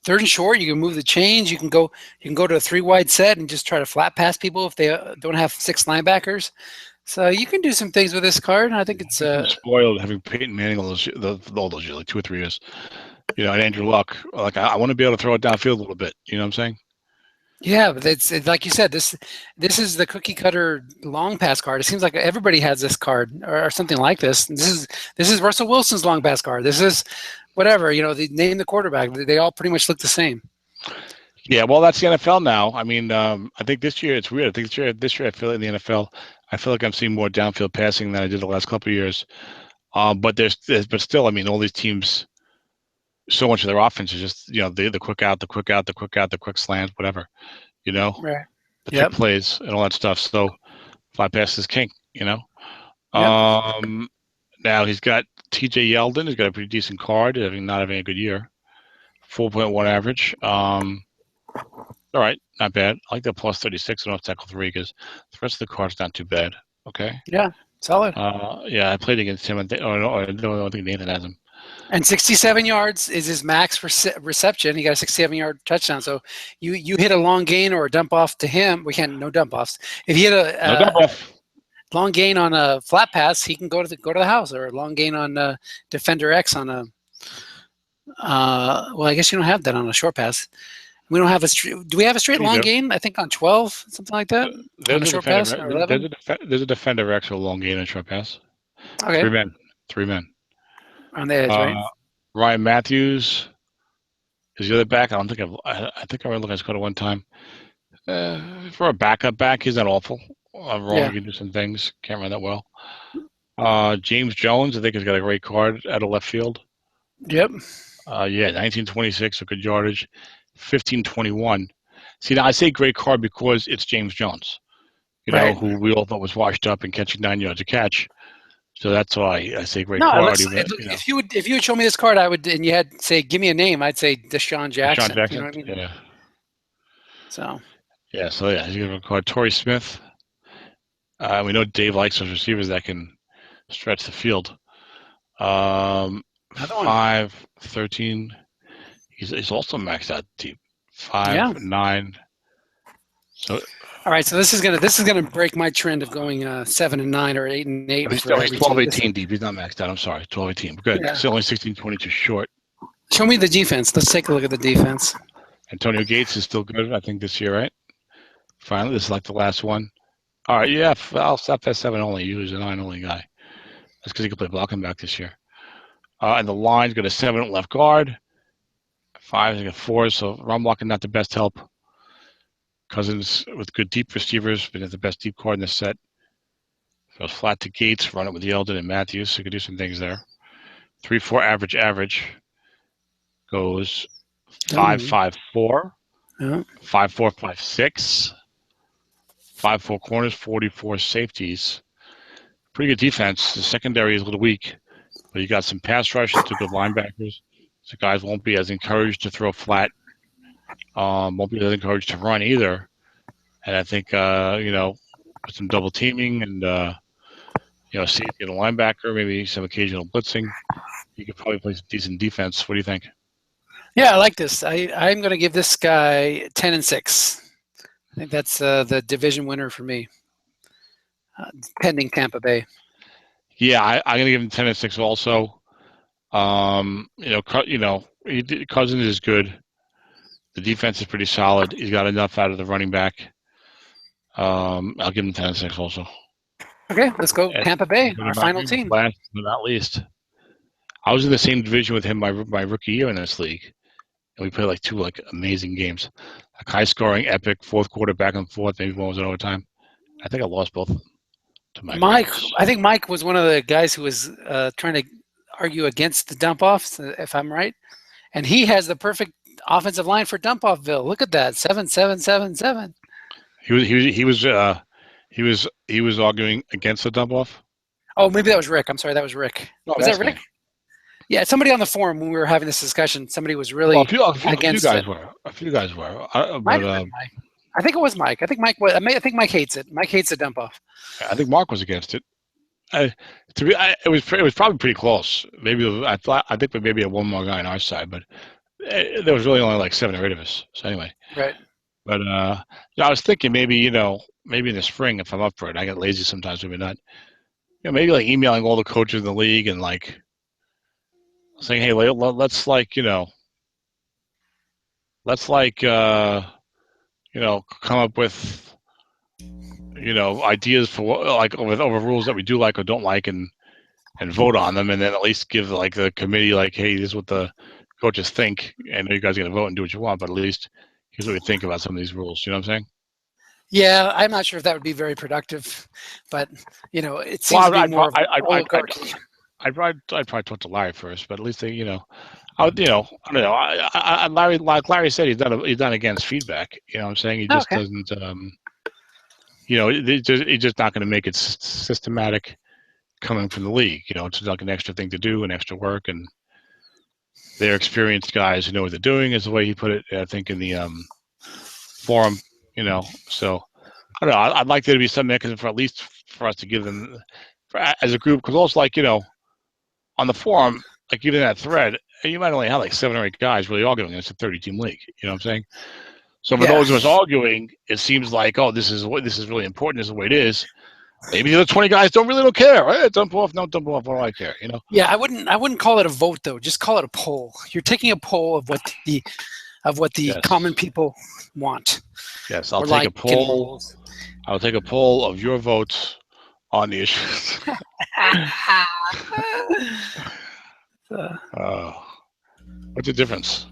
third and short. You can move the chains. You can go to a 3-wide set and just try to flat pass people if they don't have 6 linebackers. So you can do some things with this card. I think it's spoiled having Peyton Manning all those years, like 2 or 3 years. And Andrew Luck. Like I want to be able to throw it downfield a little bit. You know what I'm saying? Yeah, but it's like you said. This is the cookie cutter long pass card. It seems like everybody has this card or something like this. This is Russell Wilson's long pass card. This is whatever they name the quarterback. They all pretty much look the same. Yeah, well, that's the NFL now. I mean, I think this year it's weird. I think this year I feel in the NFL, I feel like I'm seeing more downfield passing than I did the last couple of years. But but still, I mean, all these teams, so much of their offense is just the quick out, the quick out, the quick out, the quick slant, whatever, Right. the trick Yep. plays and all that stuff. So fly pass is king, Yep. Now he's got T.J. Yeldon. He's got a pretty decent card, not having a good year. 4.1 average. All right, not bad. I like the plus 36 and off tackle 3 because the rest of the card's not too bad. Okay. Yeah, solid. Yeah, I played against him. I don't think Nathan has him. And 67 yards is his max reception. He got a 67-yard touchdown. So you hit a long gain or a dump off to him. We can't no dump offs. If he hit a long gain on a flat pass, he can go to the house, or a long gain on Defender X on a. Well, I guess you don't have that on a short pass. We don't have do we have a straight long gain? I think on 12, something like that. There's a short pass. There's a Defender X or a long gain on short pass. Okay. 3 men. On the edge, right? Ryan Matthews is the other back. I think I remember looking at his card at one time. For a backup back, he's not awful. I'm wrong. Yeah. He can do some things. Can't run that well. James Jones, I think, has got a great card out of left field. Yep. 1926, a good yardage. 1521. See, now I say great card because it's James Jones, who we all thought was washed up and catching 9 yards a catch. So that's why I say great card. If you would show me this card, I would, and you had say, give me a name, I'd say Deshaun Jackson. Deshaun Jackson. You know what I mean? Yeah. So. Yeah, he's going to card Torrey Smith. We know Dave likes those receivers that can stretch the field. 5'13". He's also maxed out deep. 5'9". So. All right, so this is gonna break my trend of going 7-9 or 8-8. He's 12-18 deep. He's not maxed out. I'm sorry, 12-18. Good. Yeah. Still only 16-22 short. Show me the defense. Let's take a look at the defense. Antonio Gates is still good, I think, this year, right? Finally, this is like the last one. All right, yeah. I'll stop at 7 only. He was a 9 only guy. That's because he could play blocking back this year. And the line's got a 7 at left guard. 5, they got 4. So run blocking not the best help. Cousins with good deep receivers, but has the best deep card in the set. Goes flat to Gates, run it with Yeldon and Matthews, so you could do some things there. 3-4 average. Goes 5-5-4. 5-4, 5-6. 5-4 corners, 44 safeties. Pretty good defense. The secondary is a little weak, but you got some pass rush, some good linebackers. So guys won't be as encouraged to throw flat. Won't be as encouraged to run either. And I think, with some double teaming and, safety and a linebacker, maybe some occasional blitzing, you could probably play some decent defense. What do you think? Yeah, I like this. I'm going to give this guy 10-6. I think that's the division winner for me, pending Tampa Bay. Yeah, I'm going to give him 10-6 also. Cousins is good. The defense is pretty solid. He's got enough out of the running back. I'll give him 10-6 also. Okay, let's go Tampa Bay, our final team. Last but not least, I was in the same division with him my rookie year in this league, and we played like 2 amazing games, like high scoring, epic fourth quarter back and forth. Maybe one was in overtime. I think I lost both to Mike. I think Mike was one of the guys who was trying to argue against the dump offs, if I'm right, and he has the perfect offensive line for dump offville. Look at that, 7-7-7-7. He was arguing against the dump off. Oh, maybe that was Rick. I'm sorry, that was Rick. No, was that Rick? Me. Yeah, somebody on the forum when we were having this discussion, somebody was really against it. A few guys were. I think it was Mike. I think Mike hates it. Mike hates the dump off. I think Mark was against it. It was probably pretty close. Maybe I think maybe a one more guy on our side, but there was really only like 7 or 8 of us. So anyway, right. But I was thinking maybe in the spring if I'm up for it. I get lazy sometimes, maybe not. Maybe like emailing all the coaches in the league and like saying, hey, let's come up with, ideas for like over rules that we do like or don't like, and vote on them, and then at least give like the committee like, hey, this is what the coaches think. I know you guys are going to vote and do what you want, but at least here's what we think about some of these rules. You know what I'm saying? Yeah, I'm not sure if that would be very productive, but it seems to be more of I'd probably talk to Larry first, but at least they, I don't know. Larry, like Larry said, he's done against feedback. You know what I'm saying? He just doesn't. He's just not going to make it systematic coming from the league. It's like an extra thing to do, an extra work, and they're experienced guys who know what they're doing, is the way he put it, I think, in the forum. So I don't know. I'd like there to be some mechanism for at least for us to give them as a group, because also on the forum, like even that thread, you might only have like 7 or 8 guys really arguing. It's a 30-team league. You know what I'm saying? So for those of us arguing, it seems like, oh, this is really important. This is the way it is. Maybe the other 20 guys don't care. Right? Dump off, no dump off. What do I care? Yeah, I wouldn't call it a vote though. Just call it a poll. You're taking a poll of what the common people want. Yes, I'll take a poll. I'll take a poll of your votes on the issues. What's the difference?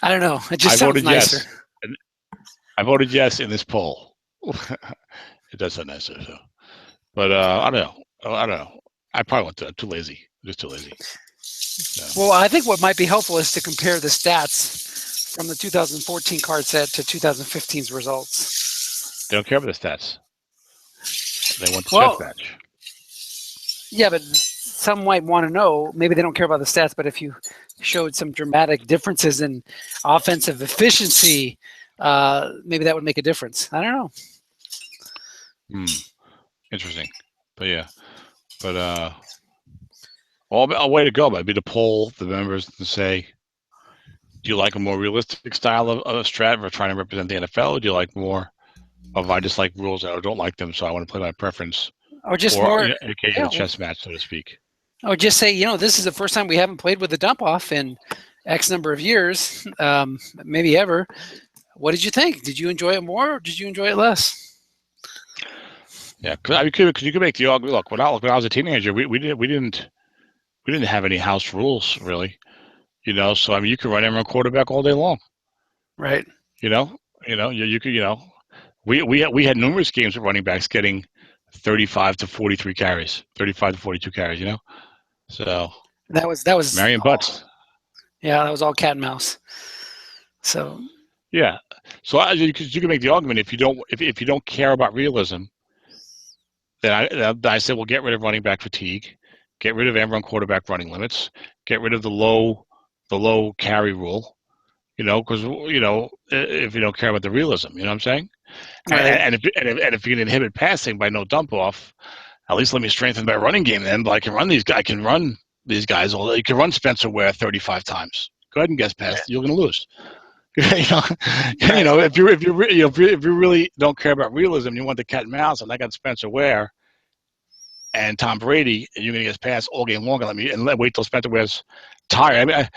I don't know. It just sounds nicer. Yes. I voted yes in this poll. It does sound nicer, so. But I don't know. I probably went too lazy. Just too lazy. So. Well, I think what might be helpful is to compare the stats from the 2014 card set to 2015's results. They don't care about the stats. They want the chess match. Yeah, but some might want to know. Maybe they don't care about the stats, but if you showed some dramatic differences in offensive efficiency, maybe that would make a difference. I don't know. Interesting. But yeah. But a way to go might be to poll the members and say, do you like a more realistic style of strat for trying to represent the NFL? Or do you like more of, I just like rules and I don't like them, so I want to play my preference? Or just more an occasional chess match, so to speak. Or just say, this is the first time we haven't played with a dump off in X number of years, maybe ever. What did you think? Did you enjoy it more, or did you enjoy it less? Yeah, because you could make the argument. Look, when I was a teenager, we didn't have any house rules really, So you could run everyone quarterback all day long, right? You could, we had numerous games with running backs getting 35 to 43 carries, 35 to 42 carries, So that was Marion Butts. Yeah, that was all cat and mouse. So yeah, so you can make the argument if you don't care about realism, then I said, well, get rid of running back fatigue, get rid of everyone quarterback running limits, get rid of the low carry rule, because if you don't care about the realism, you know what I'm saying? Right. And if you can inhibit passing by no dump off, at least let me strengthen my running game then. But I can run these guys all day. You can run Spencer Ware 35 times. Go ahead and guess past. You're going to lose. If you really don't care about realism, you want the cat and mouse, and I got Spencer Ware and Tom Brady, and you're going to get past all game long. Let wait till Spencer Ware's tired. I mean,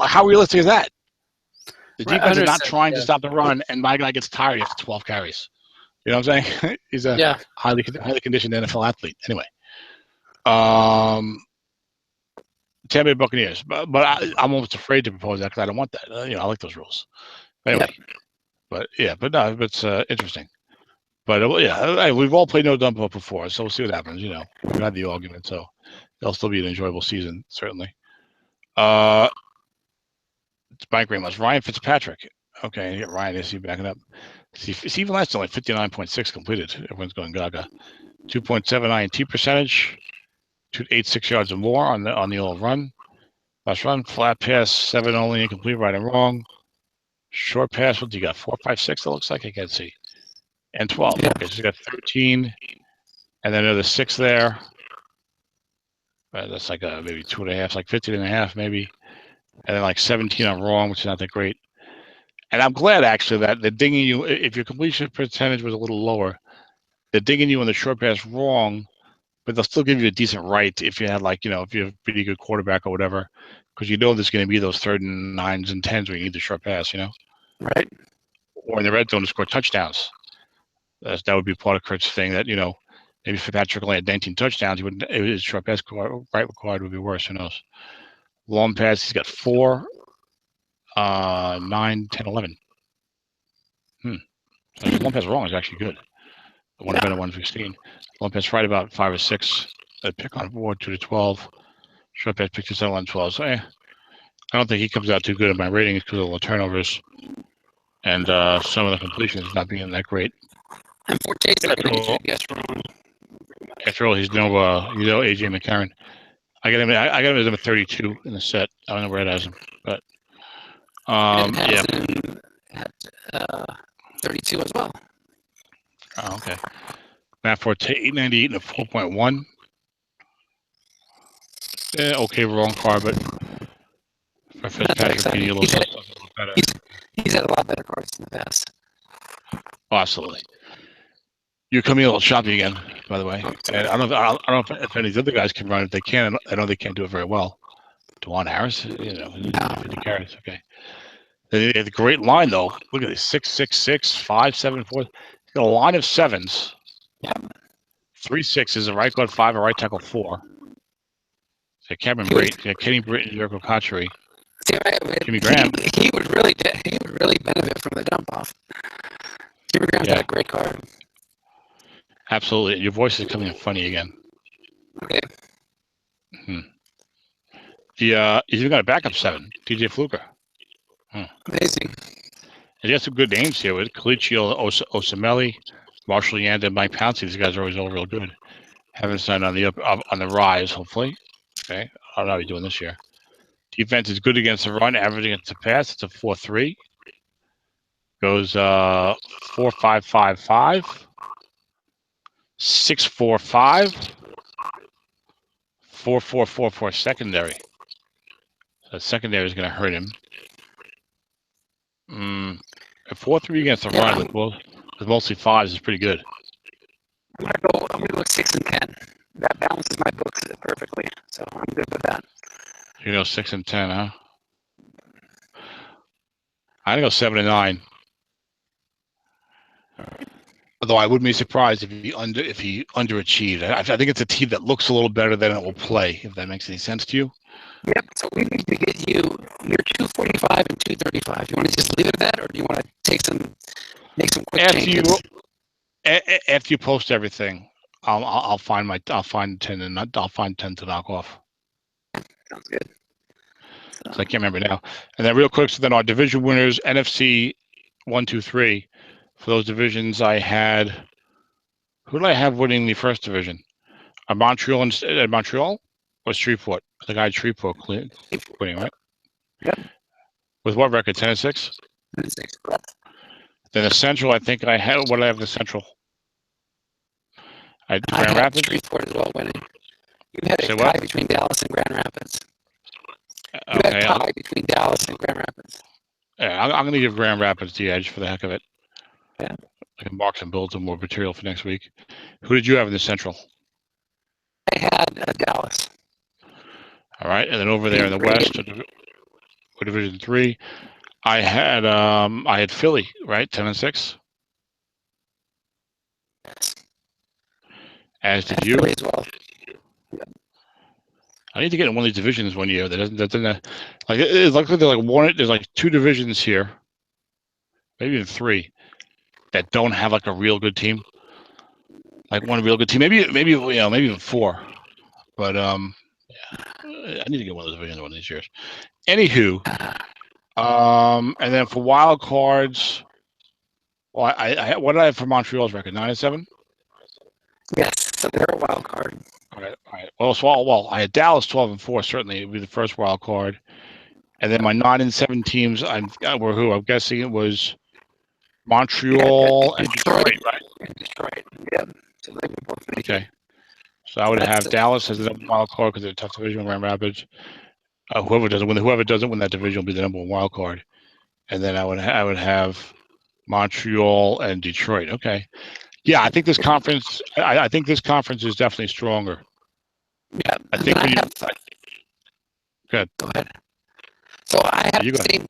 how realistic is that? The defense is not trying to stop the run, and my guy gets tired after 12 carries. You know what I'm saying? He's a highly conditioned NFL athlete. Anyway, Tampa Bay Buccaneers, but I'm almost afraid to propose that because I don't want that. I like those rules. Anyway, but it's interesting. But we've all played no dump off before, so we'll see what happens. We've had the argument, so it'll still be an enjoyable season, certainly. It's Mike Ramos. Ryan Fitzpatrick. Okay, get Ryan. Is he backing up? Even last only 59.6 completed. Everyone's going gaga. 2.79 T percentage. 286 yards or more on the old run. Last run, flat pass, 7 only, incomplete, right and wrong. Short pass, what do you got? 4, 5, 6, it looks like. I can't see. And 12. Yeah. Okay, so you got 13. And then another 6 there. That's like maybe 2.5, like 15.5 maybe. And then like 17 on wrong, which is not that great. And I'm glad actually that they're dinging you. If your completion percentage was a little lower, they're dinging you on the short pass wrong, but they'll still give you a decent right if you had if you have a pretty good quarterback or whatever, because there's going to be those 3rd and 9s and 10s where you need the short pass, Right. or in the red zone to score touchdowns. That would be part of Kurt's thing. That maybe if Patrick only had 19 touchdowns, he wouldn't. His short pass right required would be worse. Who knows? Long pass, he's got 4, 9, 10, 11. So his long pass wrong is actually good. The one better ones we've seen. Long pass right about 5 or 6. A pick on 4, 2 to 12. Short pass pick to 7, 11, 12. So I don't think he comes out too good in my ratings because of the turnovers and some of the completions not being that great. And Forte's not going to guess wrong. After all, he's no AJ McCarron. I got him as number 32 in the set. I don't know where it has him, but him at 32 as well. Oh, okay. Matt Forte 898 and a 4.1. Yeah, okay, wrong card, but for Fitzpatrick, he's had a lot better cards in the past. Oh, absolutely. You're coming a little choppy again, by the way. And I don't know if any of these other guys can run. If they can, I know they can't do it very well. Dewan Harris, 50 carries. Okay. They have a great line, though. Look at this 6-6-6, 5-7-4. Got a line of 7s. Yeah. 3 6s, a right guard 5, a right tackle 4. So Cameron Brate, Kenny Britt, and Jericho Cotchery. Jimmy Graham. He would really benefit from the dump off. Jimmy Graham's got a great card. Absolutely. Your voice is coming in funny again. Okay. He's even got a backup 7, DJ Fluker. Amazing. And he has some good names here with Kalichio Osameli, Marshall Yanda, and Mike Pouncey. These guys are always all real good. Haven't signed on the on the rise, hopefully. Okay. I don't know how he's doing this year. Defense is good against the run, averaging against the pass. It's a 4-3. Goes 4-5-5-5. 6-4-5. 4-4-4-4 secondary. So secondary is going to hurt him. A 4-3 against the run with mostly 5s is pretty good. I'm gonna go 6 and 10. That balances my books perfectly, so I'm good with that. You go 6 and 10, huh? I'm gonna go 7 and 9. Although I wouldn't be surprised if he underachieved. I think it's a team that looks a little better than it will play. If that makes any sense to you. Yep. So we need to get you your 245 and 235. Do you want to just leave it at that, or do you want to make some quick changes? After you post everything, I'll find 10 and I'll find 10 to knock off. Sounds good. So I can't remember now. And then real quick, so then our division winners, NFC 1, 2, 3. For those divisions, I had who did I have winning the first division? Montreal or Shreveport? I think I had Shreveport winning, right? Yep. With what record? 10 and 6. 10 and 6. Correct. Then the Central, I think I had. What did I have in the Central? I had Grand Rapids. Shreveport as well winning. You had a tie between Dallas and Grand Rapids. You had a tie between Dallas and Grand Rapids. Yeah, I'm going to give Grand Rapids the edge for the heck of it. Yeah. I can mark some build some more material for next week. Who did you have in the Central? I had Dallas. All right, and then over there in the West, for Division 3, I had Philly, right? 10 and 6. Yes. As did you. Philly as well. Yeah. I need to get in one of these divisions one year. That doesn't like it's like they're like one. There's like 2 divisions here, maybe even 3, that don't have like a real good team. Like one real good team, maybe even 4. But I need to get one of those divisions one of these years. Anywho, and then for wild cards, well, I what did I have for Montreal's record? 9 and 7. Yes, so they're a wild card. All right. Well, I had Dallas 12 and 4. Certainly, it would be the first wild card. And then my 9 and 7 teams were who? I'm guessing it was Montreal and Detroit, right? Detroit, yeah. So they were both okay. So I would have Dallas as the number 1 wild card because they're a tough division, Grand Rapids. Whoever doesn't win that division will be the number 1 wild card. And then I would have Montreal and Detroit. Okay. Yeah, I think this conference. I think this conference is definitely stronger. Yeah, I think. Go ahead. So I have the same.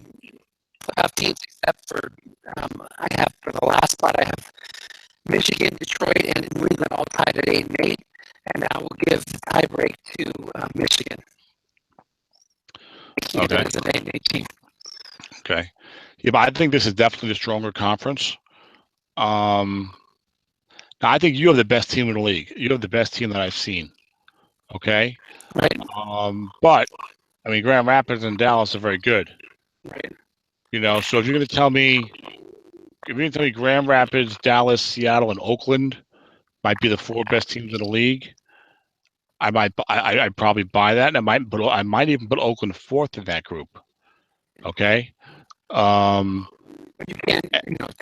playoff teams, except for I have for the last spot. I have Michigan, Detroit, and New England all tied at 8-8, and I will give the tiebreak to Michigan. Okay. As an 8-8 team. Okay. Yeah, but I think this is definitely the stronger conference. Now I think you have the best team in the league. You have the best team that I've seen. Okay. Right. But I mean, Grand Rapids and Dallas are very good. Right. You know, so if you're going to tell me, Grand Rapids, Dallas, Seattle, and Oakland might be the 4 best teams in the league, I'd probably buy that, and I might even put Oakland 4th in that group. Okay. But you can't,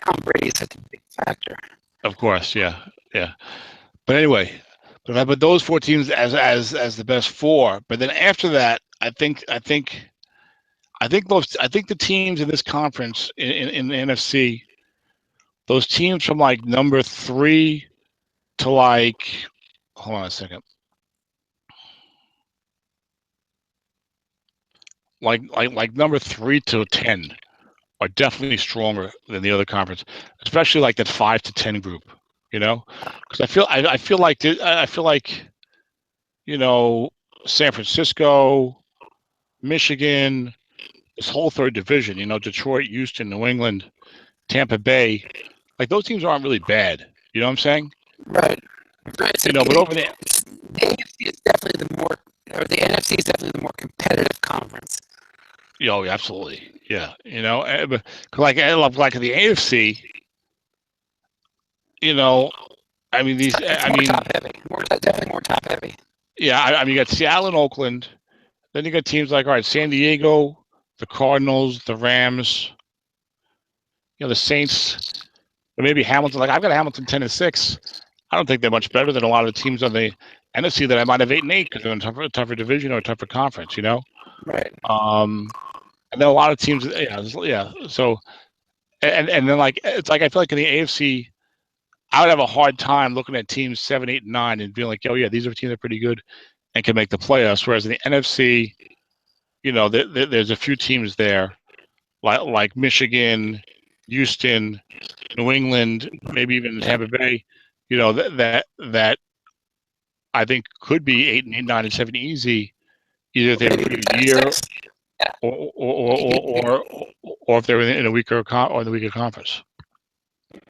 Tom Brady is such a big factor. Of course, yeah. But anyway, but I put those 4 teams as the best 4. But then after that, I think the teams in this conference in the NFC, those teams from like number 3 to like, hold on a second, like number 3 to 10 are definitely stronger than the other conference, especially like that 5 to 10 group. You know, because I feel like San Francisco, Michigan, this whole 3rd division, Detroit, Houston, New England, Tampa Bay, like those teams aren't really bad. You know what I'm saying? Right. So but over there, the AFC is definitely the NFC is definitely the more competitive conference. Oh, absolutely, yeah. But like the AFC, I mean these. Top heavy. Definitely more top heavy. Yeah, I mean you got Seattle and Oakland. Then you got teams like, all right, San Diego, the Cardinals, the Rams, the Saints, or maybe Hamilton. Like I've got Hamilton 10-6. I don't think they're much better than a lot of the teams on the NFC that I might have 8-8 because they're in a tougher division or a tougher conference. Right. And then a lot of teams, yeah. So, and then like it's like I feel like in the AFC, I would have a hard time looking at teams 7, 8, and 9 and being like, oh yeah, these are teams that are pretty good and can make the playoffs. Whereas in the NFC, there's a few teams there, like Michigan, Houston, New England, maybe even Tampa Bay, that I think could be 8 and 8, 9 and 7 easy, either if they were a year or if they were in a weaker conference.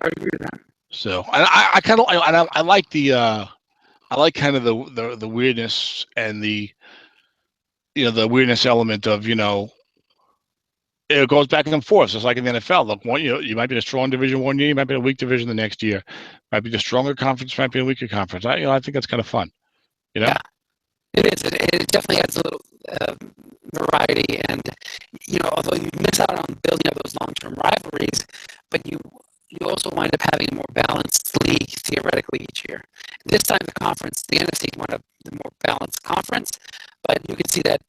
I agree with that. So I kind of I like the I like kind of the weirdness and the the weirdness element of it goes back and forth. It's like in the NFL. Look, you might be in a strong division one year, you might be in a weak division the next year. Might be the stronger conference, might be a weaker conference. I think that's kind of fun. Yeah, it is. It definitely adds a little variety, and although you miss out on building up those long-term rivalries, but you also wind up having a more balanced league theoretically each year. This time the NFC wound up the more balanced conference, but you can see that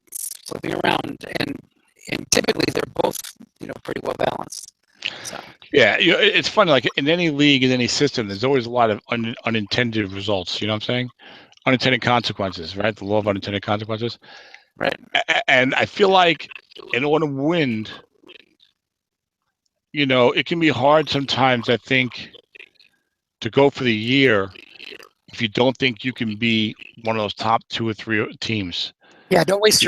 flipping around, and typically they're both pretty well balanced. So. Yeah, it's funny. Like in any league, in any system, there's always a lot of unintended results. You know what I'm saying? Unintended consequences, right? The law of unintended consequences. Right. And I feel like in order to win, it can be hard sometimes, I think, to go for the year if you don't think you can be one of those top 2 or 3 teams. Yeah, don't waste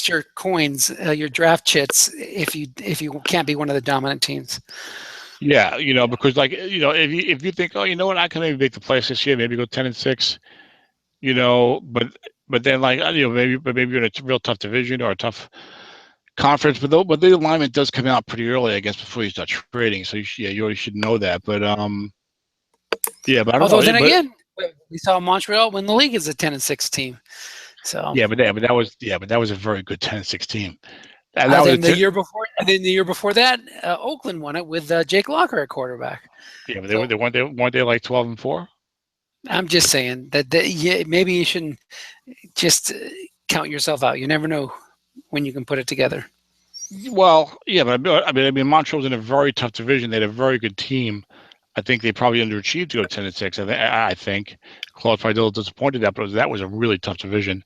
your coins, your draft chits if you can't be one of the dominant teams. Yeah, because if you think, oh, you know what, I can maybe make the playoffs this year, maybe go 10-6, but then maybe you're in a real tough division or a tough conference, but the alignment does come out pretty early, I guess, before you start trading. So you already should know that. But but I don't Although know. Then again, we saw Montreal win the league as a 10-6 team. So but that was a very good 10-6 team. And then the year before that, Oakland won it with Jake Locker at quarterback. Yeah, but they weren't they like 12-4. I'm just saying that maybe you shouldn't just count yourself out. You never know when you can put it together. Well, yeah, but I mean, Montreal was in a very tough division. They had a very good team. I think they probably underachieved to go 10-6. I think Claude probably a little disappointed that was a really tough division.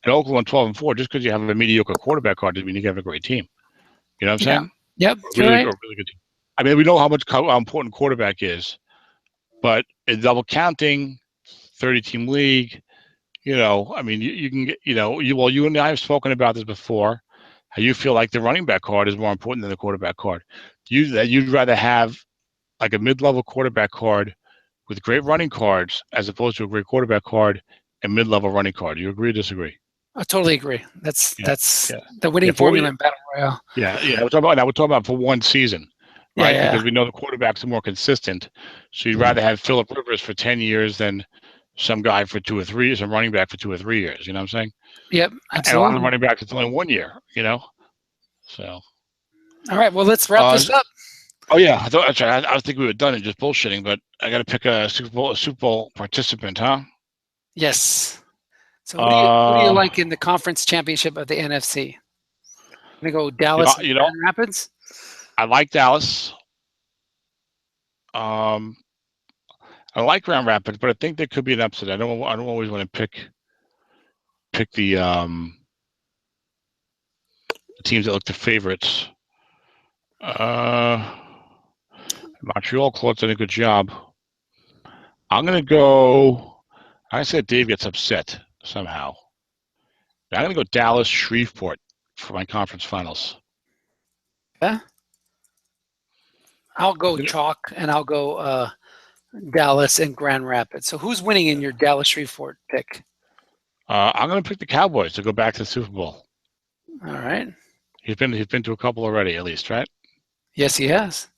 And Oakland 12-4, just because you have a mediocre quarterback card doesn't mean you have a great team. You know what I'm saying? Yep, you're Really, right. a really good team. I mean, we know how important quarterback is, but in double counting, 30-team league, I mean, you can get, you and I have spoken about this before, how you feel like the running back card is more important than the quarterback card. You'd rather have like a mid-level quarterback card with great running cards as opposed to a great quarterback card and mid-level running card. Do you agree or disagree? I totally agree. That's Yeah. the winning formula in Battle Royale. Yeah. We're talking about for one season, right? Yeah. Because we know the quarterbacks are more consistent. So you'd rather have Phillip Rivers for 10 years than some guy for 2 or 3 years, some running back for 2 or 3 years. You know what I'm saying? Yep, And a lot absolutely. of running backs, it's only 1 year, So. All right, well, let's wrap this up. Oh yeah, I think we were done and just bullshitting, but I got to pick a Super Bowl participant, huh? Yes. So who do you like in the conference championship of the NFC? I'm gonna go Dallas and Grand Rapids. I like Dallas. I like Grand Rapids, but I think there could be an upset. I don't always want to pick the teams that look the favorites. Montreal Claude's done a good job. I'm gonna go. I said Dave gets upset somehow. I'm gonna go Dallas Shreveport for my conference finals. Yeah. I'll go chalk, and I'll go Dallas and Grand Rapids. So who's winning in your Dallas Shreveport pick? I'm gonna pick the Cowboys to go back to the Super Bowl. All right. He's been to a couple already, at least, right? Yes, he has.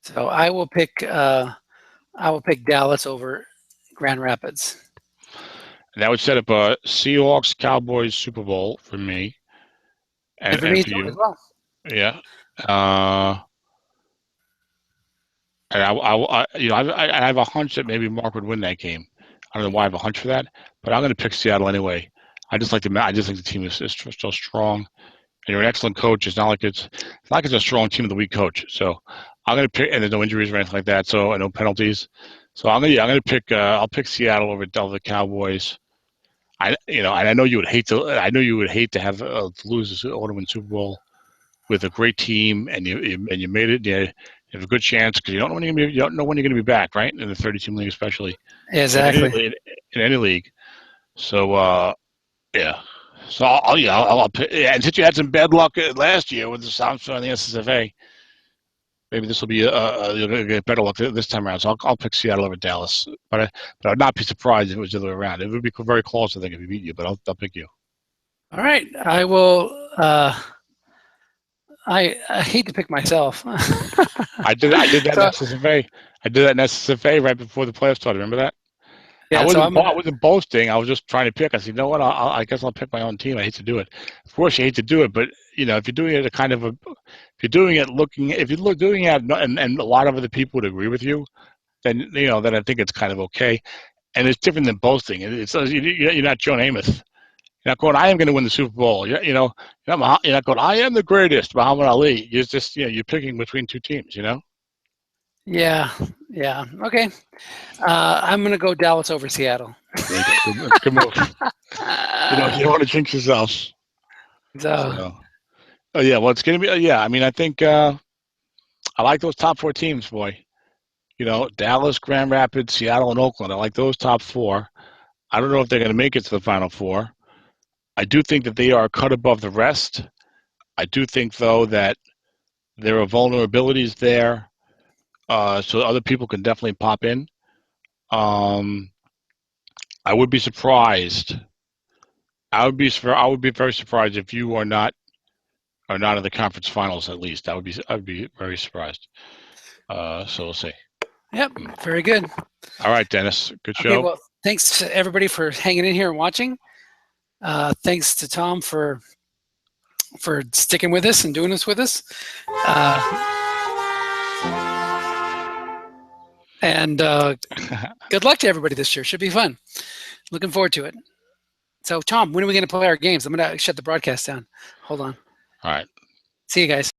So I will pick Dallas over Grand Rapids. And that would set up a Seahawks Cowboys Super Bowl for me, and for you as well. Yeah. And I have a hunch that maybe Mark would win that game. I don't know why I have a hunch for that, but I'm going to pick Seattle anyway. I just think the team is so strong, and you're an excellent coach. It's not like it's a strong team with a weak coach. So I'm going to pick, and there's no injuries or anything like that, so no penalties. So I'm going to pick. I'll pick Seattle over the Cowboys. I know you would hate to have to lose the Win Super Bowl with a great team, and you made it. You have a good chance because you don't know when you're going to be back, right? In the 30-team league, especially. Exactly. In any league. So yeah. So I'll pick. Yeah, and since you had some bad luck last year with the Samsung and the SSFA, maybe this will be you're going to get better luck this time around. So I'll pick Seattle over Dallas, but I'd not be surprised if it was the other way around. It would be very close, I think, if we beat you. But I'll pick you. All right, I will. I hate to pick myself. I did that in SSFA. I did that in SSFA right before the playoffs started. Remember that? Yeah, I wasn't boasting. I was just trying to pick. I said, you know what? I guess I'll pick my own team. I hate to do it. Of course, you hate to do it, but if you're doing it if you're doing it, and a lot of other people would agree with you, then then I think it's kind of okay. And it's different than boasting. It's you're not Joe Namath. You're not going, I am going to win the Super Bowl. You're not going, I am the greatest, Muhammad Ali. You're just, you're picking between two teams, Yeah. Okay. I'm going to go Dallas over Seattle. Good move. You don't want to jinx yourself. So. Oh, yeah. Well, it's going to be, I mean, I think I like those top 4 teams, boy. Dallas, Grand Rapids, Seattle, and Oakland. I like those top 4. I don't know if they're going to make it to the Final Four. I do think that they are cut above the rest. I do think, though, that there are vulnerabilities there, so other people can definitely pop in. I would be surprised. I would be very surprised if you are not in the conference finals at least. I would be very surprised. So we'll see. Yep, very good. All right, Dennis. Good show. Okay, well, thanks to everybody for hanging in here and watching. Thanks to Tom for sticking with us and doing this with us. And good luck to everybody this year. Should be fun. Looking forward to it. So, Tom, when are we going to play our games? I'm going to shut the broadcast down. Hold on. All right. See you guys.